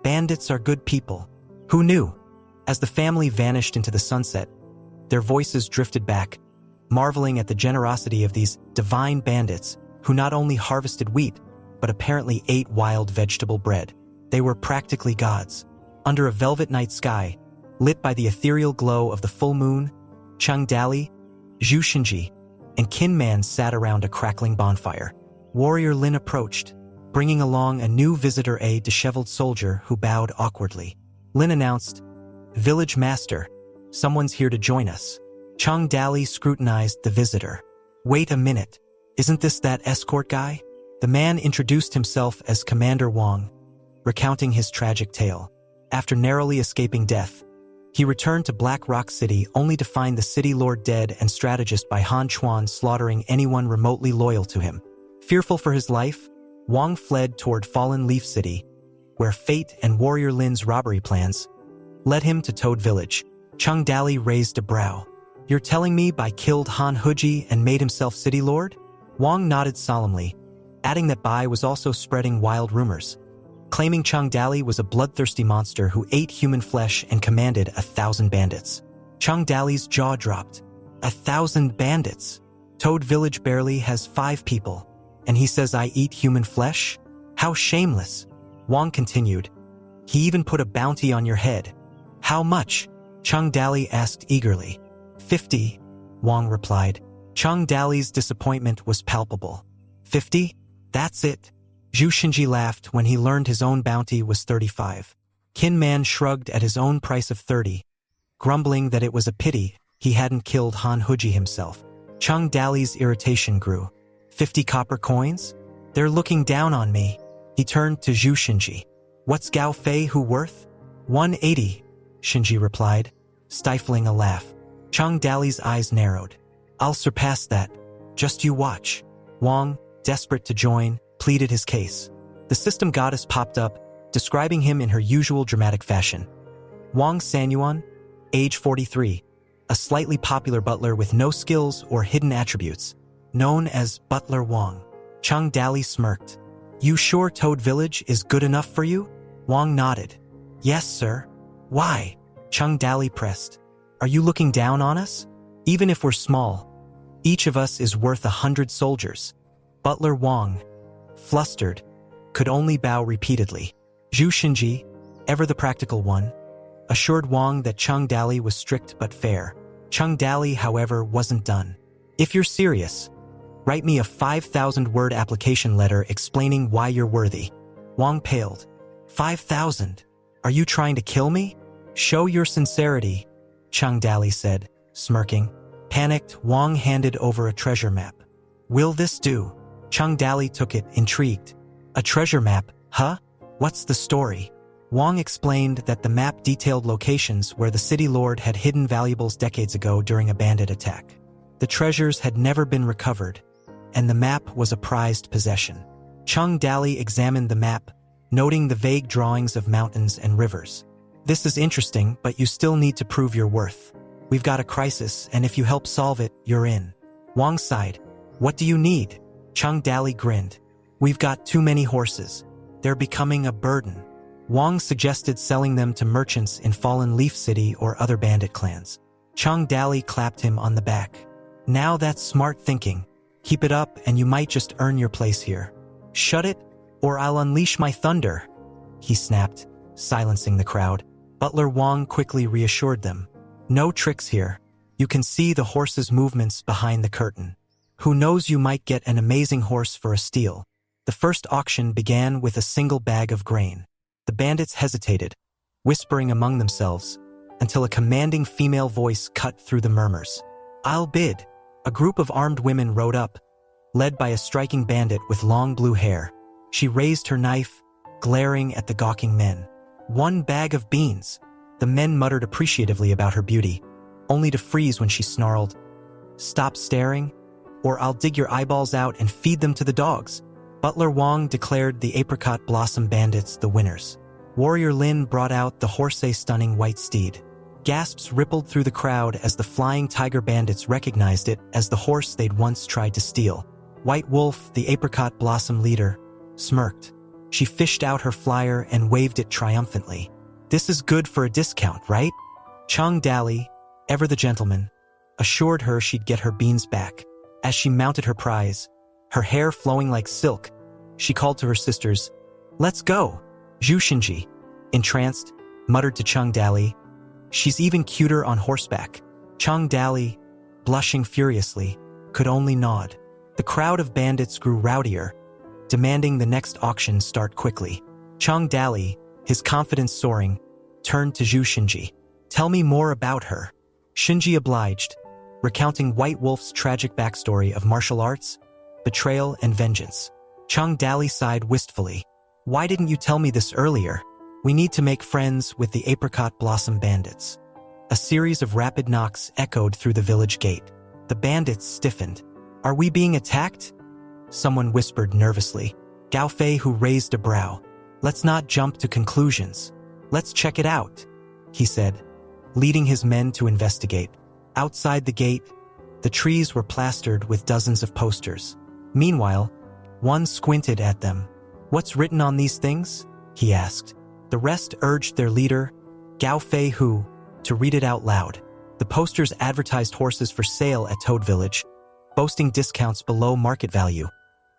"Bandits are good people. Who knew?" As the family vanished into the sunset, their voices drifted back, marveling at the generosity of these divine bandits who not only harvested wheat, but apparently ate wild vegetable bread. They were practically gods. Under a velvet night sky, lit by the ethereal glow of the full moon, Chung Dali, Zhu Xinji, and Kin Man sat around a crackling bonfire. Warrior Lin approached, bringing along a new visitor, a disheveled soldier who bowed awkwardly. Lin announced, "Village Master, someone's here to join us." Chung Dali scrutinized the visitor. "Wait a minute, isn't this that escort guy?" The man introduced himself as Commander Wang, recounting his tragic tale. After narrowly escaping death, he returned to Black Rock City only to find the city lord dead and strategist Bai Han Chuan slaughtering anyone remotely loyal to him. Fearful for his life, Wang fled toward Fallen Leaf City, where fate and Warrior Lin's robbery plans led him to Toad Village. Chung Dali raised a brow. "You're telling me Bai killed Han Huji and made himself city lord?" Wang nodded solemnly, adding that Bai was also spreading wild rumors, claiming Chung Dali was a bloodthirsty monster who ate human flesh and commanded 1,000 bandits. Chung Dali's jaw dropped. 1,000 bandits? Toad Village barely has 5 people, and he says I eat human flesh? How shameless. Wang continued. "He even put a bounty on your head." "How much?" Chung Dali asked eagerly. 50, Wang replied. Chung Dali's disappointment was palpable. 50? That's it. Zhu Xinji laughed when he learned his own bounty was 35. Kin Man shrugged at his own price of 30, grumbling that it was a pity he hadn't killed Han Huji himself. Chung Dali's irritation grew. 50 copper coins? They're looking down on me. He turned to Zhu Xinji. What's Gao Fei Hu worth? 180, Xinji replied, stifling a laugh. Chung Dali's eyes narrowed. I'll surpass that. Just you watch. Wang, desperate to join, pleaded his case. The system goddess popped up, describing him in her usual dramatic fashion. Wang Sanyuan, age 43, a slightly popular butler with no skills or hidden attributes, known as Butler Wang. Chung Dali smirked. You sure Toad Village is good enough for you? Wang nodded. Yes, sir. Why? Chung Dali pressed. Are you looking down on us? Even if we're small, each of us is worth 100 soldiers. Butler Wang, flustered, could only bow repeatedly. Zhu Xinji, ever the practical one, assured Wang that Chung Dali was strict but fair. Chung Dali, however, wasn't done. If you're serious, Write me a 5,000-word application letter explaining why you're worthy. Wang paled. 5,000? Are you trying to kill me? Show your sincerity, Chang Dali said, smirking. Panicked, Wang handed over a treasure map. Will this do? Chang Dali took it, intrigued. A treasure map, huh? What's the story? Wang explained that the map detailed locations where the city lord had hidden valuables decades ago during a bandit attack. The treasures had never been recovered, and the map was a prized possession. Chang Dali examined the map, noting the vague drawings of mountains and rivers. This is interesting, but you still need to prove your worth. We've got a crisis, and if you help solve it, you're in. Wang sighed. What do you need? Chang Dali grinned. We've got too many horses. They're becoming a burden. Wang suggested selling them to merchants in Fallen Leaf City or other bandit clans. Chang Dali clapped him on the back. Now that's smart thinking. Keep it up and you might just earn your place here. Shut it, or I'll unleash my thunder, he snapped, silencing the crowd. Butler Wang quickly reassured them. No tricks here. You can see the horse's movements behind the curtain. Who knows, you might get an amazing horse for a steal. The first auction began with a single bag of grain. The bandits hesitated, whispering among themselves, until a commanding female voice cut through the murmurs. I'll bid. A group of armed women rode up, led by a striking bandit with long blue hair. She raised her knife, glaring at the gawking men. 1 bag of beans. The men muttered appreciatively about her beauty, only to freeze when she snarled, Stop staring, or I'll dig your eyeballs out and feed them to the dogs. Butler Wang declared the Apricot Blossom Bandits the winners. Warrior Lin brought out the Horsey stunning white steed. Gasps rippled through the crowd as the Flying Tiger Bandits recognized it as the horse they'd once tried to steal. White Wolf, the Apricot Blossom leader, smirked. She fished out her flyer and waved it triumphantly. This is good for a discount, right? Chang Dali, ever the gentleman, assured her she'd get her beans back. As she mounted her prize, her hair flowing like silk, she called to her sisters, Let's go! Zhu Xinji, entranced, muttered to Chang Dali, She's even cuter on horseback. Chang Dali, blushing furiously, could only nod. The crowd of bandits grew rowdier, demanding the next auction start quickly. Chang Dali, his confidence soaring, turned to Zhu Xinji. Tell me more about her. Xinji obliged, recounting White Wolf's tragic backstory of martial arts, betrayal, and vengeance. Chang Dali sighed wistfully. Why didn't you tell me this earlier? We need to make friends with the Apricot Blossom Bandits. A series of rapid knocks echoed through the village gate. The bandits stiffened. Are we being attacked? Someone whispered nervously. Gao Fei, who raised a brow. Let's not jump to conclusions. Let's check it out, he said, leading his men to investigate. Outside the gate, the trees were plastered with dozens of posters. Meanwhile, one squinted at them. What's written on these things? He asked. The rest urged their leader, Gao Fei Hu, to read it out loud. The posters advertised horses for sale at Toad Village, boasting discounts below market value,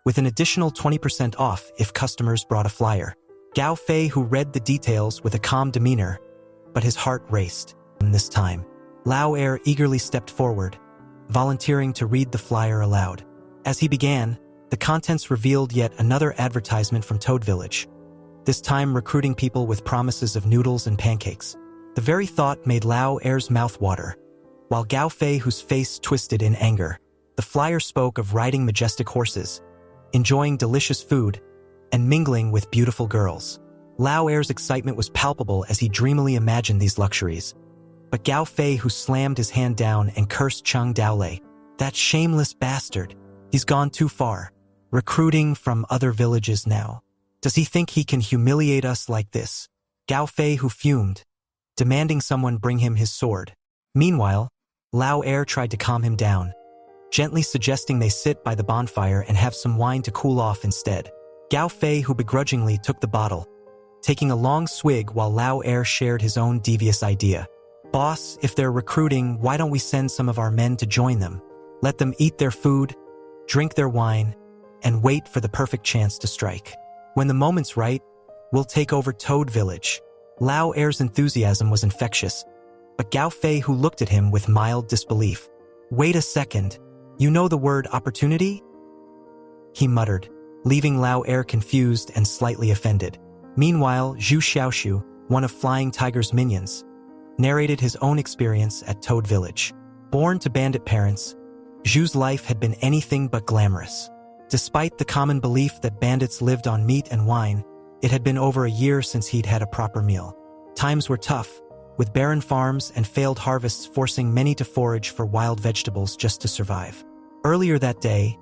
with an additional 20% off if customers brought a flyer. Gao Fei, who read the details with a calm demeanor, but his heart raced. This time, Lao Er eagerly stepped forward, volunteering to read the flyer aloud. As he began, the contents revealed yet another advertisement from Toad Village, this time recruiting people with promises of noodles and pancakes. The very thought made Lao Er's mouth water, while Gao Fei, whose face twisted in anger. The flyer spoke of riding majestic horses, enjoying delicious food, and mingling with beautiful girls. Lao Er's excitement was palpable as he dreamily imagined these luxuries. But Gao Fei, who slammed his hand down and cursed Chang Daolei, that shameless bastard, he's gone too far, recruiting from other villages now. Does he think he can humiliate us like this? Gao Fei, who fumed, demanding someone bring him his sword. Meanwhile, Lao Er tried to calm him down, gently suggesting they sit by the bonfire and have some wine to cool off instead. Gao Fei, who begrudgingly took the bottle, taking a long swig while Lao Er shared his own devious idea. Boss, if they're recruiting, why don't we send some of our men to join them? Let them eat their food, drink their wine, and wait for the perfect chance to strike. When the moment's right, we'll take over Toad Village. Lao Er's enthusiasm was infectious, but Gao Fei, who looked at him with mild disbelief. Wait a second. You know the word opportunity? he muttered, leaving Lao Er confused and slightly offended. Meanwhile, Zhu Xiaoshu, one of Flying Tiger's minions, narrated his own experience at Toad Village. Born to bandit parents, Zhu's life had been anything but glamorous. Despite the common belief that bandits lived on meat and wine, it had been over a year since he'd had a proper meal. Times were tough, with barren farms and failed harvests forcing many to forage for wild vegetables just to survive. Earlier that day,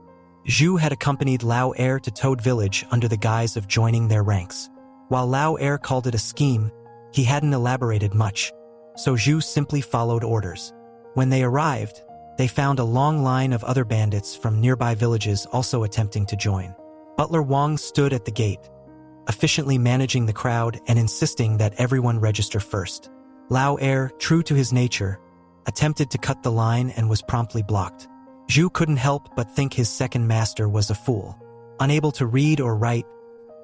Zhu had accompanied Lao Er to Toad Village under the guise of joining their ranks. While Lao Er called it a scheme, he hadn't elaborated much, so Zhu simply followed orders. When they arrived, they found a long line of other bandits from nearby villages also attempting to join. Butler Wang stood at the gate, efficiently managing the crowd and insisting that everyone register first. Lao Er, true to his nature, attempted to cut the line and was promptly blocked. Zhu couldn't help but think his second master was a fool. Unable to read or write,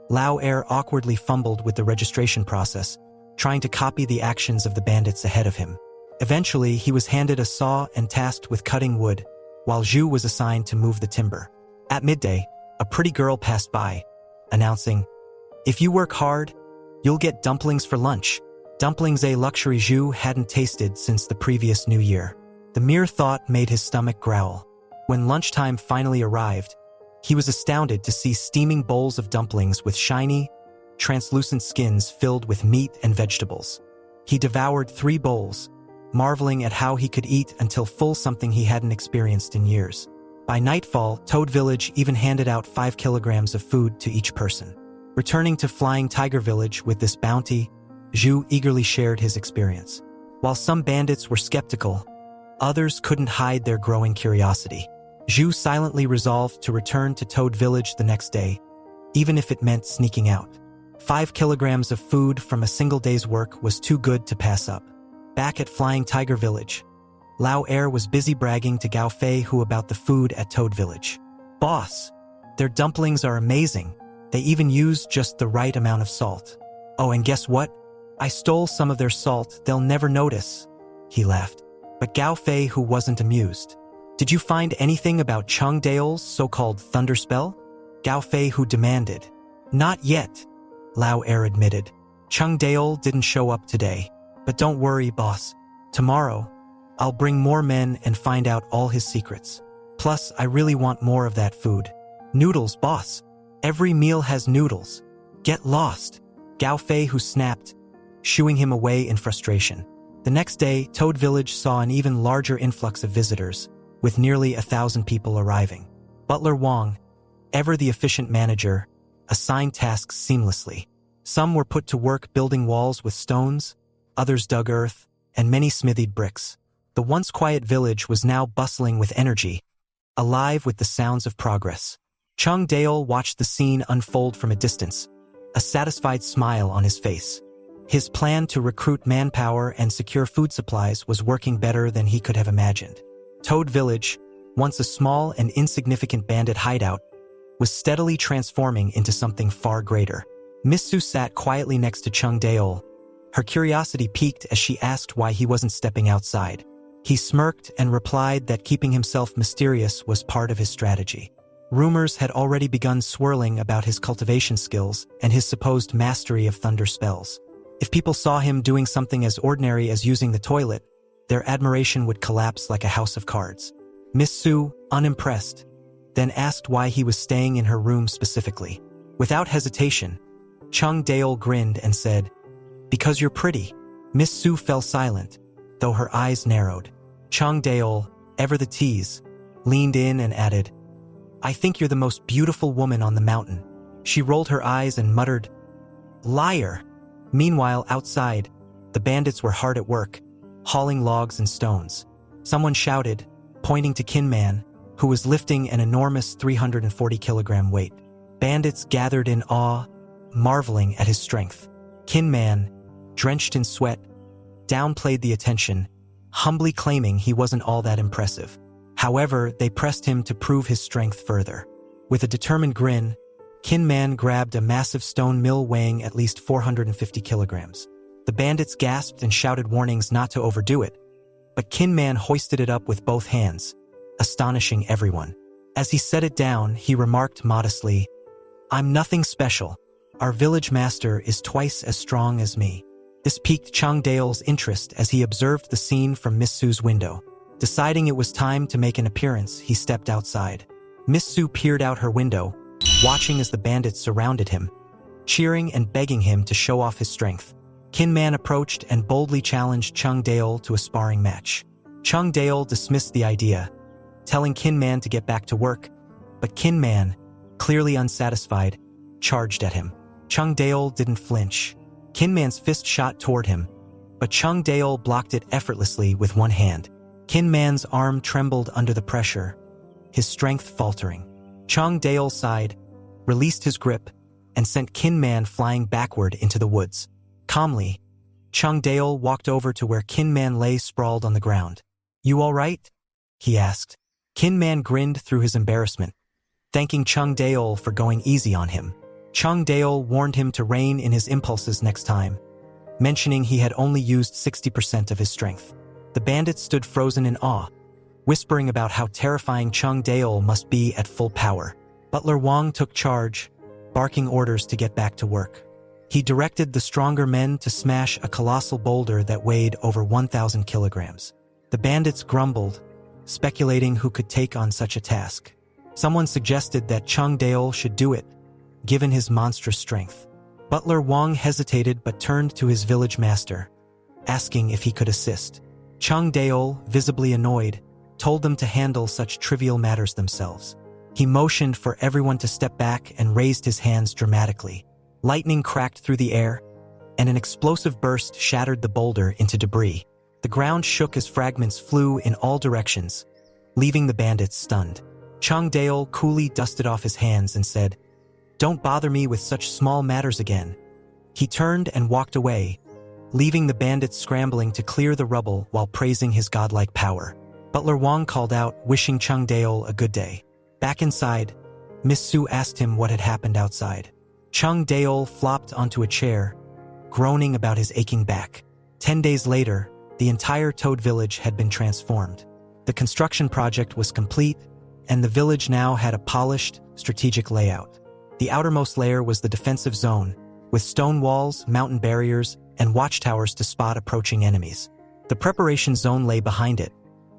Lao Er awkwardly fumbled with the registration process, trying to copy the actions of the bandits ahead of him. Eventually, he was handed a saw and tasked with cutting wood, while Zhu was assigned to move the timber. At midday, a pretty girl passed by, announcing, "If you work hard, you'll get dumplings for lunch." Dumplings, a luxury Zhu hadn't tasted since the previous New Year. The mere thought made his stomach growl. When lunchtime finally arrived, he was astounded to see steaming bowls of dumplings with shiny, translucent skins filled with meat and vegetables. He devoured 3 bowls, marveling at how he could eat until full, something he hadn't experienced in years. By nightfall, Toad Village even handed out 5 kilograms of food to each person. Returning to Flying Tiger Village with this bounty, Zhu eagerly shared his experience. While some bandits were skeptical, others couldn't hide their growing curiosity. Zhu silently resolved to return to Toad Village the next day, even if it meant sneaking out. 5 kilograms of food from a single day's work was too good to pass up. Back at Flying Tiger Village, Lao Er was busy bragging to Gao Fei Hu about the food at Toad Village. "Boss, their dumplings are amazing. They even use just the right amount of salt. Oh, and guess what? I stole some of their salt. They'll never notice," he laughed. But Gao Fei Hu wasn't amused. "Did you find anything about Chung Daol's so-called thunder spell?" Gao Fei Hu demanded. "Not yet," Lao Er admitted. "Chung Daol didn't show up today. But don't worry, boss. Tomorrow, I'll bring more men and find out all his secrets. Plus, I really want more of that food. Noodles, boss. Every meal has noodles. Get lost." Gao Fei Hu snapped, shooing him away in frustration. The next day, Toad Village saw an even larger influx of visitors, with nearly 1,000 people arriving. Butler Wang, ever the efficient manager, assigned tasks seamlessly. Some were put to work building walls with stones, others dug earth, and many smithied bricks. The once quiet village was now bustling with energy, alive with the sounds of progress. Chung Daol watched the scene unfold from a distance, a satisfied smile on his face. His plan to recruit manpower and secure food supplies was working better than he could have imagined. Toad Village, once a small and insignificant bandit hideout, was steadily transforming into something far greater. Miss Su sat quietly next to Chung Daol. Her curiosity piqued as she asked why he wasn't stepping outside. He smirked and replied that keeping himself mysterious was part of his strategy. Rumors had already begun swirling about his cultivation skills and his supposed mastery of thunder spells. If people saw him doing something as ordinary as using the toilet, their admiration would collapse like a house of cards. Miss Su, unimpressed, then asked why he was staying in her room specifically. Without hesitation, Chung Daol grinned and said, "Because you're pretty." Miss Su fell silent, though her eyes narrowed. Chung Daol, ever the tease, leaned in and added, "I think you're the most beautiful woman on the mountain." She rolled her eyes and muttered, "Liar." Meanwhile, outside, the bandits were hard at work, hauling logs and stones. Someone shouted, pointing to Kin Man, who was lifting an enormous 340-kilogram weight. Bandits gathered in awe, marveling at his strength. Kin Man, drenched in sweat, downplayed the attention, humbly claiming he wasn't all that impressive. However, they pressed him to prove his strength further. With a determined grin, Kin Man grabbed a massive stone mill weighing at least 450 kilograms. The bandits gasped and shouted warnings not to overdo it, but Kin Man hoisted it up with both hands, astonishing everyone. As he set it down, he remarked modestly, "I'm nothing special. Our village master is twice as strong as me." This piqued Chung Dale's interest as he observed the scene from Miss Su's window. Deciding it was time to make an appearance, he stepped outside. Miss Su peered out her window, watching as the bandits surrounded him, cheering and begging him to show off his strength. Kin Man approached and boldly challenged Chung Dale to a sparring match. Chung Dale dismissed the idea, telling Kin Man to get back to work, but Kin Man, clearly unsatisfied, charged at him. Chung Dale didn't flinch. Kin Man's fist shot toward him, but Chung Dale blocked it effortlessly with one hand. Kin Man's arm trembled under the pressure, his strength faltering. Chung Dale sighed, released his grip, and sent Kin Man flying backward into the woods. Calmly, Chung Dale walked over to where Kin Man lay sprawled on the ground. "You all right?" he asked. Kin Man grinned through his embarrassment, thanking Chung Dale for going easy on him. Chung Dale warned him to rein in his impulses next time, mentioning he had only used 60% of his strength. The bandits stood frozen in awe, whispering about how terrifying Chung Dale must be at full power. Butler Wong took charge, barking orders to get back to work. He directed the stronger men to smash a colossal boulder that weighed over 1,000 kilograms. The bandits grumbled, speculating who could take on such a task. Someone suggested that Chung Dale should do it, given his monstrous strength. Butler Wong hesitated but turned to his village master, asking if he could assist. Chung Dale, visibly annoyed, told them to handle such trivial matters themselves. He motioned for everyone to step back and raised his hands dramatically. Lightning cracked through the air, and an explosive burst shattered the boulder into debris. The ground shook as fragments flew in all directions, leaving the bandits stunned. Chung Dale coolly dusted off his hands and said, "Don't bother me with such small matters again." He turned and walked away, leaving the bandits scrambling to clear the rubble while praising his godlike power. Butler Wong called out, wishing Chung Dale a good day. Back inside, Miss Su asked him what had happened outside. Chung Dale flopped onto a chair, groaning about his aching back. 10 days later, the entire Toad village had been transformed. The construction project was complete, and the village now had a polished, strategic layout. The outermost layer was the defensive zone, with stone walls, mountain barriers, and watchtowers to spot approaching enemies. The preparation zone lay behind it,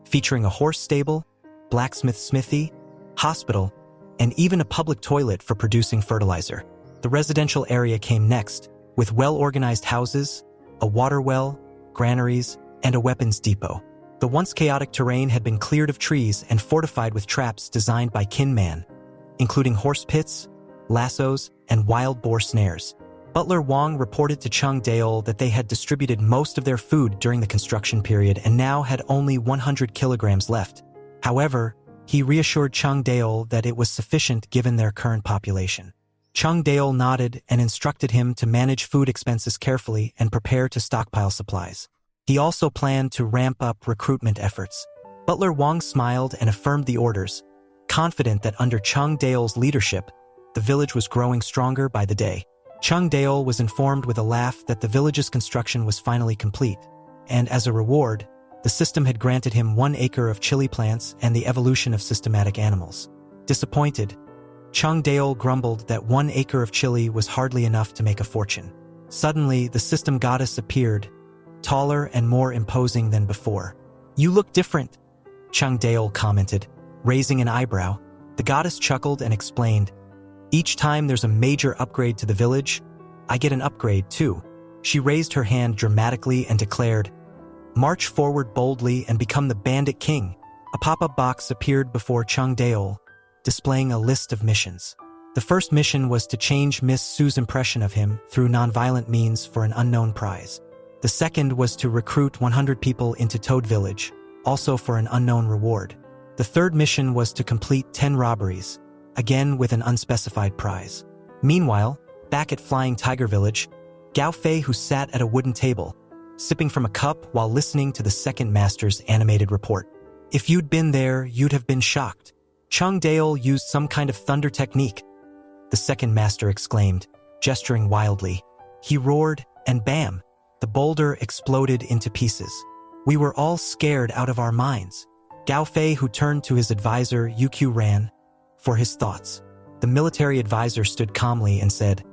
featuring a horse stable, blacksmith smithy, hospital, and even a public toilet for producing fertilizer. The residential area came next, with well-organized houses, a water well, granaries, and a weapons depot. The once chaotic terrain had been cleared of trees and fortified with traps designed by Kin Man, including horse pits, lassos, and wild boar snares. Butler Wong reported to Chung Dale that they had distributed most of their food during the construction period and now had only 100 kilograms left. However, he reassured Chung Dale that it was sufficient given their current population. Chung Dale nodded and instructed him to manage food expenses carefully and prepare to stockpile supplies. He also planned to ramp up recruitment efforts. Butler Wong smiled and affirmed the orders, confident that under Chung Dale's leadership, the village was growing stronger by the day. Chung Dale was informed with a laugh that the village's construction was finally complete, and as a reward, the system had granted him 1 acre of chili plants and the evolution of systematic animals. Disappointed, Chung Dale grumbled that 1 acre of chili was hardly enough to make a fortune. Suddenly, the system goddess appeared, taller and more imposing than before. "You look different," Chung Dale commented, raising an eyebrow. The goddess chuckled and explained, "Each time there's a major upgrade to the village, I get an upgrade too." She raised her hand dramatically and declared, "March forward boldly and become the Bandit King." A pop-up box appeared before Chung Dale, displaying a list of missions. The first mission was to change Miss Su's impression of him through nonviolent means for an unknown prize. The second was to recruit 100 people into Toad Village, also for an unknown reward. The third mission was to complete 10 robberies, again with an unspecified prize. Meanwhile, back at Flying Tiger Village, Gao Fei, who sat at a wooden table, sipping from a cup while listening to the second master's animated report. "If you'd been there, you'd have been shocked. Chung Dale used some kind of thunder technique," the second master exclaimed, gesturing wildly. He roared, and bam! The boulder exploded into pieces. "We were all scared out of our minds." Gao Fei, who turned to his advisor Yu Ran, for his thoughts. The military advisor stood calmly and said,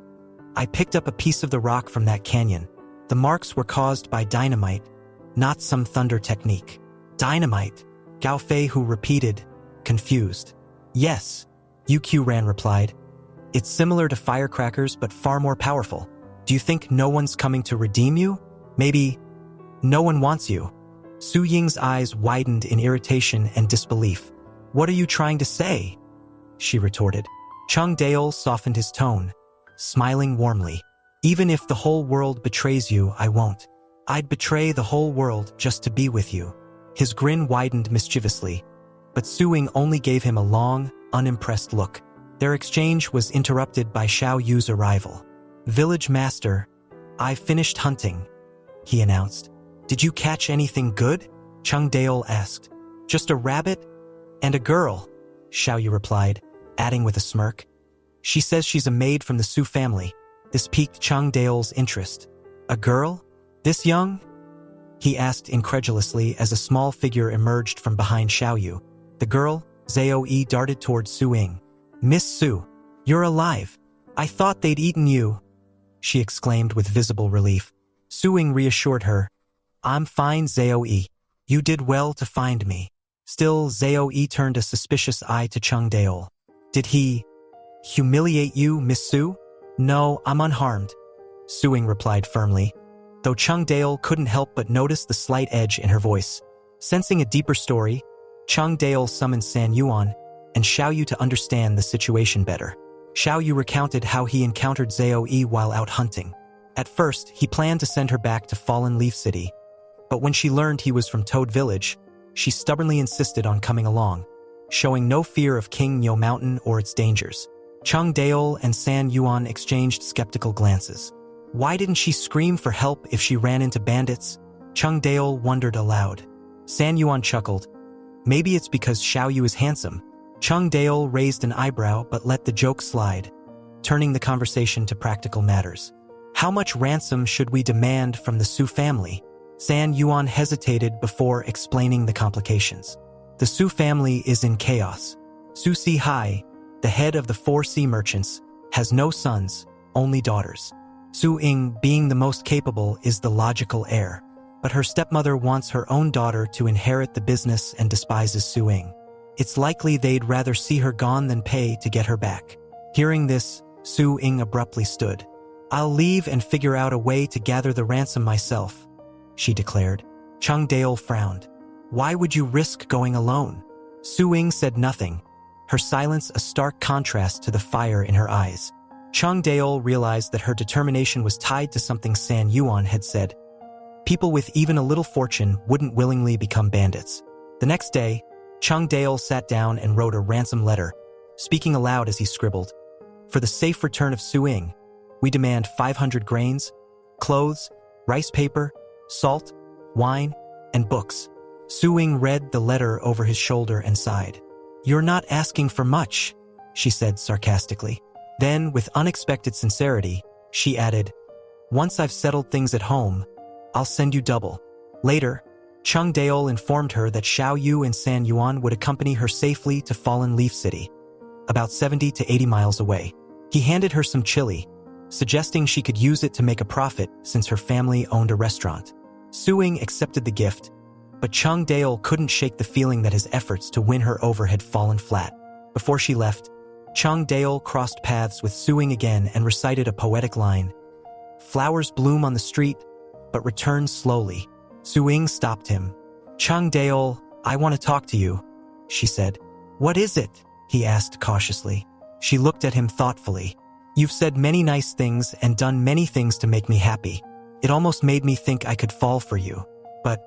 I picked up a piece of the rock from that canyon. The marks were caused by dynamite, not some thunder technique. Dynamite? Gao Fei Hu repeated, confused. Yes, UQ Ran replied. It's similar to firecrackers but far more powerful. Do you think no one's coming to redeem you? Maybe no one wants you. Su Ying's eyes widened in irritation and disbelief. What are you trying to say? She retorted. Chung Daol softened his tone, smiling warmly. Even if the whole world betrays you, I won't. I'd betray the whole world just to be with you. His grin widened mischievously, but Su Ying only gave him a long, unimpressed look. Their exchange was interrupted by Xiao Yu's arrival. Village Master, I finished hunting, he announced. Did you catch anything good? Chung Daol asked. Just a rabbit and a girl, Xiao Yu replied, adding with a smirk. She says she's a maid from the Su family. This piqued Chung Daol's interest. A girl? This young? He asked incredulously as a small figure emerged from behind Xiao Yu. The girl, Zhao Yi, darted toward Su Ying. Miss Su, you're alive. I thought they'd eaten you, she exclaimed with visible relief. Su Ying reassured her. I'm fine, Zhao Yi. You did well to find me. Still, Zhao Yi turned a suspicious eye to Chung Daol. Did he humiliate you, Miss Su? No, I'm unharmed, Su Ying replied firmly, though Chung Daol couldn't help but notice the slight edge in her voice. Sensing a deeper story, Chung Daol summoned San Yuan and Xiao Yu to understand the situation better. Xiao Yu recounted how he encountered Zhao Yi while out hunting. At first, he planned to send her back to Fallen Leaf City, but when she learned he was from Toad Village, she stubbornly insisted on coming along, showing no fear of King Nyo Mountain or its dangers. Chung Daol and San Yuan exchanged skeptical glances. Why didn't she scream for help if she ran into bandits? Chung Daol wondered aloud. San Yuan chuckled. Maybe it's because Xiao Yu is handsome. Chung Daol raised an eyebrow but let the joke slide, turning the conversation to practical matters. How much ransom should we demand from the Su family? San Yuan hesitated before explaining the complications. The Su family is in chaos. Su Si Hai, the head of the 4 sea merchants, has no sons, only daughters. Su Ying, being the most capable, is the logical heir, but her stepmother wants her own daughter to inherit the business and despises Su Ying. It's likely they'd rather see her gone than pay to get her back. Hearing this, Su Ying abruptly stood. I'll leave and figure out a way to gather the ransom myself, she declared. Chung Daol frowned. Why would you risk going alone? Su Ying said nothing, her silence a stark contrast to the fire in her eyes. Chung Daol realized that her determination was tied to something San Yuan had said. People with even a little fortune wouldn't willingly become bandits. The next day, Chung Daol sat down and wrote a ransom letter, speaking aloud as he scribbled. For the safe return of Su Ying, we demand 500 grains, clothes, rice paper, salt, wine, and books. Su Ying read the letter over his shoulder and sighed. You're not asking for much, she said sarcastically. Then, with unexpected sincerity, she added, once I've settled things at home, I'll send you double. Later, Chung Daol informed her that Xiao Yu and San Yuan would accompany her safely to Fallen Leaf City, about 70 to 80 miles away. He handed her some chili, suggesting she could use it to make a profit since her family owned a restaurant. Su Ying accepted the gift, but Chung Daol couldn't shake the feeling that his efforts to win her over had fallen flat. Before she left, Chung Daol crossed paths with Su Ying again and recited a poetic line. Flowers bloom on the street, but return slowly. Su Ying stopped him. Chung Daol, I want to talk to you, she said. What is it? He asked cautiously. She looked at him thoughtfully. You've said many nice things and done many things to make me happy. It almost made me think I could fall for you. But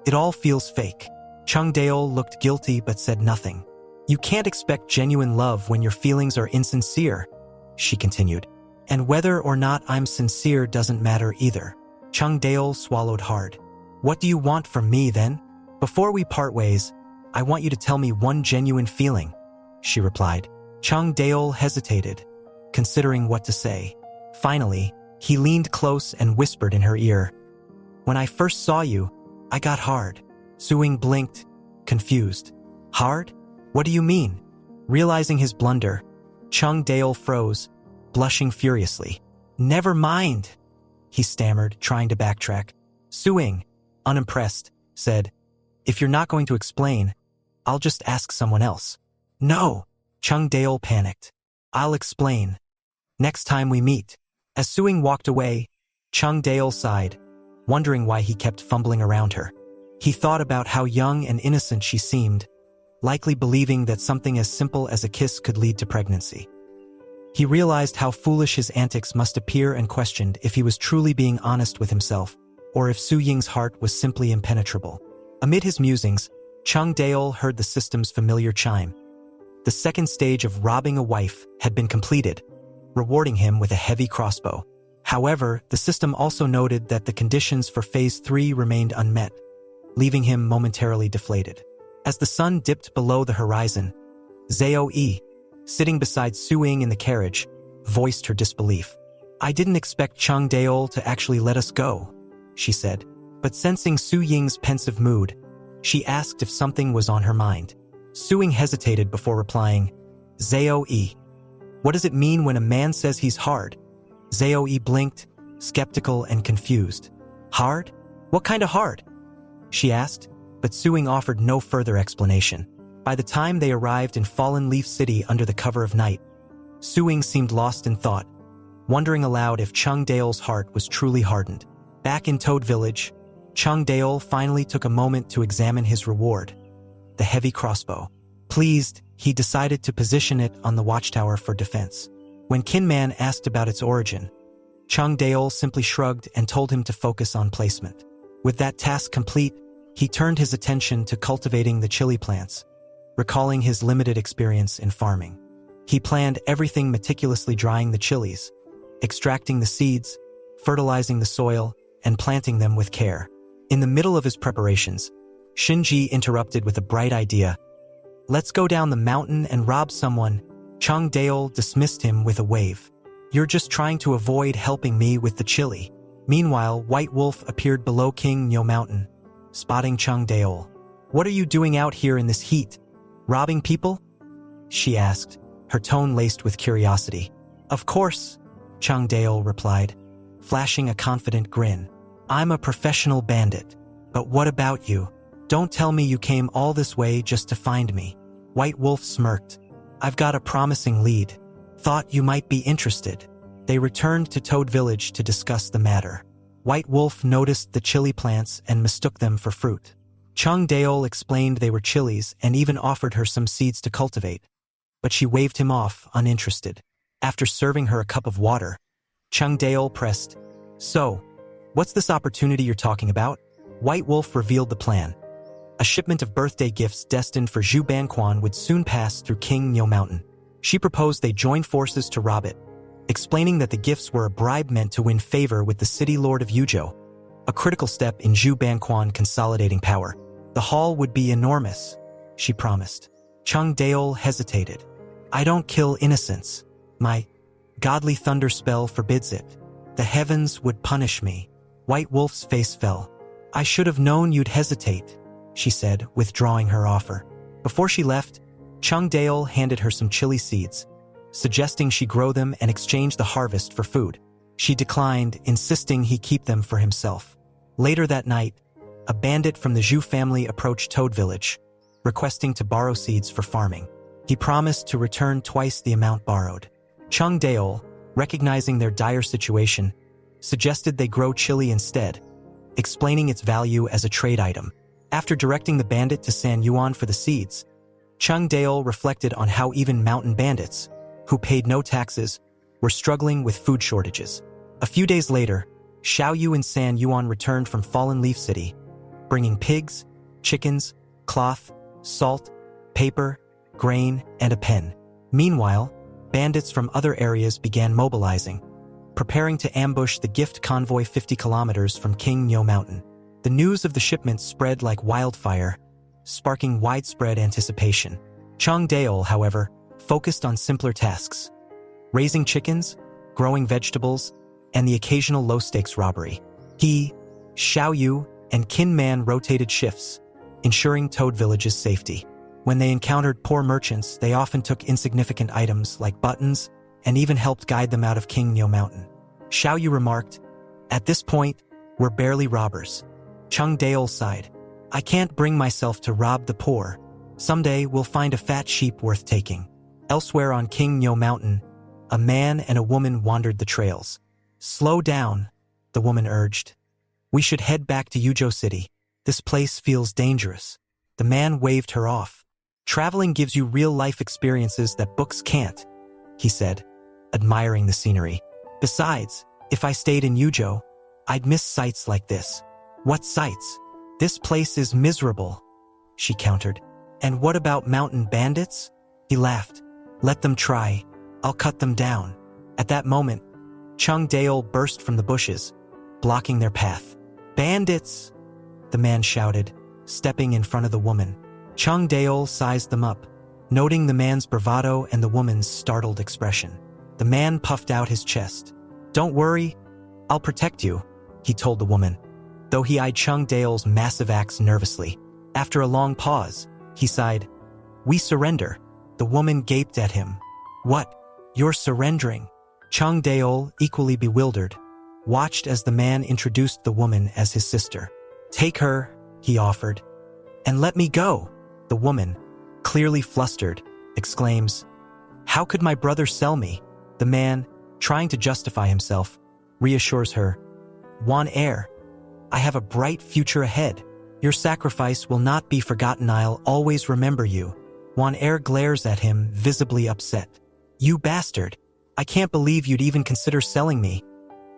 it all feels fake. Chung Daol looked guilty but said nothing. You can't expect genuine love when your feelings are insincere, she continued. And whether or not I'm sincere doesn't matter either. Chung Daol swallowed hard. What do you want from me then? Before we part ways, I want you to tell me one genuine feeling, she replied. Chung Daol hesitated, considering what to say. Finally, he leaned close and whispered in her ear. When I first saw you, I got hard. Su Ying blinked, confused. Hard? What do you mean? Realizing his blunder, Chung Daeol froze, blushing furiously. "Never mind," he stammered, trying to backtrack. Suing, unimpressed, said, "If you're not going to explain, I'll just ask someone else." "No," Chung Daeol panicked. "I'll explain. Next time we meet." As Suing walked away, Chung Daeol sighed, wondering why he kept fumbling around her. He thought about how young and innocent she seemed, likely believing that something as simple as a kiss could lead to pregnancy. He realized how foolish his antics must appear and questioned if he was truly being honest with himself, or if Su Ying's heart was simply impenetrable. Amid his musings, Chung Daeol heard the system's familiar chime. The second stage of robbing a wife had been completed, rewarding him with a heavy crossbow. However, the system also noted that the conditions for Phase 3 remained unmet, leaving him momentarily deflated. As the sun dipped below the horizon, Zhao Yi, sitting beside Su Ying in the carriage, voiced her disbelief. "I didn't expect Chung Daeol to actually let us go," she said. But sensing Su Ying's pensive mood, she asked if something was on her mind. Su Ying hesitated before replying, "Zhao Yi, what does it mean when a man says he's hard?" Zhao Yi blinked, skeptical and confused. "Hard? What kind of hard?" she asked, but Su Ying offered no further explanation. By the time they arrived in Fallen Leaf City under the cover of night, Su Ying seemed lost in thought, wondering aloud if Chung Daeol's heart was truly hardened. Back in Toad Village, Chung Daeol finally took a moment to examine his reward, the heavy crossbow. Pleased, he decided to position it on the watchtower for defense. When Kinman asked about its origin, Chung Daeol simply shrugged and told him to focus on placement. With that task complete, he turned his attention to cultivating the chili plants, recalling his limited experience in farming. He planned everything meticulously, drying the chilies, extracting the seeds, fertilizing the soil, and planting them with care. In the middle of his preparations, Shinji interrupted with a bright idea. "Let's go down the mountain and rob someone." Chung Daeol dismissed him with a wave. "You're just trying to avoid helping me with the chili." Meanwhile, White Wolf appeared below King Nyo Mountain, spotting Chung Daeol. "What are you doing out here in this heat? Robbing people?" she asked, her tone laced with curiosity. "Of course," Chung Daeol replied, flashing a confident grin. "I'm a professional bandit. But what about you? Don't tell me you came all this way just to find me." White Wolf smirked. "I've got a promising lead. Thought you might be interested." They returned to Toad Village to discuss the matter. White Wolf noticed the chili plants and mistook them for fruit. Chung Daeol explained they were chilies and even offered her some seeds to cultivate, but she waved him off, uninterested. After serving her a cup of water, Chung Daeol pressed, "So, what's this opportunity you're talking about?" White Wolf revealed the plan. A shipment of birthday gifts destined for Zhu Banquan would soon pass through King Nyo Mountain. She proposed they join forces to rob it, explaining that the gifts were a bribe meant to win favor with the city lord of Yuzhou, a critical step in Zhu Banquan consolidating power. The haul would be enormous, she promised. Chung Daeol hesitated. "I don't kill innocents. My godly thunder spell forbids it. The heavens would punish me." White Wolf's face fell. "I should have known you'd hesitate," she said, withdrawing her offer. Before she left, Chung Daeol handed her some chili seeds, suggesting she grow them and exchange the harvest for food. She declined, insisting he keep them for himself. Later that night, a bandit from the Zhu family approached Toad Village, requesting to borrow seeds for farming. He promised to return twice the amount borrowed. Chung Daeol, recognizing their dire situation, suggested they grow chili instead, explaining its value as a trade item. After directing the bandit to San Yuan for the seeds, Chung Daeol reflected on how even mountain bandits, who paid no taxes, were struggling with food shortages. A few days later, Xiaoyu and San Yuan returned from Fallen Leaf City, bringing pigs, chickens, cloth, salt, paper, grain, and a pen. Meanwhile, bandits from other areas began mobilizing, preparing to ambush the gift convoy 50 kilometers from King Nyo Mountain. The news of the shipment spread like wildfire, sparking widespread anticipation. Chung Daeol, however, focused on simpler tasks: raising chickens, growing vegetables, and the occasional low-stakes robbery. He, Xiaoyu, and Kin Man rotated shifts, ensuring Toad Village's safety. When they encountered poor merchants, they often took insignificant items like buttons and even helped guide them out of King Nyo Mountain. Xiao Yu remarked, "At this point, we're barely robbers." Chung Daol sighed. "I can't bring myself to rob the poor. Someday we'll find a fat sheep worth taking." Elsewhere on King Nyo Mountain, a man and a woman wandered the trails. "Slow down," the woman urged. "We should head back to Yujo City. This place feels dangerous." The man waved her off. "Traveling gives you real-life experiences that books can't," he said, admiring the scenery. "Besides, if I stayed in Yujo, I'd miss sights like this." "What sights? This place is miserable," she countered. "And what about mountain bandits?" He laughed. "Let them try. I'll cut them down." At that moment, Chung Daol burst from the bushes, blocking their path. "Bandits!" the man shouted, stepping in front of the woman. Chung Daol sized them up, noting the man's bravado and the woman's startled expression. The man puffed out his chest. "Don't worry, I'll protect you," he told the woman, though he eyed Chung Daol's massive axe nervously. After a long pause, he sighed. "We surrender." The woman gaped at him. "What? You're surrendering?" Chung Daol, equally bewildered, watched as the man introduced the woman as his sister. "Take her," he offered. "And let me go," the woman, clearly flustered, exclaims. "How could my brother sell me?" The man, trying to justify himself, reassures her. "Wan Air, I have a bright future ahead. Your sacrifice will not be forgotten. I'll always remember you." Wan Air glares at him, visibly upset. "You bastard! I can't believe you'd even consider selling me,"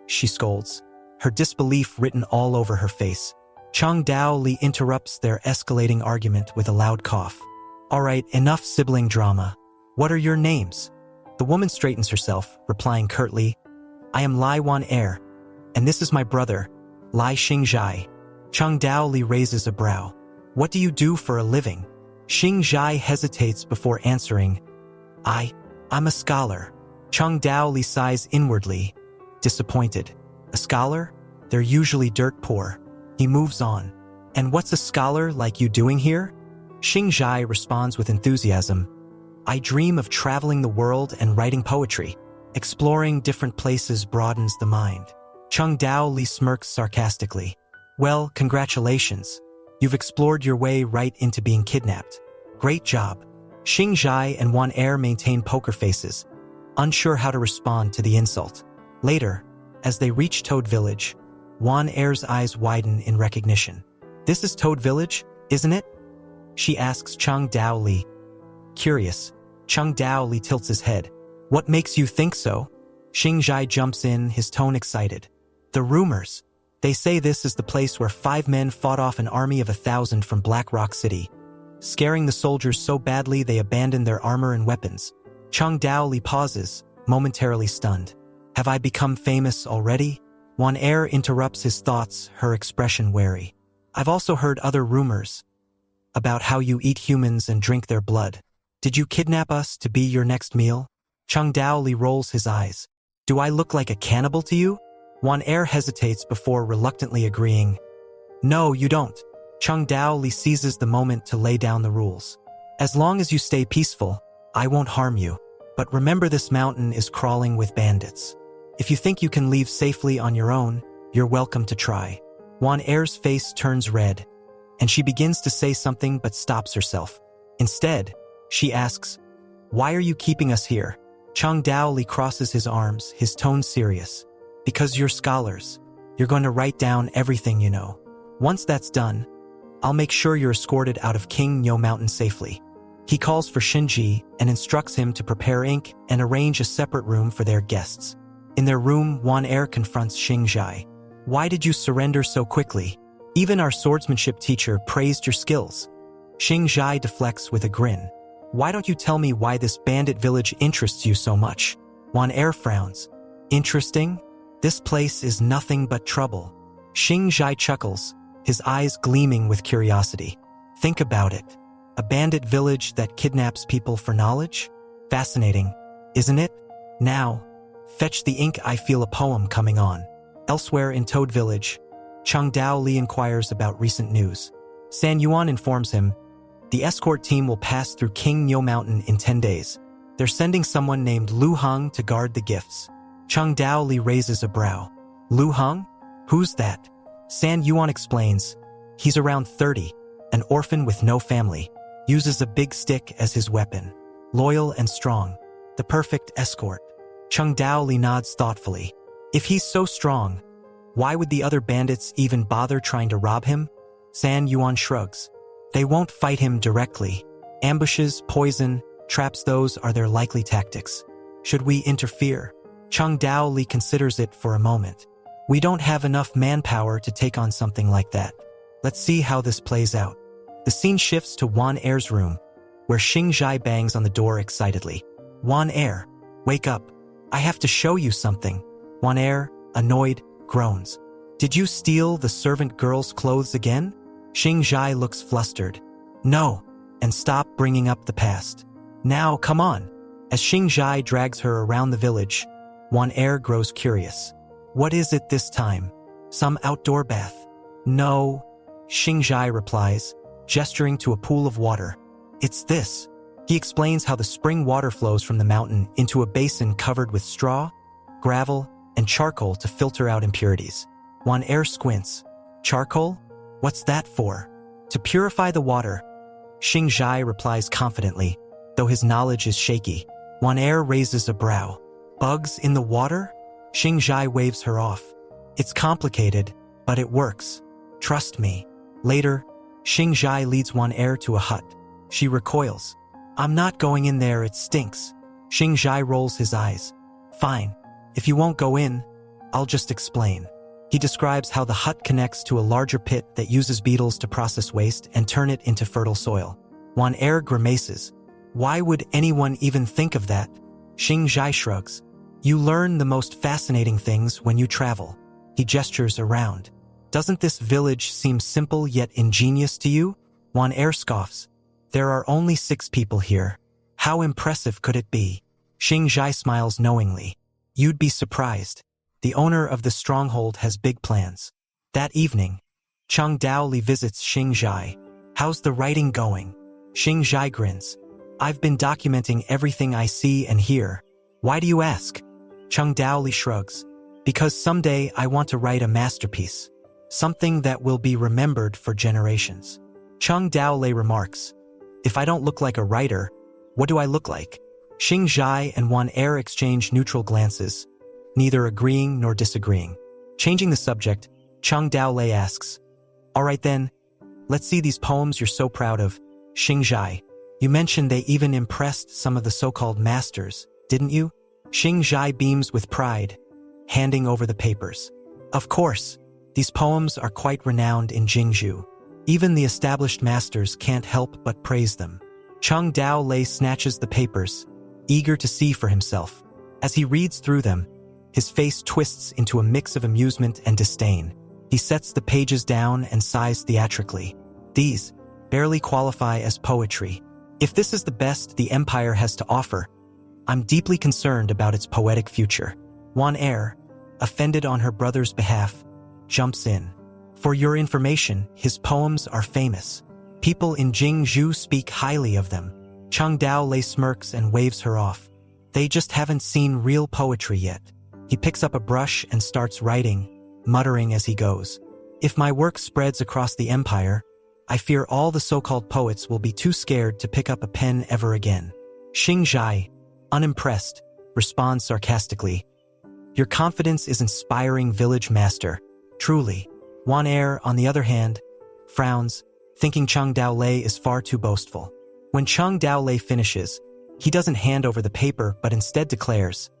she scolds, her disbelief written all over her face. Chung Daoli interrupts their escalating argument with a loud cough. "All right, enough sibling drama. What are your names?" The woman straightens herself, replying curtly, "I am Lai Wan Air, and this is my brother, Lai Xingzhai." Chung Daoli raises a brow. "What do you do for a living?" Xingzhai hesitates before answering. I'm a scholar." Chung Daoli sighs inwardly, disappointed. "A scholar? They're usually dirt poor." He moves on. "And what's a scholar like you doing here?" Xingzhai responds with enthusiasm. "I dream of traveling the world and writing poetry. Exploring different places broadens the mind." Chung Daoli smirks sarcastically. "Well, congratulations. You've explored your way right into being kidnapped. Great job." Xingzhai and Wan Air maintain poker faces, unsure how to respond to the insult. Later, as they reach Toad Village, Wan Air's eyes widen in recognition. "This is Toad Village, isn't it?" she asks Chung Daoli. Curious, Chung Daoli tilts his head. "What makes you think so?" Xingzhai jumps in, his tone excited. "The rumors. They say this is the place where 5 men fought off an army of 1,000 from Black Rock City, scaring the soldiers so badly they abandoned their armor and weapons." Chung Daoli pauses, momentarily stunned. "Have I become famous already?" Wan Air interrupts his thoughts, her expression wary. "I've also heard other rumors about how you eat humans and drink their blood. Did you kidnap us to be your next meal?" Chung Daoli rolls his eyes. "Do I look like a cannibal to you?" Wan Air hesitates before reluctantly agreeing. "No, you don't." Chung Daoli seizes the moment to lay down the rules. "As long as you stay peaceful, I won't harm you. But remember, this mountain is crawling with bandits. If you think you can leave safely on your own, you're welcome to try." Wan Air's face turns red, and she begins to say something but stops herself. Instead, she asks, "Why are you keeping us here?" Chung Daoli crosses his arms, his tone serious. "Because you're scholars. You're going to write down everything you know. Once that's done, I'll make sure you're escorted out of King Nyo Mountain safely." He calls for Shinji and instructs him to prepare ink and arrange a separate room for their guests. In their room, Wan Air confronts Xingzhai. "Why did you surrender so quickly? Even our swordsmanship teacher praised your skills." Xingzhai deflects with a grin. "Why don't you tell me why this bandit village interests you so much?" Wan Air frowns. "Interesting? This place is nothing but trouble." Xingzhai chuckles, his eyes gleaming with curiosity. "Think about it. A bandit village that kidnaps people for knowledge? Fascinating, isn't it? Now, fetch the ink. I feel a poem coming on." Elsewhere in Toad Village, Chung Daoli inquires about recent news. San Yuan informs him, The escort team will pass through King Nyo Mountain in 10 days. They're sending someone named Lu Heng to guard the gifts. Chung Dao Li raises a brow. Lu Heng? Who's that? San Yuan explains. He's around 30, an orphan with no family. Uses a big stick as his weapon. Loyal and strong. The perfect escort. Chung Dao Li nods thoughtfully. If he's so strong, why would the other bandits even bother trying to rob him? San Yuan shrugs. They won't fight him directly. Ambushes, poison, traps, those are their likely tactics. Should we interfere? Chung Dao Li considers it for a moment. We don't have enough manpower to take on something like that. Let's see how this plays out. The scene shifts to Wan Er's room, where Xing Zhai bangs on the door excitedly. Wan Er, wake up. I have to show you something. Wan Er, annoyed, groans. Did you steal the servant girl's clothes again? Xing Zhai looks flustered. No, and stop bringing up the past. Now, come on. As Xing Zhai drags her around the village, Wan Er grows curious. What is it this time? Some outdoor bath? No, Xing Zhai replies, gesturing to a pool of water. It's this. He explains how the spring water flows from the mountain into a basin covered with straw, gravel, and charcoal to filter out impurities. Wan Er squints. Charcoal? What's that for? To purify the water. Xing Zhai replies confidently, though his knowledge is shaky. Wan Er raises a brow. Bugs in the water? Xing Zhai waves her off. It's complicated, but it works. Trust me. Later, Xing Zhai leads Wan Er to a hut. She recoils. I'm not going in there, it stinks. Xing Zhai rolls his eyes. Fine. If you won't go in, I'll just explain. He describes how the hut connects to a larger pit that uses beetles to process waste and turn it into fertile soil. Wan Er grimaces. Why would anyone even think of that? Xing Zhai shrugs. You learn the most fascinating things when you travel. He gestures around. Doesn't this village seem simple yet ingenious to you? Wan Er scoffs. There are only 6 people here. How impressive could it be? Xing Zhai smiles knowingly. You'd be surprised. The owner of the stronghold has big plans. That evening, Chung Dao Li visits Xing Zhai. How's the writing going? Xing Zhai grins. I've been documenting everything I see and hear. Why do you ask? Chung Dao Li shrugs. Because someday I want to write a masterpiece. Something that will be remembered for generations. Chung Dao Li remarks. If I don't look like a writer, what do I look like? Xing Zhai and Wan Er exchange neutral glances, neither agreeing nor disagreeing. Changing the subject, Chung Dao Li asks, All right then, let's see these poems you're so proud of. Xing Zhai, you mentioned they even impressed some of the so-called masters, didn't you? Xing Zhai beams with pride, handing over the papers. Of course, these poems are quite renowned in Jingzhou. Even the established masters can't help but praise them. Chung Dao Li snatches the papers, eager to see for himself. As he reads through them, his face twists into a mix of amusement and disdain. He sets the pages down and sighs theatrically. These barely qualify as poetry. If this is the best the Empire has to offer, I'm deeply concerned about its poetic future. Wan Er, offended on her brother's behalf, jumps in. For your information, his poems are famous. People in Jingzhou speak highly of them. Chung Dao Li smirks and waves her off. They just haven't seen real poetry yet. He picks up a brush and starts writing, muttering as he goes. If my work spreads across the empire, I fear all the so-called poets will be too scared to pick up a pen ever again. Xing Zhai, unimpressed, responds sarcastically. Your confidence is inspiring, village master. Truly. Wan Er, on the other hand, frowns, thinking Chung Dao Li is far too boastful. When Chung Dao Li finishes, he doesn't hand over the paper but instead declares,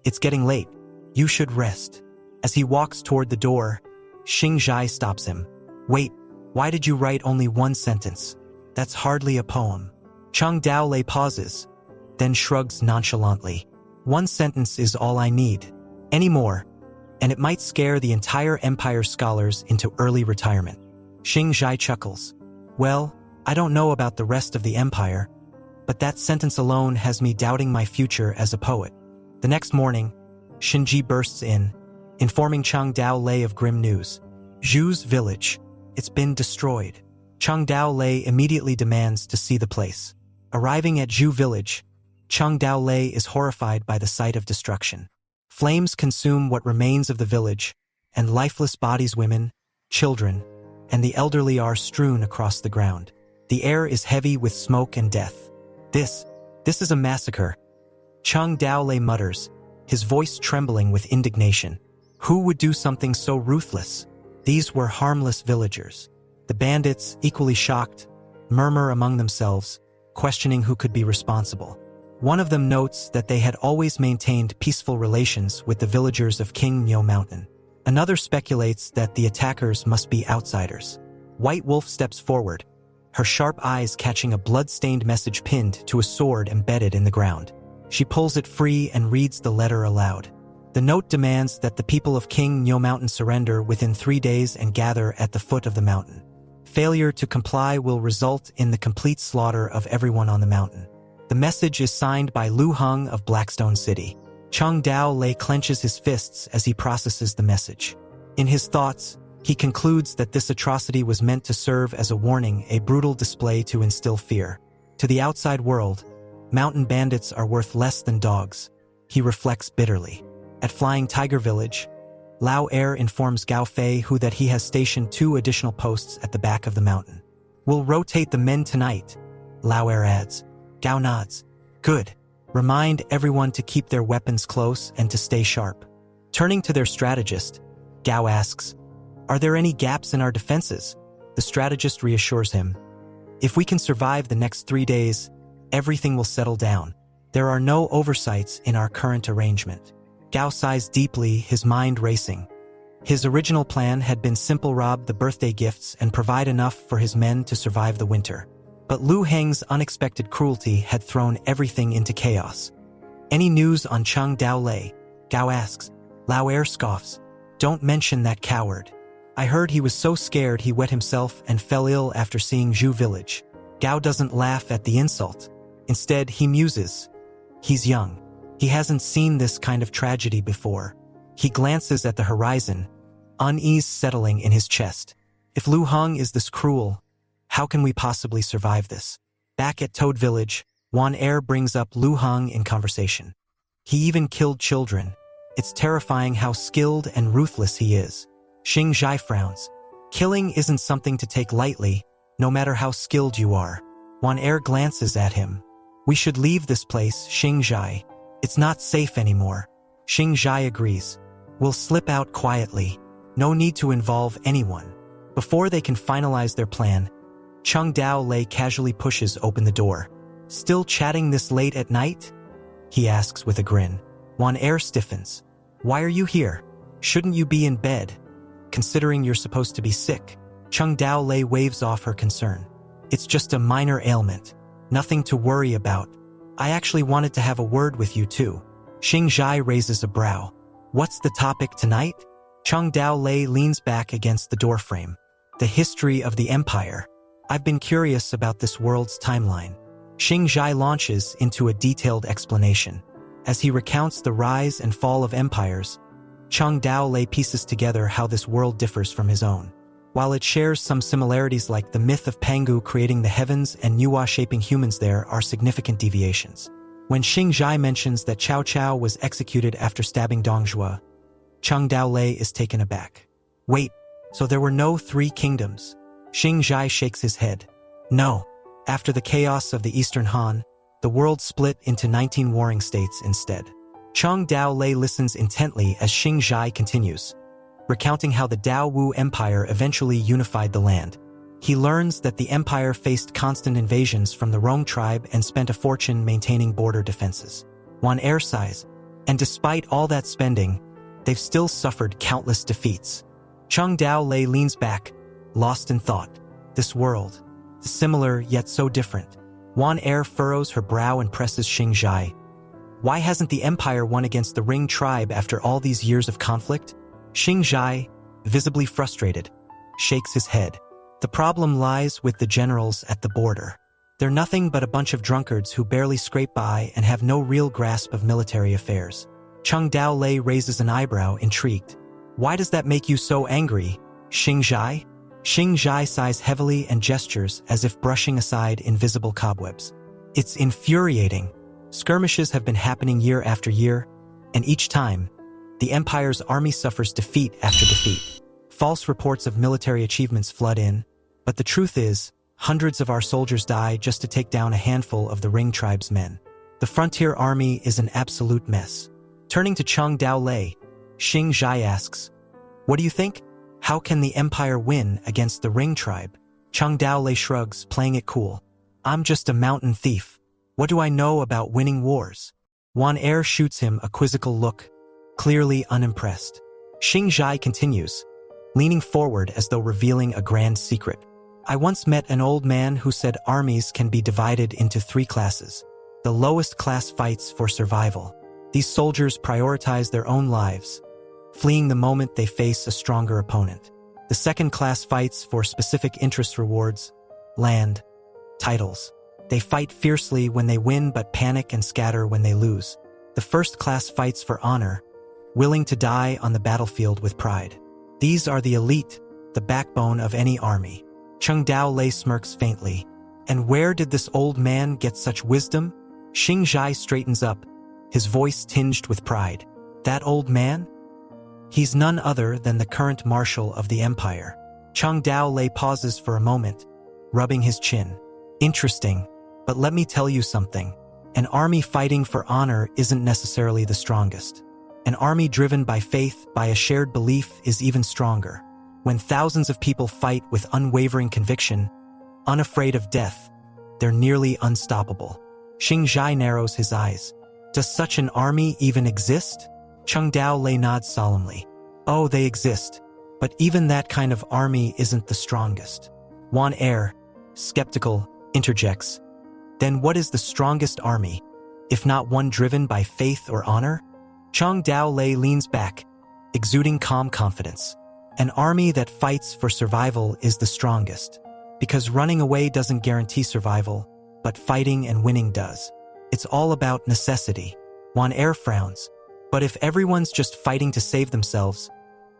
It's getting late. You should rest. As he walks toward the door, Xing Zhai stops him. Wait, why did you write only 1 sentence? That's hardly a poem. Chung Dao Li pauses, then shrugs nonchalantly. 1 sentence is all I need. Any more, and it might scare the entire Empire's scholars into early retirement. Xing Zhai chuckles. Well, I don't know about the rest of the Empire, but that sentence alone has me doubting my future as a poet. The next morning, Shinji bursts in, informing Chung Dao Li of grim news. Zhu's village. It's been destroyed. Chung Dao Lei immediately demands to see the place. Arriving at Zhu village, Chung Dao Lei is horrified by the sight of destruction. Flames consume what remains of the village, and lifeless bodies, women, children, and the elderly are strewn across the ground. The air is heavy with smoke and death. This is a massacre. Chung Dao Lei mutters, his voice trembling with indignation. Who would do something so ruthless? These were harmless villagers. The bandits, equally shocked, murmur among themselves, questioning who could be responsible. One of them notes that they had always maintained peaceful relations with the villagers of King Myo Mountain. Another speculates that the attackers must be outsiders. White Wolf steps forward, her sharp eyes catching a blood-stained message pinned to a sword embedded in the ground. She pulls it free and reads the letter aloud. The note demands that the people of King Myo Mountain surrender within 3 days and gather at the foot of the mountain. Failure to comply will result in the complete slaughter of everyone on the mountain. The message is signed by Lu Hung of Blackstone City. Chung Dao Lei clenches his fists as he processes the message. In his thoughts, he concludes that this atrocity was meant to serve as a warning, a brutal display to instill fear. To the outside world, mountain bandits are worth less than dogs. He reflects bitterly. At Flying Tiger Village, Lao Er informs Gao Fei Hu that he has stationed 2 additional posts at the back of the mountain. We'll rotate the men tonight, Lao Er adds. Gao nods. Good. Remind everyone to keep their weapons close and to stay sharp. Turning to their strategist, Gao asks, are there any gaps in our defenses? The strategist reassures him. If we can survive the next 3 days, everything will settle down. There are no oversights in our current arrangement. Gao sighs deeply, his mind racing. His original plan had been simple: rob the birthday gifts and provide enough for his men to survive the winter. But Lu Heng's unexpected cruelty had thrown everything into chaos. Any news on Chung Dao Lei? Gao asks. Lao Er scoffs. Don't mention that coward. I heard he was so scared he wet himself and fell ill after seeing Zhu village. Gao doesn't laugh at the insult. Instead, he muses. He's young. He hasn't seen this kind of tragedy before. He glances at the horizon, unease settling in his chest. If Lu Heng is this cruel, how can we possibly survive this? Back at Toad Village, Wan Er brings up Lu Heng in conversation. He even killed children. It's terrifying how skilled and ruthless he is. Xing Zhai frowns. Killing isn't something to take lightly, no matter how skilled you are. Wan Er glances at him. We should leave this place, Xing Zhai. It's not safe anymore. Xing Zhai agrees. We'll slip out quietly. No need to involve anyone. Before they can finalize their plan, Chung Dao Lei casually pushes open the door. Still chatting this late at night? He asks with a grin. Wan Er stiffens. Why are you here? Shouldn't you be in bed? Considering you're supposed to be sick. Chung Dao Lei waves off her concern. It's just a minor ailment. Nothing to worry about. I actually wanted to have a word with you too. Xing Zhai raises a brow. What's the topic tonight? Chung Dao Lei leans back against the doorframe. The history of the empire. I've been curious about this world's timeline. Xing Zhai launches into a detailed explanation. As he recounts the rise and fall of empires, Chung Dao Lei pieces together how this world differs from his own. While it shares some similarities like the myth of Pangu creating the heavens and Nuwa shaping humans, there are significant deviations. When Xing Zhai mentions that Cao Cao was executed after stabbing Dongzhua, Chung Dao Lei is taken aback. Wait, so there were no 3 kingdoms? Xing Zhai shakes his head. No. After the chaos of the Eastern Han, the world split into 19 warring states instead. Chung Dao Lei listens intently as Xing Zhai continues, recounting how the Dao Wu Empire eventually unified the land. He learns that the empire faced constant invasions from the Rong tribe and spent a fortune maintaining border defenses. Wan Er sighs, and despite all that spending, they've still suffered countless defeats. Chung Dao Lei leans back, lost in thought. This world, similar yet so different. Wan Er furrows her brow and presses Xing Zhai. Why hasn't the empire won against the Ring tribe after all these years of conflict? Xing Zhai, visibly frustrated, shakes his head. The problem lies with the generals at the border. They're nothing but a bunch of drunkards who barely scrape by and have no real grasp of military affairs. Chung Dao Lei raises an eyebrow, intrigued. Why does that make you so angry, Xing Zhai? Xing Zhai sighs heavily and gestures as if brushing aside invisible cobwebs. It's infuriating. Skirmishes have been happening year after year, and each time, the Empire's army suffers defeat after defeat. False reports of military achievements flood in, but the truth is, hundreds of our soldiers die just to take down a handful of the Ring Tribe's men. The frontier army is an absolute mess. Turning to Cheng Dao Lei, Xing Zhai asks, "What do you think? How can the Empire win against the Ring Tribe?" Cheng Dao Lei shrugs, playing it cool. "I'm just a mountain thief. What do I know about winning wars?" Wan Er shoots him a quizzical look, clearly unimpressed. Xing Zhai continues, leaning forward as though revealing a grand secret. "I once met an old man who said armies can be divided into 3 classes. The lowest class fights for survival. These soldiers prioritize their own lives, fleeing the moment they face a stronger opponent. The second class fights for specific interest rewards, land, titles. They fight fiercely when they win but panic and scatter when they lose. The first class fights for honor, willing to die on the battlefield with pride. These are the elite, the backbone of any army." Cheng Dao Lei smirks faintly. "And where did this old man get such wisdom?" Xing Zhai straightens up, his voice tinged with pride. "That old man? He's none other than the current marshal of the Empire." Cheng Dao Lei pauses for a moment, rubbing his chin. "Interesting, but let me tell you something. An army fighting for honor isn't necessarily the strongest. An army driven by faith, by a shared belief, is even stronger. When thousands of people fight with unwavering conviction, unafraid of death, they're nearly unstoppable." Xing Zhai narrows his eyes. "Does such an army even exist?" Cheng Dao Lei nods solemnly. "Oh, they exist, but even that kind of army isn't the strongest." Wan Er, skeptical, interjects, "Then what is the strongest army, if not one driven by faith or honor?" Cheng Dao Lei leans back, exuding calm confidence. "An army that fights for survival is the strongest, because running away doesn't guarantee survival, but fighting and winning does. It's all about necessity." Wan Er frowns. "But if everyone's just fighting to save themselves,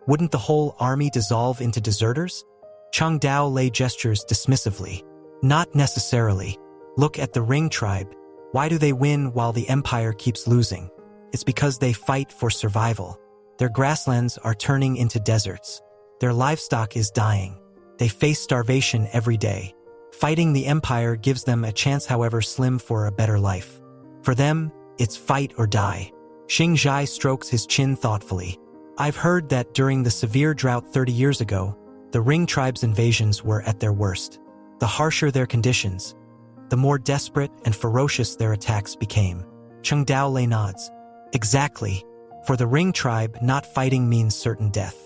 wouldn't the whole army dissolve into deserters?" Cheng Dao Lei gestures dismissively. "Not necessarily. Look at the Ring Tribe. Why do they win while the Empire keeps losing? It's because they fight for survival. Their grasslands are turning into deserts. Their livestock is dying. They face starvation every day. Fighting the Empire gives them a chance, however slim, for a better life. For them, it's fight or die." Xing Zhai strokes his chin thoughtfully. "I've heard that during the severe drought 30 years ago, the Ring Tribe's invasions were at their worst. The harsher their conditions, the more desperate and ferocious their attacks became." Cheng Dao Lei nods. "Exactly. For the Ring Tribe, not fighting means certain death.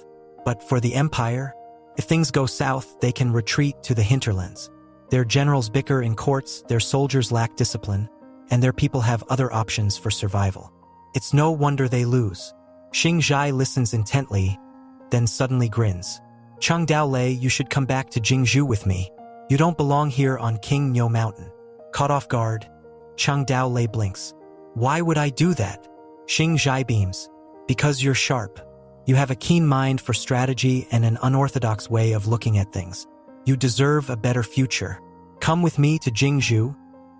But for the Empire, if things go south, they can retreat to the hinterlands. Their generals bicker in courts, their soldiers lack discipline, and their people have other options for survival. It's no wonder they lose." Xing Zhai listens intently, then suddenly grins. "Cheng Dao Lei, you should come back to Jingzhou with me. You don't belong here on King Nyo Mountain." Caught off guard, Cheng Dao Lei blinks. "Why would I do that?" Xing Zhai beams. "Because you're sharp. You have a keen mind for strategy and an unorthodox way of looking at things. You deserve a better future. Come with me to Jingzhou,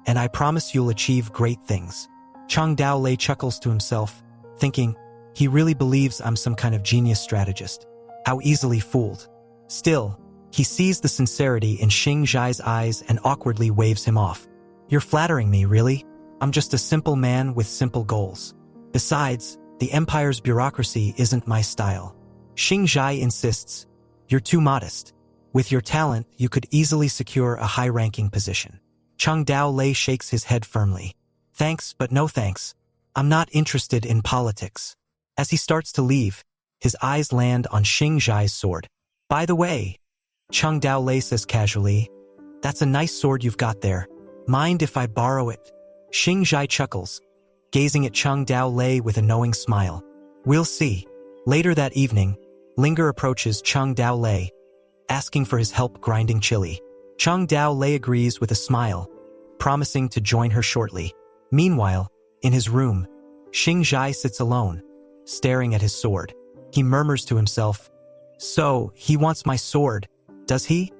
and I promise you'll achieve great things." Cheng Dao Lei chuckles to himself, thinking, he really believes I'm some kind of genius strategist. How easily fooled. Still, he sees the sincerity in Xing Zhai's eyes and awkwardly waves him off. "You're flattering me, really? I'm just a simple man with simple goals. Besides, the Empire's bureaucracy isn't my style." Xing Zhai insists, "You're too modest. With your talent, you could easily secure a high-ranking position." Cheng Dao Lei shakes his head firmly. "Thanks, but no thanks. I'm not interested in politics." As he starts to leave, his eyes land on Xing Zhai's sword. "By the way," Cheng Dao Lei says casually, "that's a nice sword you've got there. Mind if I borrow it?" Xing Zhai chuckles, gazing at Cheng Dao Lei with a knowing smile. "We'll see." Later that evening, Linger approaches Cheng Dao Lei, asking for his help grinding chili. Cheng Dao Lei agrees with a smile, promising to join her shortly. Meanwhile, in his room, Xing Zhai sits alone, staring at his sword. He murmurs to himself, "So, he wants my sword. Does he?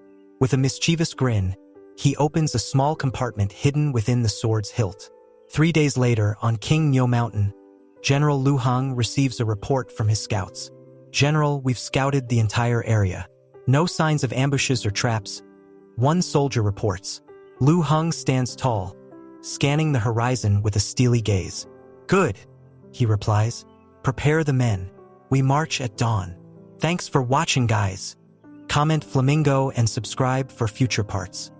With a mischievous grin, he opens a small compartment hidden within the sword's hilt. 3 days later, on King Nyo Mountain, General Lu Heng receives a report from his scouts. General, we've scouted the entire area. No signs of ambushes or traps. One soldier reports. Lu Heng stands tall, scanning the horizon with a steely gaze. Good, he replies. Prepare the men. We march at dawn. Thanks for watching, guys. Comment Flamingo and subscribe for future parts.